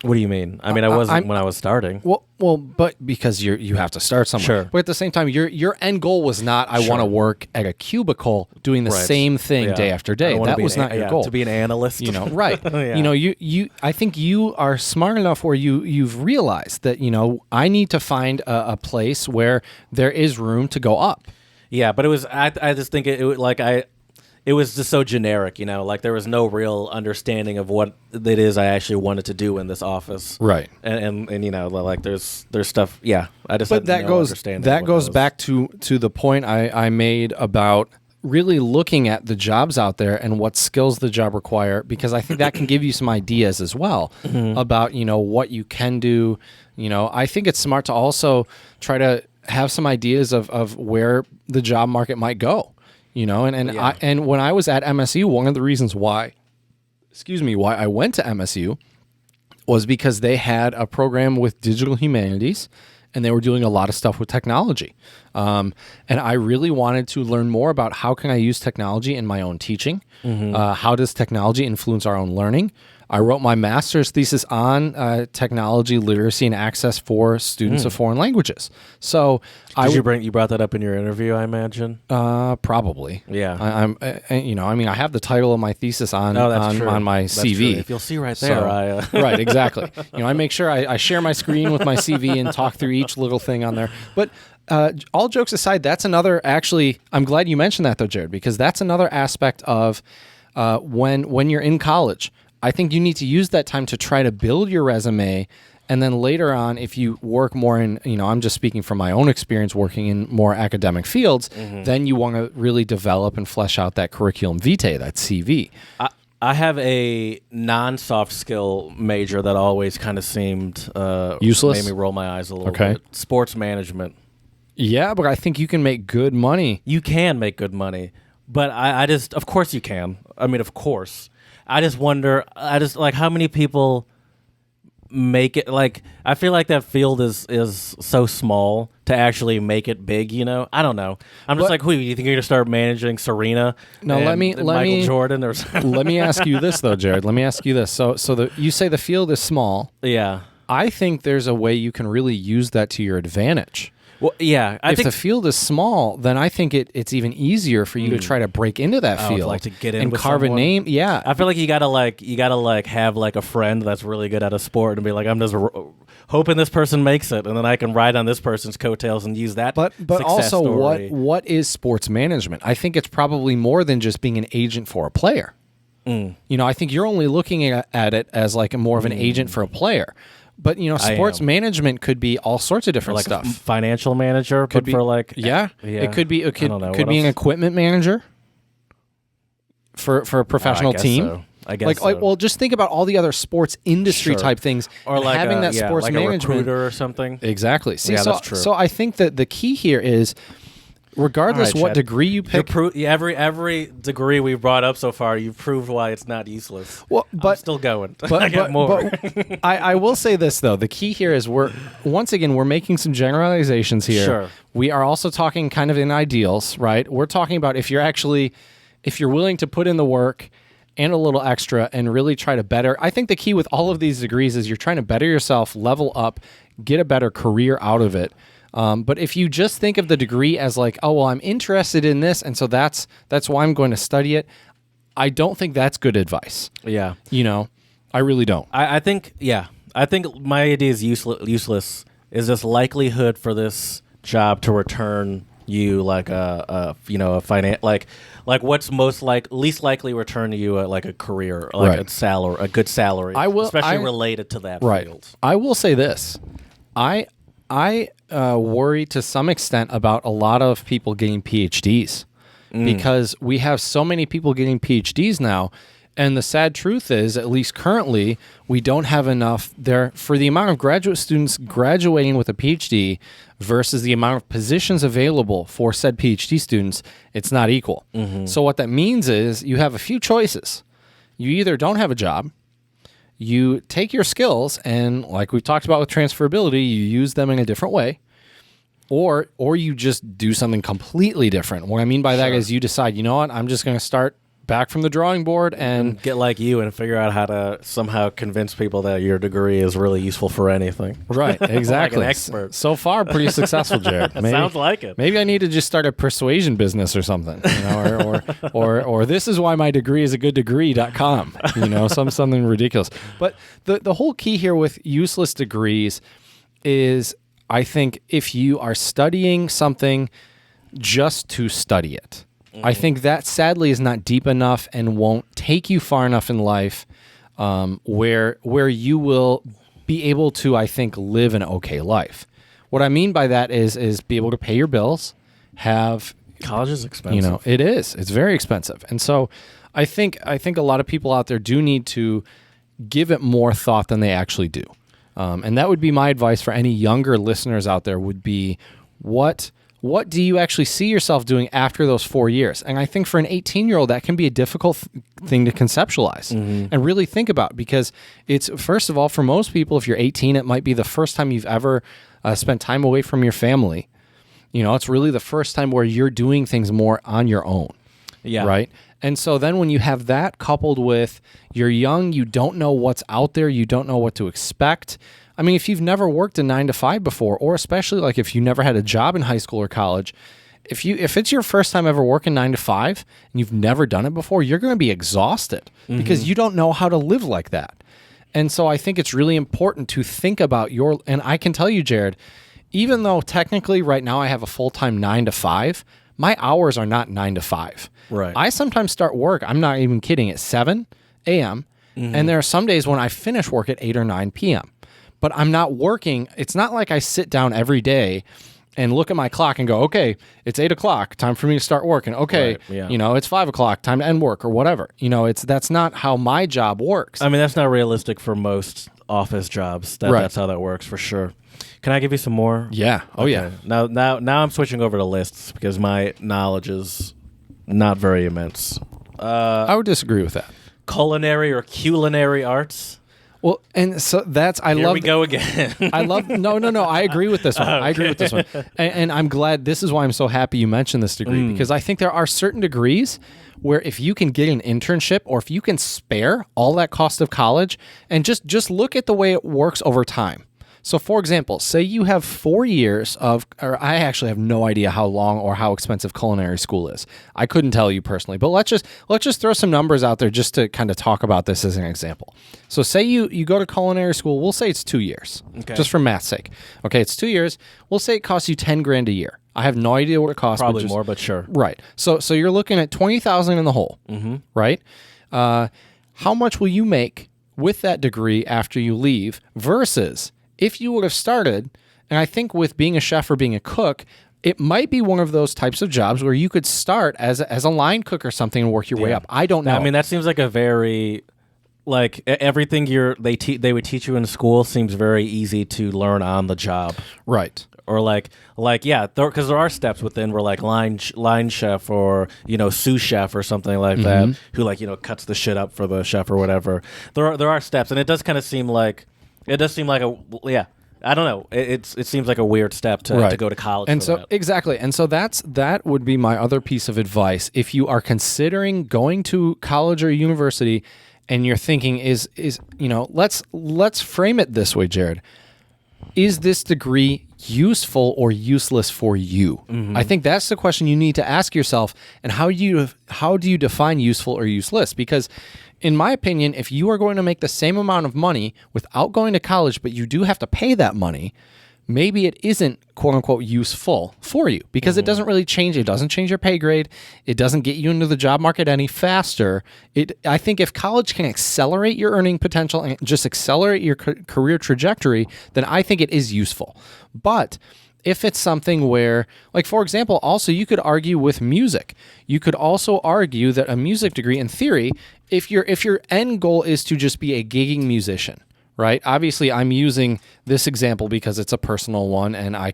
[SPEAKER 2] What do you mean? I mean, I wasn't when I was starting.
[SPEAKER 1] Well, but because you have to start somewhere.
[SPEAKER 2] Sure.
[SPEAKER 1] But at the same time, your end goal was not I want to work at a cubicle doing the same thing day after day. That was not your goal.
[SPEAKER 2] To be an analyst.
[SPEAKER 1] Right. I think you are smart enough where you've realized that I need to find a place where there is room to go up.
[SPEAKER 2] Yeah, but it was I just think it was just so generic, like there was no real understanding of what it is I actually wanted to do in this office.
[SPEAKER 1] Right.
[SPEAKER 2] And like there's stuff. Yeah. I just
[SPEAKER 1] but
[SPEAKER 2] had no understanding.
[SPEAKER 1] That goes back to the point I made about really looking at the jobs out there and what skills the job require, because I think that can give you some ideas as well about, what you can do. I think it's smart to also try to have some ideas of where the job market might go. And when I was at MSU, one of the reasons why I went to MSU was because they had a program with digital humanities, and they were doing a lot of stuff with technology. And I really wanted to learn more about how can I use technology in my own teaching? How does technology influence our own learning? I wrote my master's thesis on technology literacy and access for students of foreign languages. So
[SPEAKER 2] you brought that up in your interview, I imagine?
[SPEAKER 1] Probably.
[SPEAKER 2] Yeah.
[SPEAKER 1] I have the title of my thesis on my CV.
[SPEAKER 2] True. If you'll see right there,
[SPEAKER 1] right, exactly. I make sure I share my screen with my CV and talk through each little thing on there. But all jokes aside, that's another. Actually, I'm glad you mentioned that though, Jared, because that's another aspect of when you're in college. I think you need to use that time to try to build your resume, and then later on, if you work more in, I'm just speaking from my own experience working in more academic fields, then you want to really develop and flesh out that curriculum vitae, that CV.
[SPEAKER 2] I have a non-soft skill major that always kind of seemed
[SPEAKER 1] useless.
[SPEAKER 2] Made me roll my eyes a little bit. Sports management.
[SPEAKER 1] Yeah, but I think you can make good money.
[SPEAKER 2] You can make good money, but I just, of course you can. I mean, of course. I just wonder, like how many people make it, like, I feel like that field is so small to actually make it big, I don't know. I'm just like, who, you think you're going to start managing Serena?
[SPEAKER 1] No, let me
[SPEAKER 2] Michael Jordan or something?
[SPEAKER 1] Let me ask you this though, Jared. Let me ask you this. So you say the field is small.
[SPEAKER 2] Yeah.
[SPEAKER 1] I think there's a way you can really use that to your advantage.
[SPEAKER 2] Well, yeah.
[SPEAKER 1] If the field is small, then I think it's even easier for you to try to break into that field,
[SPEAKER 2] like to get in
[SPEAKER 1] and
[SPEAKER 2] with
[SPEAKER 1] carve
[SPEAKER 2] someone.
[SPEAKER 1] a name. Yeah,
[SPEAKER 2] I feel like you gotta have like a friend that's really good at a sport and be like, I'm just hoping this person makes it, and then I can ride on this person's coattails and use that.
[SPEAKER 1] But
[SPEAKER 2] success
[SPEAKER 1] also,
[SPEAKER 2] story.
[SPEAKER 1] what is sports management? I think it's probably more than just being an agent for a player. You know, I think you're only looking at it as like more of an agent for a player. But, you know, sports management could be all sorts of different
[SPEAKER 2] like
[SPEAKER 1] stuff.
[SPEAKER 2] A financial manager,
[SPEAKER 1] Could be
[SPEAKER 2] for like
[SPEAKER 1] It could be
[SPEAKER 2] I don't know,
[SPEAKER 1] could
[SPEAKER 2] what
[SPEAKER 1] be an
[SPEAKER 2] else?
[SPEAKER 1] equipment manager for a professional
[SPEAKER 2] I guess
[SPEAKER 1] team.
[SPEAKER 2] so. I guess
[SPEAKER 1] like well, just think about all the other sports industry
[SPEAKER 2] Sure.
[SPEAKER 1] type things,
[SPEAKER 2] or
[SPEAKER 1] and
[SPEAKER 2] like
[SPEAKER 1] having that sports
[SPEAKER 2] like
[SPEAKER 1] management
[SPEAKER 2] a recruiter or something.
[SPEAKER 1] Exactly. See,
[SPEAKER 2] Yeah,
[SPEAKER 1] so,
[SPEAKER 2] that's true.
[SPEAKER 1] so I think that the key here is, regardless
[SPEAKER 2] All right,
[SPEAKER 1] what
[SPEAKER 2] Chad.
[SPEAKER 1] degree you pick.
[SPEAKER 2] Every degree we've brought up so far, you've proved why it's not useless.
[SPEAKER 1] Well,
[SPEAKER 2] I'm
[SPEAKER 1] but
[SPEAKER 2] still going.
[SPEAKER 1] But,
[SPEAKER 2] I got more.
[SPEAKER 1] but I will say this though: the key here is we're making some generalizations here.
[SPEAKER 2] Sure.
[SPEAKER 1] We are also talking kind of in ideals, right? We're talking about if you're willing to put in the work and a little extra and really try to better. I think the key with all of these degrees is you're trying to better yourself, level up, get a better career out of it. But if you just think of the degree as like, oh, well, I'm interested in this, and so that's why I'm going to study it, I don't think that's good advice.
[SPEAKER 2] Yeah.
[SPEAKER 1] You know, I really don't.
[SPEAKER 2] I think my idea is useless is this likelihood for this job to return you like a what's least likely return to you like a career, like
[SPEAKER 1] Right.
[SPEAKER 2] a good salary, especially related to that field.
[SPEAKER 1] I will say this. I worry to some extent about a lot of people getting PhDs because we have so many people getting PhDs now. And the sad truth is, at least currently, we don't have enough there for the amount of graduate students graduating with a PhD versus the amount of positions available for said PhD students. It's not equal. So what that means is you have a few choices. You either don't have a job, you take your skills and, like we've talked about with transferability, you use them in a different way, or you just do something completely different. What I mean by that is you decide, you know what, I'm just going to start back from the drawing board and
[SPEAKER 2] get like you and figure out how to somehow convince people that your degree is really useful for anything.
[SPEAKER 1] Right, exactly.
[SPEAKER 2] Like an expert.
[SPEAKER 1] So far, pretty successful, Jared. Maybe,
[SPEAKER 2] Sounds like it.
[SPEAKER 1] Maybe I need to just start a persuasion business or something, you know, or this is why my degree is a good degree.com, you know, something ridiculous. But the whole key here with useless degrees is, I think, if you are studying something just to study it, I think that sadly is not deep enough and won't take you far enough in life where you will be able to, I think, live an okay life. What I mean by that is be able to pay your bills, have
[SPEAKER 2] College is expensive.
[SPEAKER 1] you know, it is. It's very expensive. And so I think a lot of people out there do need to give it more thought than they actually do. And that would be my advice for any younger listeners out there would be what do you actually see yourself doing after those 4 years? And I think for an 18-year-old, that can be a difficult thing to conceptualize and really think about, because it's, first of all, for most people, if you're 18, it might be the first time you've ever spent time away from your family. You know, it's really the first time where you're doing things more on your own.
[SPEAKER 2] Yeah.
[SPEAKER 1] Right? And so then when you have that coupled with you're young, you don't know what's out there, you don't know what to expect. I mean, if you've never worked a 9-to-5 before, or especially like if you never had a job in high school or college, if it's your first time ever working 9-to-5 and you've never done it before, you're going to be exhausted because you don't know how to live like that. And so I think it's really important to think about and I can tell you, Jared, even though technically right now I have a full-time 9-to-5, my hours are not 9-to-5.
[SPEAKER 2] Right.
[SPEAKER 1] I sometimes start work, I'm not even kidding, at 7 a.m. And there are some days when I finish work at 8 or 9 p.m. But I'm not working. It's not like I sit down every day and look at my clock and go, okay, it's 8 o'clock, time for me to start working. Okay,
[SPEAKER 2] Right, yeah.
[SPEAKER 1] you know, it's 5 o'clock, time to end work or whatever. You know, that's not how my job works.
[SPEAKER 2] I mean, that's not realistic for most office jobs.
[SPEAKER 1] Right.
[SPEAKER 2] That's how that works for sure. Can I give you some more?
[SPEAKER 1] Yeah. Oh,
[SPEAKER 2] Okay.
[SPEAKER 1] yeah.
[SPEAKER 2] Now I'm switching over to lists because my knowledge is not very immense.
[SPEAKER 1] I would disagree with that.
[SPEAKER 2] Culinary or culinary arts.
[SPEAKER 1] Well, and so that's I
[SPEAKER 2] Here
[SPEAKER 1] love.
[SPEAKER 2] we go again.
[SPEAKER 1] I love no. I agree with this one. I agree with this one, and I'm glad. This is why I'm so happy you mentioned this degree because I think there are certain degrees where if you can get an internship or if you can spare all that cost of college and just look at the way it works over time. So, for example, say you have 4 years of, or I actually have no idea how long or how expensive culinary school is. I couldn't tell you personally, but let's just throw some numbers out there just to kind of talk about this as an example. So, say you go to culinary school. We'll say it's 2 years, just for math's sake. Okay, it's 2 years. We'll say it costs you $10,000 a year. I have no idea what it costs.
[SPEAKER 2] Probably more, but sure.
[SPEAKER 1] Right. So you're looking at $20,000 in the hole, right? How much will you make with that degree after you leave versus if you would have started, and I think with being a chef or being a cook, it might be one of those types of jobs where you could start as a line cook or something and work your way up. I don't know.
[SPEAKER 2] I mean, that seems like a very, like, everything they would teach you in school seems very easy to learn on the job.
[SPEAKER 1] Right.
[SPEAKER 2] Or yeah, because there are steps within where like line chef or sous chef or something like that who cuts the shit up for the chef or whatever. There are steps, and it does kind of seem like I don't know. It seems like a weird step to go to college.
[SPEAKER 1] And
[SPEAKER 2] for
[SPEAKER 1] so
[SPEAKER 2] that.
[SPEAKER 1] exactly, and so that would be my other piece of advice if you are considering going to college or university, and you're thinking let's frame it this way, Jared. Is this degree useful or useless for you? I think that's the question you need to ask yourself. And how do you define useful or useless? Because in my opinion, if you are going to make the same amount of money without going to college, but you do have to pay that money, maybe it isn't quote unquote useful for you because it doesn't really change. It doesn't change your pay grade. It doesn't get you into the job market any faster. I think if college can accelerate your earning potential and just accelerate your career trajectory, then I think it is useful. But if it's something where, like, for example, also you could argue with music. You could also argue that a music degree, in theory, if your end goal is to just be a gigging musician, right? Obviously, I'm using this example because it's a personal one, and I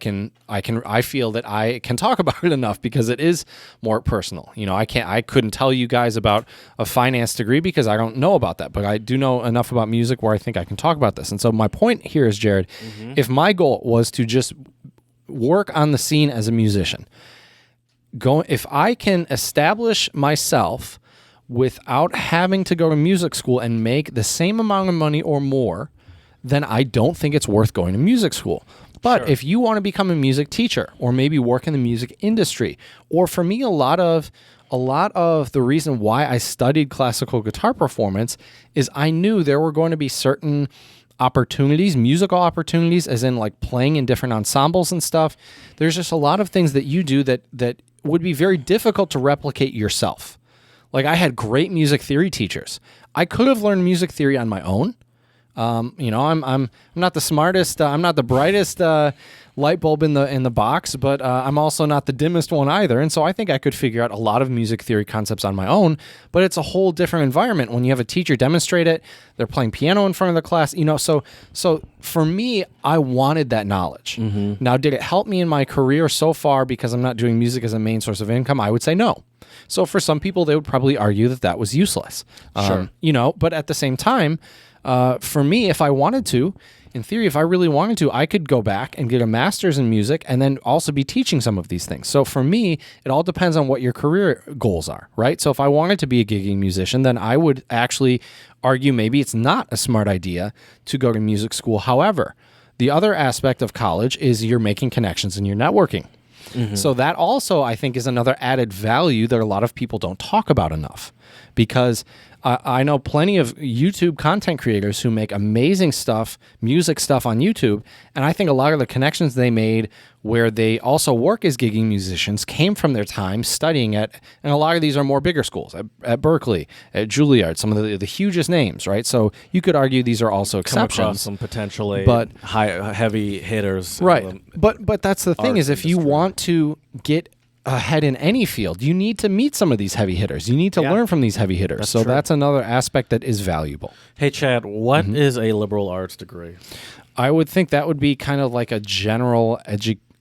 [SPEAKER 1] feel that I can talk about it enough because it is more personal. I couldn't tell you guys about a finance degree because I don't know about that, but I do know enough about music where I think I can talk about this. And so my point here is, Jared, if my goal was to just work on the scene as a musician, if I can establish myself without having to go to music school and make the same amount of money or more, then I don't think it's worth going to music school. But if you want to become a music teacher or maybe work in the music industry, or for me, a lot of the reason why I studied classical guitar performance is I knew there were going to be certain opportunities, musical opportunities, as in like playing in different ensembles and stuff. There's just a lot of things that you do that would be very difficult to replicate yourself. Like, I had great music theory teachers. I could have learned music theory on my own. I'm not the smartest. I'm not the brightest light bulb in the box, but I'm also not the dimmest one either. And so I think I could figure out a lot of music theory concepts on my own. But it's a whole different environment when you have a teacher demonstrate it. They're playing piano in front of the class. So for me, I wanted that knowledge. Now, did it help me in my career so far because I'm not doing music as a main source of income? I would say no. So for some people, they would probably argue that was useless. But at the same time, for me, if I wanted to, in theory, if I really wanted to, I could go back and get a master's in music and then also be teaching some of these things. So for me, it all depends on what your career goals are, right? So if I wanted to be a gigging musician, then I would actually argue maybe it's not a smart idea to go to music school. However, the other aspect of college is you're making connections and you're networking. So that also, I think, is another added value that a lot of people don't talk about enough, because I know plenty of YouTube content creators who make amazing stuff, music stuff on YouTube, and I think a lot of the connections they made where they also work as gigging musicians came from their time studying at, and a lot of these are more bigger schools, at Berkeley, at Juilliard, some of the hugest names, right? So you could argue these are also exceptions.
[SPEAKER 2] Come across some potentially heavy hitters.
[SPEAKER 1] Right. But that's the thing is, if you want to get ahead in any field, you need to meet some of these heavy hitters. You need to learn from these heavy hitters. That's another aspect that is valuable.
[SPEAKER 2] Hey, Chad, what is a liberal arts degree?
[SPEAKER 1] I would think that would be kind of like a general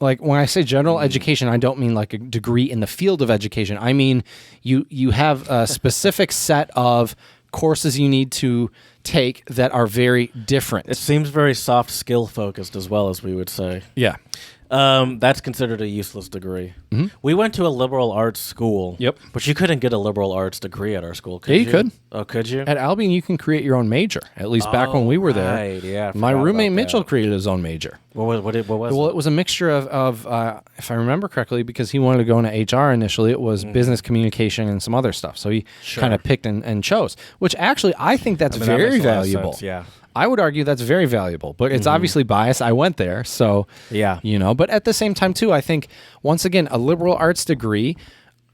[SPEAKER 1] like when I say general education, I don't mean like a degree in the field of education. I mean you have a specific set of courses you need to take that are very different.
[SPEAKER 2] It seems very soft skill focused as well, as we would say.
[SPEAKER 1] Yeah.
[SPEAKER 2] That's considered a useless degree.
[SPEAKER 1] Mm-hmm.
[SPEAKER 2] We went to a liberal arts school.
[SPEAKER 1] Yep.
[SPEAKER 2] But you couldn't get a liberal arts degree at our school, could
[SPEAKER 1] Yeah,
[SPEAKER 2] you?
[SPEAKER 1] you could.
[SPEAKER 2] Oh, could you?
[SPEAKER 1] At Albion, you can create your own major. At least back when we were there.
[SPEAKER 2] Right, yeah. I
[SPEAKER 1] My
[SPEAKER 2] forgot
[SPEAKER 1] roommate
[SPEAKER 2] about
[SPEAKER 1] Mitchell
[SPEAKER 2] that.
[SPEAKER 1] created his own major.
[SPEAKER 2] What was
[SPEAKER 1] Well,
[SPEAKER 2] it?
[SPEAKER 1] it was a mixture of if I remember correctly, because he wanted to go into HR initially, it was business communication and some other stuff. So he kind of picked and chose, which actually I think that's
[SPEAKER 2] that
[SPEAKER 1] very
[SPEAKER 2] makes a lot of
[SPEAKER 1] valuable.
[SPEAKER 2] sense, yeah.
[SPEAKER 1] I would argue that's very valuable, but it's obviously biased. I went there, so
[SPEAKER 2] Yeah.
[SPEAKER 1] But at the same time too, I think once again a liberal arts degree,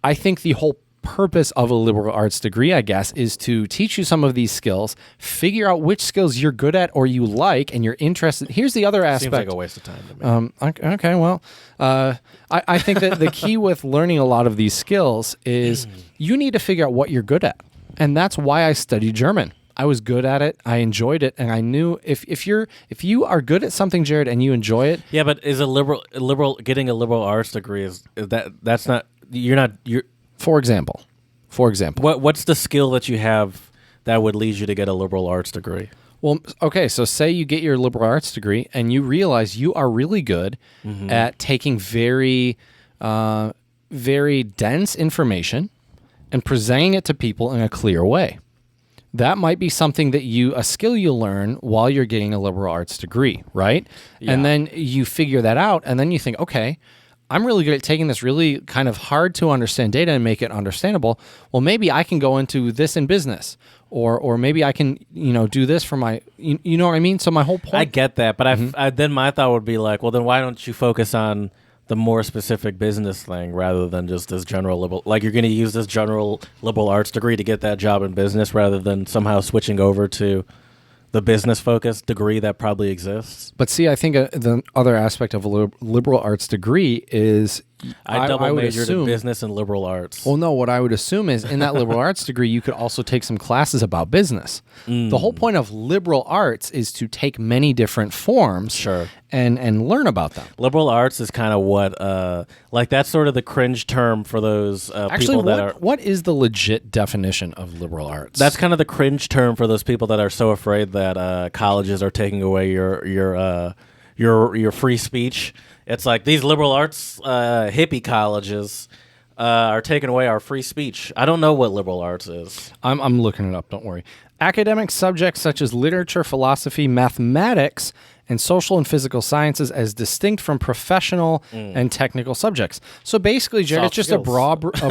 [SPEAKER 1] I think the whole purpose of a liberal arts degree, I guess, is to teach you some of these skills, figure out which skills you're good at or you like and you're interested. Here's the other aspect.
[SPEAKER 2] Seems like a waste of time to me.
[SPEAKER 1] Okay, well, I think that the key with learning a lot of these skills is you need to figure out what you're good at. And that's why I studied German. I was good at it. I enjoyed it, and I knew if you are good at something, Jared, and you enjoy it.
[SPEAKER 2] Yeah, but is getting a liberal arts degree is that's not you're.
[SPEAKER 1] For example,
[SPEAKER 2] What's the skill that you have that would lead you to get a liberal arts degree?
[SPEAKER 1] well, okay, so say you get your liberal arts degree, and you realize you are really good at taking very, very dense information and presenting it to people in a clear way. That might be something that a skill you learn while you're getting a liberal arts degree, right?
[SPEAKER 2] Yeah.
[SPEAKER 1] And then you figure that out, and then you think, okay, I'm really good at taking this really kind of hard to understand data and make it understandable. Well, maybe I can go into this in business, or maybe I can, do this for my, you know what I mean? So my whole point.
[SPEAKER 2] I get that, but then my thought would be like, well, then why don't you focus on the more specific business thing rather than just this general liberal? Like you're going to use this general liberal arts degree to get that job in business rather than somehow switching over to the business-focused degree that probably exists.
[SPEAKER 1] But see, I think the other aspect of a liberal arts degree is
[SPEAKER 2] I double
[SPEAKER 1] would
[SPEAKER 2] majored in
[SPEAKER 1] assume,
[SPEAKER 2] business and liberal arts.
[SPEAKER 1] Well, no, what I would assume is in that liberal arts degree, you could also take some classes about business. The whole point of liberal arts is to take many different forms
[SPEAKER 2] Sure.
[SPEAKER 1] and learn about them.
[SPEAKER 2] Liberal arts is kind of what, that's sort of the cringe term for those
[SPEAKER 1] Actually,
[SPEAKER 2] people that are.
[SPEAKER 1] what is the legit definition of liberal arts?
[SPEAKER 2] That's kind of the cringe term for those people that are so afraid that colleges are taking away your free speech. It's like these liberal arts hippie colleges are taking away our free speech. I don't know what liberal arts is.
[SPEAKER 1] I'm looking it up. Don't worry. Academic subjects such as literature, philosophy, mathematics, and social and physical sciences as distinct from professional and technical subjects. So basically, Jared,
[SPEAKER 2] Soft
[SPEAKER 1] it's just
[SPEAKER 2] skills.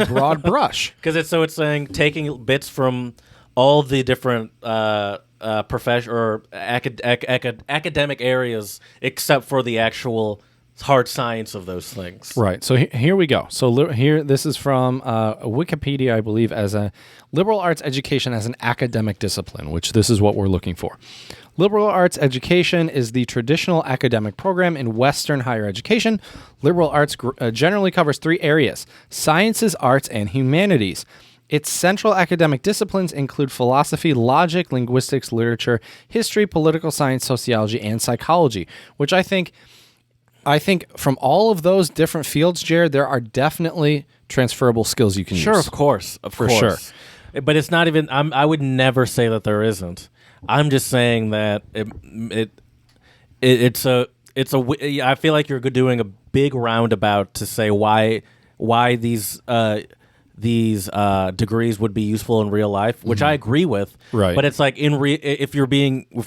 [SPEAKER 1] a broad brush.
[SPEAKER 2] Because it's saying taking bits from all the different profession or academic areas except for the actual hard science of those things.
[SPEAKER 1] Right. So here we go. So here, this is from Wikipedia, I believe, as a liberal arts education as an academic discipline, which this is what we're looking for. Liberal arts education is the traditional academic program in Western higher education. Liberal arts generally covers three areas: sciences, arts, and humanities. Its central academic disciplines include philosophy, logic, linguistics, literature, history, political science, sociology, and psychology, which I think from all of those different fields, Jared, there are definitely transferable skills you can use.
[SPEAKER 2] Sure, of course.
[SPEAKER 1] For sure.
[SPEAKER 2] But it's not even, I would never say that there isn't. I'm just saying that I feel like you're doing a big roundabout to say why these degrees would be useful in real life, which I agree with.
[SPEAKER 1] Right.
[SPEAKER 2] But it's like if we're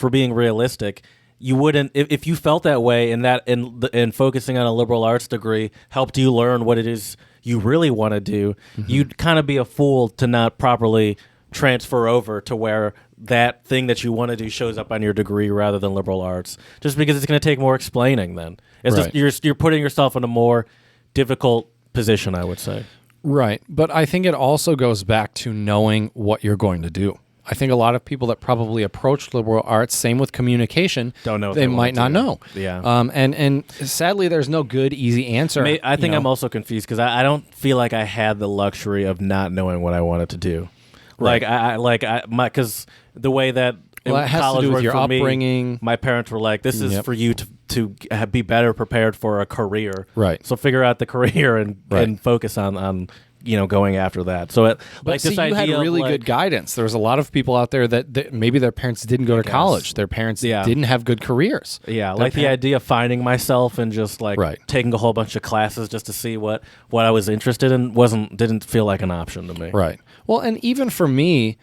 [SPEAKER 2] being realistic, you wouldn't if you felt that way and focusing on a liberal arts degree helped you learn what it is you really want to do. You'd kind of be a fool to not properly transfer over to where that thing that you want to do shows up on your degree rather than liberal arts, just because it's going to take more explaining. Then it's
[SPEAKER 1] Right.
[SPEAKER 2] just you're putting yourself in a more difficult position, I would say.
[SPEAKER 1] Right. But I think it also goes back to knowing what you're going to do. I think a lot of people that probably approach liberal arts, same with communication,
[SPEAKER 2] Don't know what
[SPEAKER 1] they
[SPEAKER 2] they
[SPEAKER 1] might not
[SPEAKER 2] want to do.
[SPEAKER 1] know.
[SPEAKER 2] Yeah.
[SPEAKER 1] And sadly, there's no good, easy answer.
[SPEAKER 2] I think
[SPEAKER 1] you know.
[SPEAKER 2] I'm also confused because I don't feel like I had the luxury of not knowing what I wanted to do.
[SPEAKER 1] Right.
[SPEAKER 2] Because the way that
[SPEAKER 1] Well, that has to
[SPEAKER 2] college
[SPEAKER 1] do with
[SPEAKER 2] worked
[SPEAKER 1] your
[SPEAKER 2] for me,
[SPEAKER 1] upbringing.
[SPEAKER 2] my parents were like, "This is
[SPEAKER 1] Yep.
[SPEAKER 2] for you to be better prepared for a career."
[SPEAKER 1] Right.
[SPEAKER 2] So figure out the career
[SPEAKER 1] Right.
[SPEAKER 2] and focus on going after that. So
[SPEAKER 1] But see, you had really good guidance. There was a lot of people out there that maybe their parents didn't go to college. Their parents didn't have good careers.
[SPEAKER 2] Yeah, like the idea of finding myself and just like taking a whole bunch of classes just to see what I was interested in didn't feel like an option to me.
[SPEAKER 1] Right. Well, and even for me,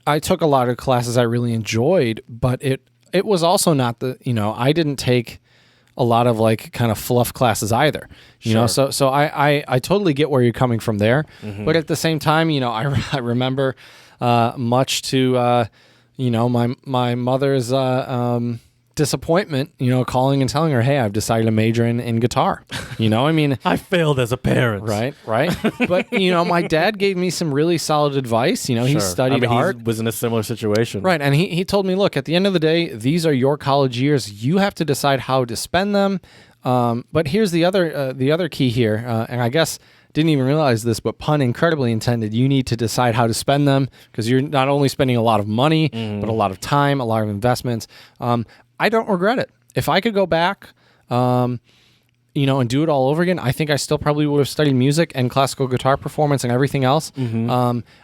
[SPEAKER 1] I took a lot of classes I really enjoyed, but it was also not I didn't take a lot of like kind of fluff classes either, you know. So I totally get where you're coming from there, but at the same time, I remember much to my mother's disappointment, calling and telling her, hey, I've decided to major in guitar. I mean,
[SPEAKER 2] I failed as a parent.
[SPEAKER 1] Right. But, my dad gave me some really solid advice. He studied art.
[SPEAKER 2] He was in a similar situation.
[SPEAKER 1] Right. And he told me, look, at the end of the day, these are your college years. You have to decide how to spend them. But here's the other key here. And I guess didn't even realize this, but pun incredibly intended. You need to decide how to spend them because you're not only spending a lot of money, but a lot of time, a lot of investments. I don't regret it. If I could go back, and do it all over again, I think I still probably would have studied music and classical guitar performance and everything else.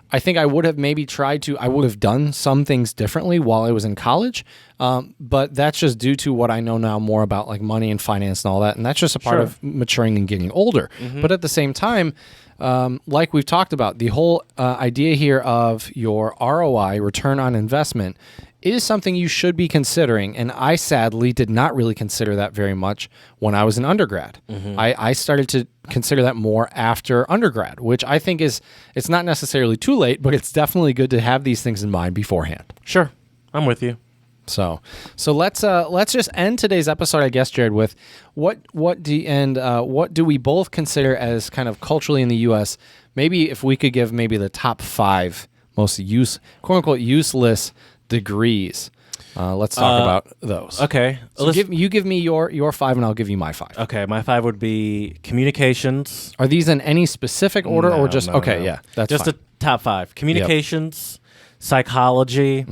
[SPEAKER 1] I think I would have maybe I would have done some things differently while I was in college. But that's just due to what I know now more about like money and finance and all that. And that's just a part of maturing and getting older. But at the same time, like we've talked about, the whole idea here of your ROI, return on investment, is something you should be considering. And I sadly did not really consider that very much when I was an undergrad. I started to consider that more after undergrad, which I think it's not necessarily too late, but it's definitely good to have these things in mind beforehand.
[SPEAKER 2] Sure. I'm with you.
[SPEAKER 1] So let's just end today's episode, I guess, Jared, with what do we both consider as kind of culturally in the U.S. Maybe if we could give maybe the top 5 most quote unquote useless degrees. Let's talk about those.
[SPEAKER 2] Okay.
[SPEAKER 1] So you give me your 5 and I'll give you my 5.
[SPEAKER 2] Okay, my 5 would be communications.
[SPEAKER 1] Are these in any specific order or just
[SPEAKER 2] no.
[SPEAKER 1] Yeah, that's
[SPEAKER 2] just
[SPEAKER 1] fine.
[SPEAKER 2] the top 5. Communications, psychology.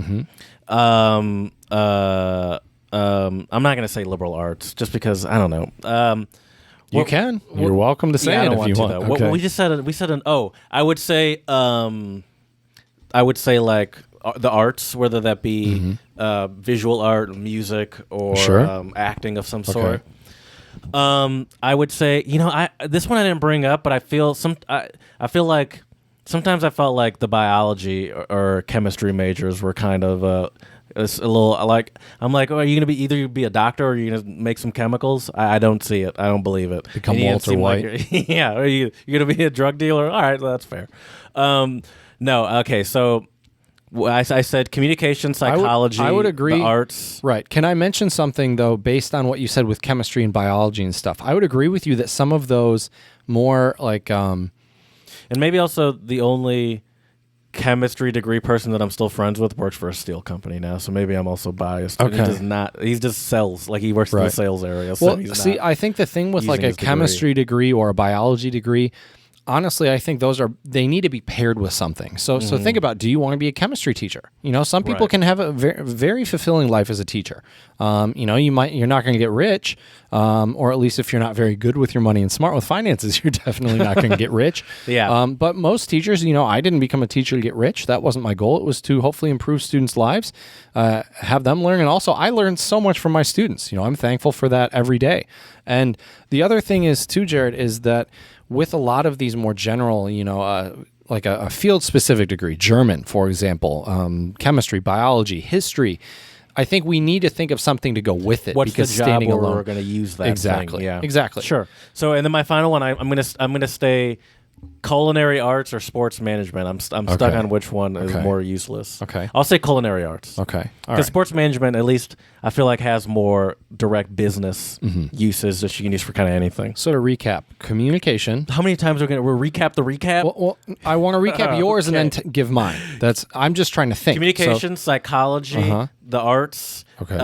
[SPEAKER 2] I'm not going to say liberal arts just because I don't know.
[SPEAKER 1] You can. You're welcome to say it if you want.
[SPEAKER 2] Okay. We said I would say like the arts, whether that be visual art, music, or acting of some sort. I would say, this one I didn't bring up, but I feel like sometimes I felt like the biology or chemistry majors were kind of it's a little like I'm like, are you gonna be either be a doctor or are you gonna make some chemicals? I don't see it. I don't believe it.
[SPEAKER 1] Become Walter White.
[SPEAKER 2] Like yeah, are you gonna be a drug dealer? All right, that's fair. No, okay, so. I said communication, psychology,
[SPEAKER 1] I would agree.
[SPEAKER 2] The arts.
[SPEAKER 1] Right. Can I mention something, though, based on what you said with chemistry and biology and stuff? I would agree with you that some of those more like...
[SPEAKER 2] and maybe also the only chemistry degree person that I'm still friends with works for a steel company now, so maybe I'm also biased.
[SPEAKER 1] Okay.
[SPEAKER 2] He just sells, like he works in the sales area. So
[SPEAKER 1] well, see, I think the thing with like a chemistry degree or a biology degree... Honestly, I think they need to be paired with something. So think about, do you want to be a chemistry teacher? Some people can have a very, very fulfilling life as a teacher. You're not going to get rich, or at least if you're not very good with your money and smart with finances, you're definitely not going to get rich.
[SPEAKER 2] Yeah.
[SPEAKER 1] But most teachers, I didn't become a teacher to get rich. That wasn't my goal. It was to hopefully improve students' lives, have them learn. And also, I learned so much from my students. I'm thankful for that every day. And the other thing is, too, Jared, is that with a lot of these more general, like a field-specific degree, German, for example, chemistry, biology, history, I think we need to think of something to go with it.
[SPEAKER 2] What's
[SPEAKER 1] because
[SPEAKER 2] the job
[SPEAKER 1] standing
[SPEAKER 2] where
[SPEAKER 1] alone,
[SPEAKER 2] we're going to use that
[SPEAKER 1] exactly,
[SPEAKER 2] thing? Yeah.
[SPEAKER 1] Exactly.
[SPEAKER 2] Sure. So, and then my final one, I'm gonna stay culinary arts or sports management. I'm stuck on which one is more useless.
[SPEAKER 1] Okay.
[SPEAKER 2] I'll say culinary arts.
[SPEAKER 1] Okay.
[SPEAKER 2] Because sports management, at least, I feel like has more direct business uses that you can use for kind of anything.
[SPEAKER 1] So to recap, communication.
[SPEAKER 2] How many times we'll recap the recap?
[SPEAKER 1] Well, I want to recap yours and then give mine. I'm just trying to think.
[SPEAKER 2] Communication, psychology, the arts.
[SPEAKER 1] Okay.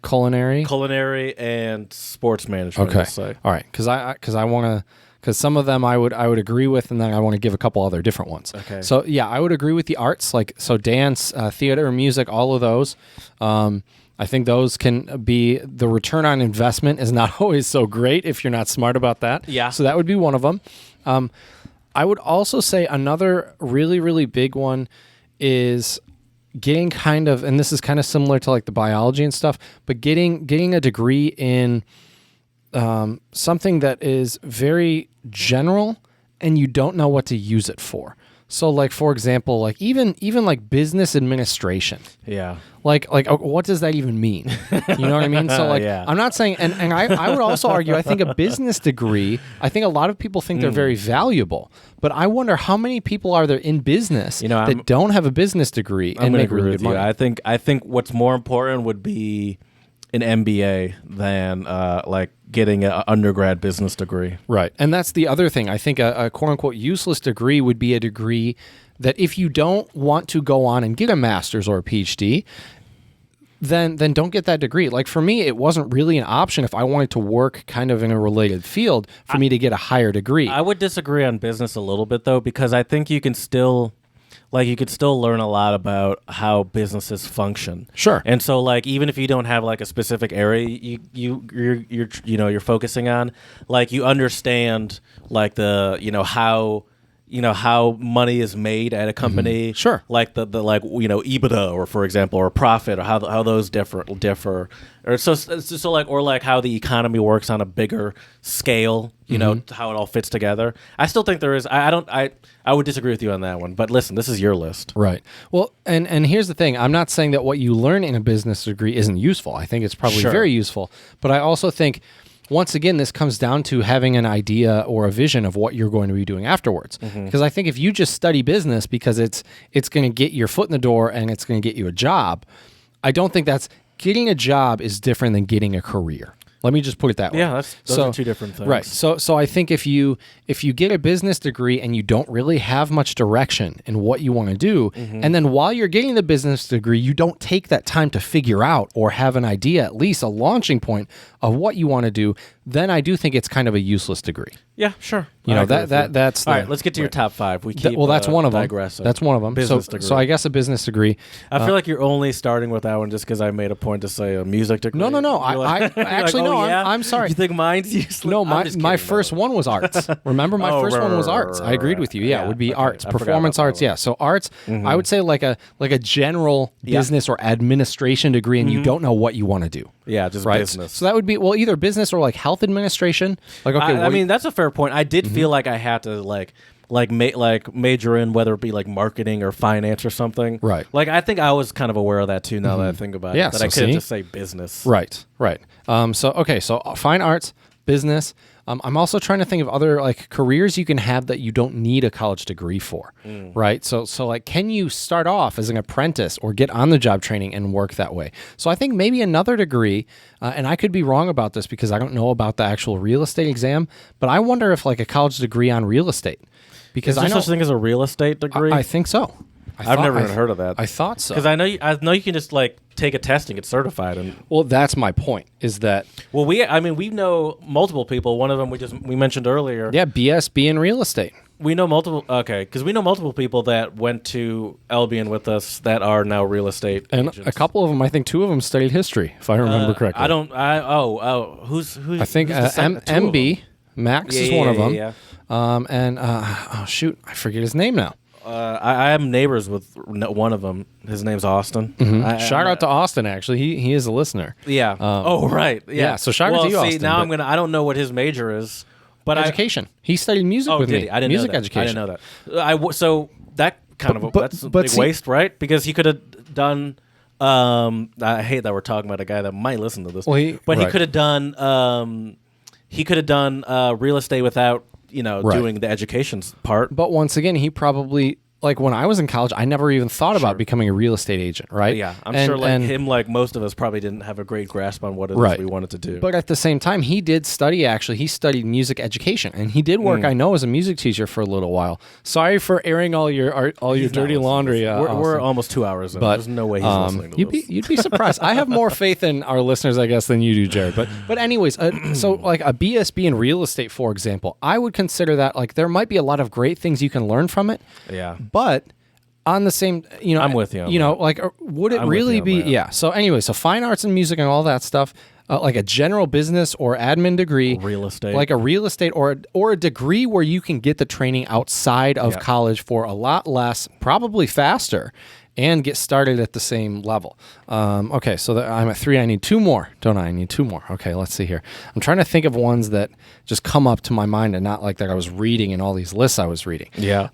[SPEAKER 2] Culinary, and sports management.
[SPEAKER 1] Okay.
[SPEAKER 2] I'll say.
[SPEAKER 1] All right. Because I want to. Because some of them I would agree with, and then I want to give a couple other different ones.
[SPEAKER 2] Okay.
[SPEAKER 1] So yeah, I would agree with the arts, dance, theater, music, all of those. I think those can be, the return on investment is not always so great if you're not smart about that.
[SPEAKER 2] Yeah.
[SPEAKER 1] So that would be one of them. I would also say another really, really big one is getting kind of, and this is kind of similar to like the biology and stuff, but getting a degree in something that is very general and you don't know what to use it for. So like, for example, like even like business administration.
[SPEAKER 2] Yeah.
[SPEAKER 1] Like what does that even mean? You know what I mean? So like,
[SPEAKER 2] Yeah.
[SPEAKER 1] I'm not saying, and I would also argue, I think a business degree, I think a lot of people think they're very valuable, but I wonder how many people are there in business that don't have a business degree and make really good money.
[SPEAKER 2] I think what's more important would be an MBA than like getting an undergrad business degree.
[SPEAKER 1] Right. And that's the other thing. I think a quote unquote useless degree would be a degree that if you don't want to go on and get a master's or a PhD, then don't get that degree. Like for me, it wasn't really an option if I wanted to work kind of in a related field for me to get a higher degree.
[SPEAKER 2] I would disagree on business a little bit though, because I think you can still you could still learn a lot about how businesses function.
[SPEAKER 1] Sure.
[SPEAKER 2] And so like even if you don't have like a specific area you're focusing on, like you understand like the how money is made at a company.
[SPEAKER 1] Sure.
[SPEAKER 2] Like the like EBITDA or for example or profit or how those differ or so like or like how the economy works on a bigger scale, how it all fits together. I still think there is I would disagree with you on that one, but listen, this is your list.
[SPEAKER 1] Right. Well, and here's the thing. I'm not saying that what you learn in a business degree isn't useful. I think it's probably very useful, but I also think once again, this comes down to having an idea or a vision of what you're going to be doing afterwards. Because I think if you just study business because it's going to get your foot in the door and it's going to get you a job, I don't think getting a job is different than getting a career. Let me just put it that way.
[SPEAKER 2] Yeah, those are two different things.
[SPEAKER 1] Right. So I think if you get a business degree and you don't really have much direction in what you want to do, and then while you're getting the business degree, you don't take that time to figure out or have an idea, at least a launching point of what you want to do, then I do think it's kind of a useless degree.
[SPEAKER 2] Yeah, sure.
[SPEAKER 1] That's
[SPEAKER 2] all right. Let's get to your top five. We keep
[SPEAKER 1] that's one of them.
[SPEAKER 2] digressing.
[SPEAKER 1] That's one of them.
[SPEAKER 2] Business degree.
[SPEAKER 1] So I guess a business degree.
[SPEAKER 2] I feel like you're only starting with that one just because I made a point to say a music degree.
[SPEAKER 1] No. I actually no.
[SPEAKER 2] Yeah?
[SPEAKER 1] I'm sorry.
[SPEAKER 2] You think mine's useless?
[SPEAKER 1] No, my first one was arts. Remember, my first one was arts. I agreed with you. Yeah, it would be arts, performance arts. Yeah, so arts. I would say like a general business or administration degree, and you don't know what you want to do.
[SPEAKER 2] Yeah, just
[SPEAKER 1] right?
[SPEAKER 2] business.
[SPEAKER 1] So that would be either business or like health administration. Like okay,
[SPEAKER 2] I mean that's a fair point. I did feel like I had to major in whether it be like marketing or finance or something.
[SPEAKER 1] Right.
[SPEAKER 2] Like I think I was kind of aware of that too. Now that I think about it, that I couldn't just say business.
[SPEAKER 1] Right. So fine arts, business. I'm also trying to think of other like careers you can have that you don't need a college degree for, right? So like, can you start off as an apprentice or get on the job training and work that way? So I think maybe another degree, and I could be wrong about this because I don't know about the actual real estate exam, but I wonder if like a college degree on real estate, because
[SPEAKER 2] Is there such thing as a real estate degree?
[SPEAKER 1] I think so.
[SPEAKER 2] I've never even heard of that.
[SPEAKER 1] I thought so.
[SPEAKER 2] Because I know you can just like take a test and get certified. And
[SPEAKER 1] well, that's my point. Is that
[SPEAKER 2] we know multiple people. One of them we mentioned earlier.
[SPEAKER 1] Yeah, BSB in real estate.
[SPEAKER 2] We know multiple. Okay, because we know multiple people that went to Albion with us that are now real estate
[SPEAKER 1] and
[SPEAKER 2] agents.
[SPEAKER 1] A couple of them. I think two of them studied history, if I remember correctly.
[SPEAKER 2] I don't. Who's?
[SPEAKER 1] I think MB Max is one of them.
[SPEAKER 2] Yeah.
[SPEAKER 1] Shoot, I forget his name now.
[SPEAKER 2] I am neighbors with one of them. His name's Austin.
[SPEAKER 1] Shout out to Austin. Actually, he is a listener.
[SPEAKER 2] Yeah. right. Yeah.
[SPEAKER 1] So shout out to you, Austin.
[SPEAKER 2] Now I don't know what his major is, but
[SPEAKER 1] education. He studied music with me.
[SPEAKER 2] I didn't
[SPEAKER 1] music
[SPEAKER 2] know that.
[SPEAKER 1] education.
[SPEAKER 2] I didn't know that. So that kind of that's a big waste, right? Because he could have done. I hate that we're talking about a guy that might listen to this.
[SPEAKER 1] Well, he
[SPEAKER 2] could have done. He could have done real estate without. Doing the education part.
[SPEAKER 1] But once again, he probably, like when I was in college, I never even thought about becoming a real estate agent, right?
[SPEAKER 2] Yeah, I'm sure like most of us probably didn't have a great grasp on what it is we wanted to do.
[SPEAKER 1] But at the same time, he did study, actually. He studied music education, and he did work, I know, as a music teacher for a little while. Sorry for airing all your dirty laundry.
[SPEAKER 2] We're almost 2 hours in.
[SPEAKER 1] But,
[SPEAKER 2] there's no way he's listening to this.
[SPEAKER 1] You'd be surprised. I have more faith in our listeners, I guess, than you do, Jared. But anyways, so like a BSB in real estate, for example, I would consider that like there might be a lot of great things you can learn from it.
[SPEAKER 2] Yeah.
[SPEAKER 1] But on the same,
[SPEAKER 2] I'm with you.
[SPEAKER 1] Like, would it really be? Yeah. So anyway, so fine arts and music and all that stuff. like a general business or admin degree,
[SPEAKER 2] Real estate.
[SPEAKER 1] like a real estate or a degree where you can get the training outside of
[SPEAKER 2] Yeah.
[SPEAKER 1] college for a lot less, probably faster, and get started at the same level. Okay, so I'm at 3. I need 2 more, don't I? I need 2 more. Okay, let's see here. I'm trying to think of ones that just come up to my mind and not like that I was reading in all these lists I was reading.
[SPEAKER 2] Yeah.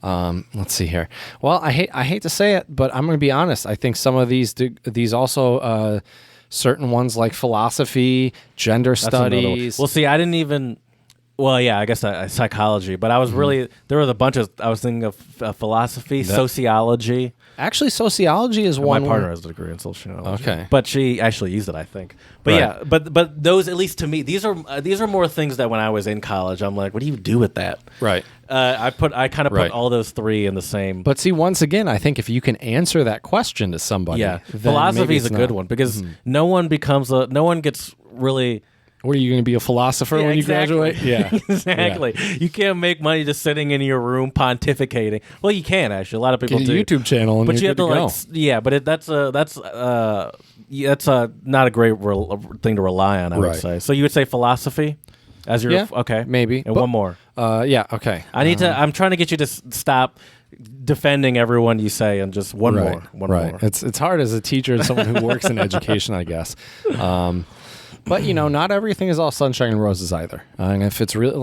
[SPEAKER 1] Let's see here. Well, I hate to say it, but I'm going to be honest. I think some of these also certain ones like philosophy, gender
[SPEAKER 2] That's another one.
[SPEAKER 1] studies.
[SPEAKER 2] Well, see, I didn't even. Well, yeah, I guess psychology, but I was really there was a bunch of. I was thinking of philosophy, sociology.
[SPEAKER 1] Actually, sociology is one.
[SPEAKER 2] My partner has a degree in sociology.
[SPEAKER 1] Okay.
[SPEAKER 2] But she actually used it, I think. But
[SPEAKER 1] Right.
[SPEAKER 2] yeah, but those, at least to me, these are more things that when I was in college, I'm like, what do you do with that?
[SPEAKER 1] Right.
[SPEAKER 2] I kind of put
[SPEAKER 1] Right.
[SPEAKER 2] all those 3 in the same.
[SPEAKER 1] But see, once again, I think if you can answer that question to somebody,
[SPEAKER 2] yeah,
[SPEAKER 1] then
[SPEAKER 2] philosophy
[SPEAKER 1] maybe
[SPEAKER 2] is a
[SPEAKER 1] it's
[SPEAKER 2] good
[SPEAKER 1] not.
[SPEAKER 2] one because no one gets really.
[SPEAKER 1] What, are you going to be a philosopher when you
[SPEAKER 2] exactly.
[SPEAKER 1] graduate? Yeah.
[SPEAKER 2] Exactly. You can't make money just sitting in your room pontificating. Well, you can actually. A lot of people
[SPEAKER 1] Get
[SPEAKER 2] do.
[SPEAKER 1] a YouTube channel and
[SPEAKER 2] But you
[SPEAKER 1] you're
[SPEAKER 2] have to
[SPEAKER 1] good to
[SPEAKER 2] like,
[SPEAKER 1] go.
[SPEAKER 2] yeah. But that's not a great thing to rely on. I would
[SPEAKER 1] Right.
[SPEAKER 2] say. So you would say philosophy as your
[SPEAKER 1] Yeah,
[SPEAKER 2] okay,
[SPEAKER 1] maybe.
[SPEAKER 2] and
[SPEAKER 1] But-
[SPEAKER 2] one more.
[SPEAKER 1] Yeah, okay.
[SPEAKER 2] I need to. I'm trying to get you to stop defending everyone you say and just one more. One
[SPEAKER 1] right.
[SPEAKER 2] more.
[SPEAKER 1] It's hard as a teacher and someone who works in education, I guess. But not everything is all sunshine and roses either. And if it's really,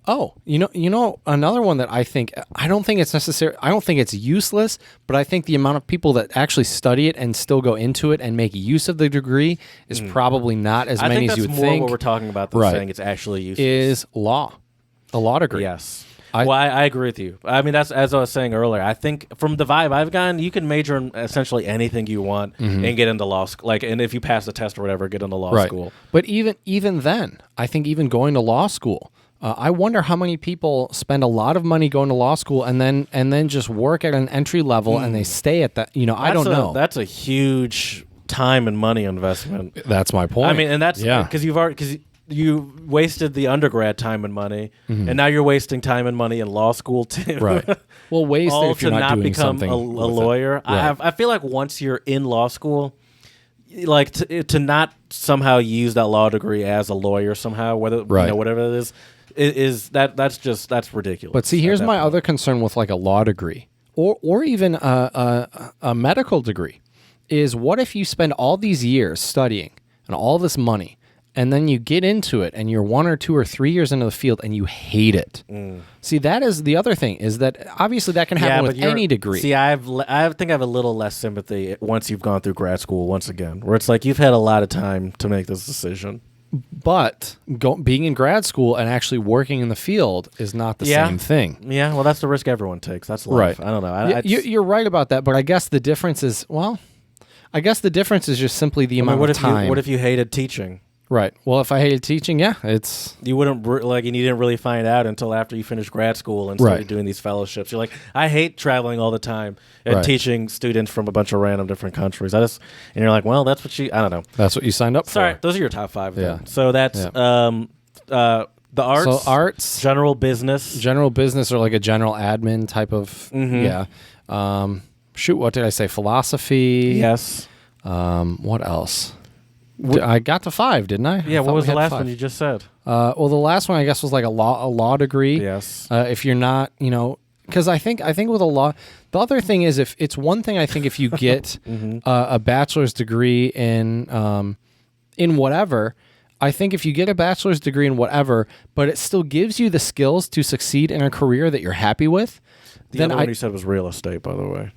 [SPEAKER 1] another one that I don't think it's necessary. I don't think it's useless, but I think the amount of people that actually study it and still go into it and make use of the degree is probably not as
[SPEAKER 2] I
[SPEAKER 1] many
[SPEAKER 2] think
[SPEAKER 1] as
[SPEAKER 2] that's
[SPEAKER 1] you would
[SPEAKER 2] more
[SPEAKER 1] think.
[SPEAKER 2] what we're talking about than
[SPEAKER 1] Right.
[SPEAKER 2] saying it's actually useful.
[SPEAKER 1] Is law, a law degree.
[SPEAKER 2] Yes. I agree with you. I mean, that's as I was saying earlier. I think from the vibe I've gotten, you can major in essentially anything you want and get into law school. And if you pass the test or whatever, get into law
[SPEAKER 1] Right.
[SPEAKER 2] school.
[SPEAKER 1] But even then, I think even going to law school, I wonder how many people spend a lot of money going to law school and then just work at an entry level and they stay at that. I don't know.
[SPEAKER 2] That's a huge time and money investment.
[SPEAKER 1] That's my point.
[SPEAKER 2] I mean, and that's
[SPEAKER 1] yeah.
[SPEAKER 2] because you wasted the undergrad time and money, and now you're wasting time and money in law school too.
[SPEAKER 1] Right. Well, wasted
[SPEAKER 2] All
[SPEAKER 1] if you're
[SPEAKER 2] to
[SPEAKER 1] not doing
[SPEAKER 2] become
[SPEAKER 1] something
[SPEAKER 2] a
[SPEAKER 1] with it.
[SPEAKER 2] lawyer.
[SPEAKER 1] Right.
[SPEAKER 2] I feel like once you're in law school, like to not somehow use that law degree as a lawyer somehow, whether
[SPEAKER 1] Right.
[SPEAKER 2] whatever it is that's ridiculous.
[SPEAKER 1] But see, here's my other concern with like a law degree or even a medical degree is what if you spend all these years studying and all this money and then you get into it and you're 1 or 2 or 3 years into the field and you hate it. See, that is the other thing is that obviously that can happen with any degree.
[SPEAKER 2] See, I think I have a little less sympathy once you've gone through grad school once again, where it's like you've had a lot of time to make this decision.
[SPEAKER 1] But being in grad school and actually working in the field is not the same thing.
[SPEAKER 2] Yeah, well, that's the risk everyone takes. That's life.
[SPEAKER 1] Right.
[SPEAKER 2] I don't know.
[SPEAKER 1] You're right about that, but I guess the difference is, just simply the amount of time.
[SPEAKER 2] What if you hated teaching?
[SPEAKER 1] Right. Well, if I hated teaching, it's...
[SPEAKER 2] You wouldn't and you didn't really find out until after you finished grad school and started
[SPEAKER 1] Right.
[SPEAKER 2] doing these fellowships. You're like, I hate traveling all the time and
[SPEAKER 1] Right.
[SPEAKER 2] teaching students from a bunch of random different countries. And you're like, well, that's what I don't know.
[SPEAKER 1] That's what you signed up
[SPEAKER 2] Sorry,
[SPEAKER 1] for.
[SPEAKER 2] those are your top 5.
[SPEAKER 1] Yeah.
[SPEAKER 2] Then. So that's the arts,
[SPEAKER 1] So arts,
[SPEAKER 2] general business.
[SPEAKER 1] general business, or like a general admin type of... Yeah. What did I say? Philosophy.
[SPEAKER 2] Yes.
[SPEAKER 1] What else? I got to 5, didn't I?
[SPEAKER 2] Yeah,
[SPEAKER 1] I
[SPEAKER 2] what
[SPEAKER 1] thought
[SPEAKER 2] was
[SPEAKER 1] we
[SPEAKER 2] the
[SPEAKER 1] had
[SPEAKER 2] last
[SPEAKER 1] 5.
[SPEAKER 2] one you just said?
[SPEAKER 1] Well, the last one I guess was like a law degree.
[SPEAKER 2] Yes.
[SPEAKER 1] If you're not, because I think with a law, the other thing is if it's one thing I think if you get a bachelor's degree in whatever, I think if you get a bachelor's degree in whatever, but it still gives you the skills to succeed in a career that you're happy with,
[SPEAKER 2] The
[SPEAKER 1] then
[SPEAKER 2] other one you said was real estate, by the way.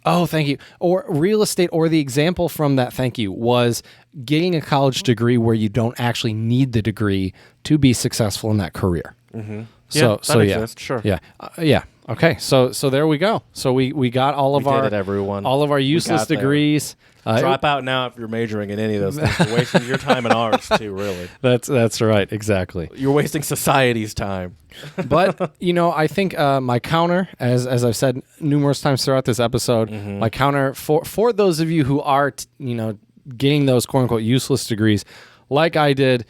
[SPEAKER 1] Oh, thank you. Or real estate, or the example from that, thank you, was getting a college degree where you don't actually need the degree to be successful in that career.
[SPEAKER 2] Yeah,
[SPEAKER 1] So
[SPEAKER 2] that
[SPEAKER 1] yeah,
[SPEAKER 2] exists, sure.
[SPEAKER 1] yeah, yeah. Okay, so there we go. So we got all of
[SPEAKER 2] We did
[SPEAKER 1] our
[SPEAKER 2] it, everyone.
[SPEAKER 1] all of our useless
[SPEAKER 2] got there.
[SPEAKER 1] degrees.
[SPEAKER 2] Drop out now if you're majoring in any of those things. You're wasting your time and ours, too, really.
[SPEAKER 1] That's right, exactly.
[SPEAKER 2] You're wasting society's time.
[SPEAKER 1] But I think my counter, as I've said numerous times throughout this episode, my counter for those of you who are getting those quote unquote useless degrees, like I did,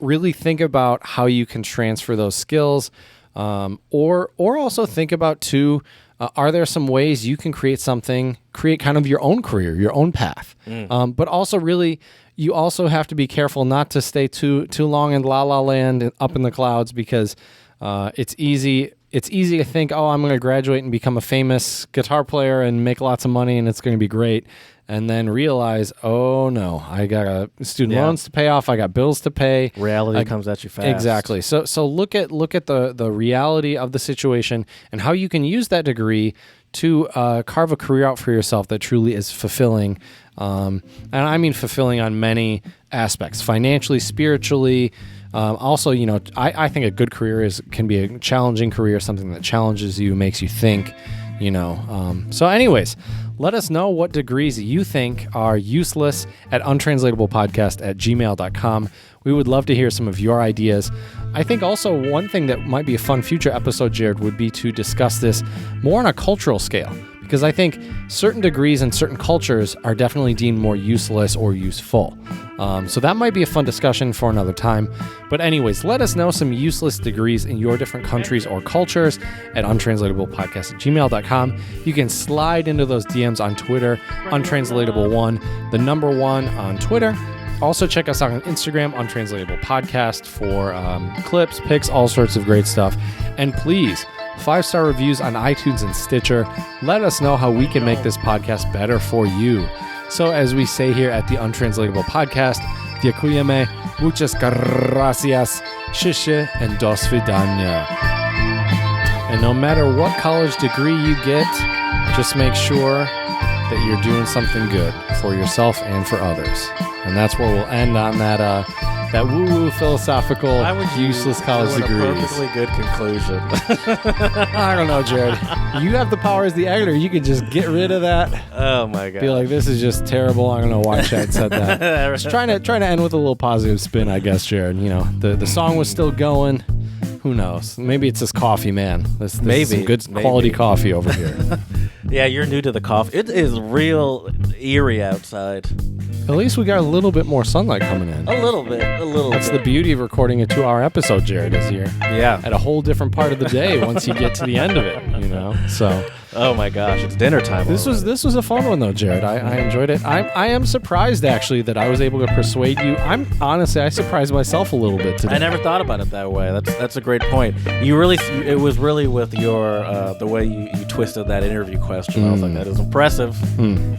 [SPEAKER 1] really think about how you can transfer those skills, or also think about too are there some ways you can create kind of your own career, your own path? But also really, you also have to be careful not to stay too long in la la land and up in the clouds, because it's easy to think, oh, I'm going to graduate and become a famous guitar player and make lots of money and it's going to be great. And then realize, oh no, I got student loans to pay off. I got bills to pay.
[SPEAKER 2] Reality comes at you fast.
[SPEAKER 1] Exactly. So look at the reality of the situation and how you can use that degree to carve a career out for yourself that truly is fulfilling. And I mean fulfilling on many aspects, financially, spiritually. Also, I think a good career can be a challenging career, something that challenges you, makes you think. So anyways, let us know what degrees you think are useless at untranslatablepodcast@gmail.com. We would love to hear some of your ideas. I think also one thing that might be a fun future episode, Jared, would be to discuss this more on a cultural scale, because I think certain degrees in certain cultures are definitely deemed more useless or useful. So that might be a fun discussion for another time. But anyways, let us know some useless degrees in your different countries or cultures at untranslatablepodcast@gmail.com. You can slide into those DMs on Twitter, untranslatable1, the number 1 on Twitter. Also check us out on Instagram, Untranslatable Podcast, for clips, pics, all sorts of great stuff. And please, 5-star reviews on iTunes and Stitcher. Let us know how we can make this podcast better for you. So as we say here at the Untranslatable Podcast, Dziękujemy, muchas gracias, shishi, and do svidania. And no matter what college degree you get, just make sure that you're doing something good for yourself and for others. And that's where we'll end on that woo-woo philosophical, useless college degrees.
[SPEAKER 2] A perfectly good conclusion.
[SPEAKER 1] I don't know, Jared. You have the power as the editor. You could just get rid of that.
[SPEAKER 2] Oh my god!
[SPEAKER 1] Be like, this is just terrible. I don't know why Chad said that. Just trying to end with a little positive spin, I guess, Jared. The song was still going. Who knows? Maybe it's this coffee, man. This is some good quality coffee over here.
[SPEAKER 2] Yeah, you're new to the coffee. It is real eerie outside.
[SPEAKER 1] At least we got a little bit more sunlight coming in.
[SPEAKER 2] A little bit.
[SPEAKER 1] That's the beauty of recording a 2-hour episode, Jared, is you're at a whole different part of the day once you get to the end of it, So.
[SPEAKER 2] Oh my gosh, it's dinner time.
[SPEAKER 1] This was a fun one though, Jared. I enjoyed it. I am surprised actually that I was able to persuade you. I surprised myself a little bit today.
[SPEAKER 2] I never thought about it that way. That's a great point. It was really with your the way you twisted that interview question. I was like, that is impressive.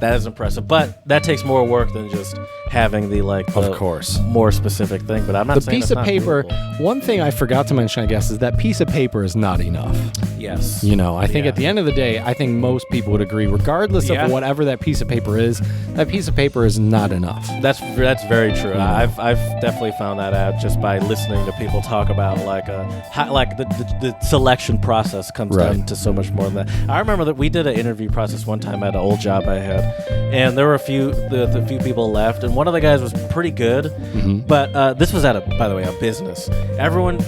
[SPEAKER 2] That is impressive. But that takes more work than just having the
[SPEAKER 1] of course,
[SPEAKER 2] more specific thing. But I'm not saying
[SPEAKER 1] the piece of paper.
[SPEAKER 2] doable.
[SPEAKER 1] One thing I forgot to mention, I guess, is that piece of paper is not enough.
[SPEAKER 2] Yes.
[SPEAKER 1] I think at the end of the day, I think most people would agree, regardless of whatever that piece of paper is, that piece of paper is not enough.
[SPEAKER 2] That's very true. I've definitely found that out just by listening to people talk about how the selection process comes down to so much more than that. I remember that we did an interview process one time at an old job I had, and there were the few people left, and one of the guys was pretty good, but this was at by the way, a business. Everyone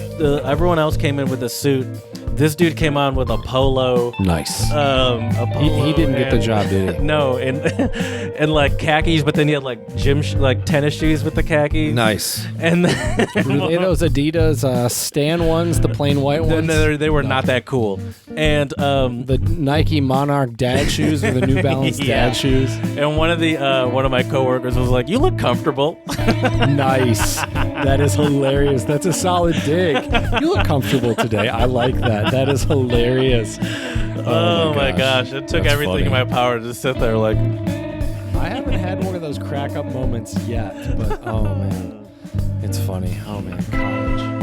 [SPEAKER 2] else came in with a suit. This dude came on with a polo.
[SPEAKER 1] Nice.
[SPEAKER 2] A polo.
[SPEAKER 1] He didn't get the job, did he?
[SPEAKER 2] No, and khakis, but then he had tennis shoes with the khakis.
[SPEAKER 1] Nice.
[SPEAKER 2] And
[SPEAKER 1] were they those Adidas Stan ones, the plain white ones?
[SPEAKER 2] They were not that cool. And
[SPEAKER 1] the Nike Monarch dad shoes or the New Balance dad shoes.
[SPEAKER 2] And one of my coworkers was like, "You look comfortable."
[SPEAKER 1] Nice. That is hilarious. That's a solid dig. You look comfortable today. I like that. That is hilarious.
[SPEAKER 2] Oh my gosh. It took everything in my power to just sit there like.
[SPEAKER 1] I haven't had one of those crack up moments yet, but oh man. It's funny. Oh man, college.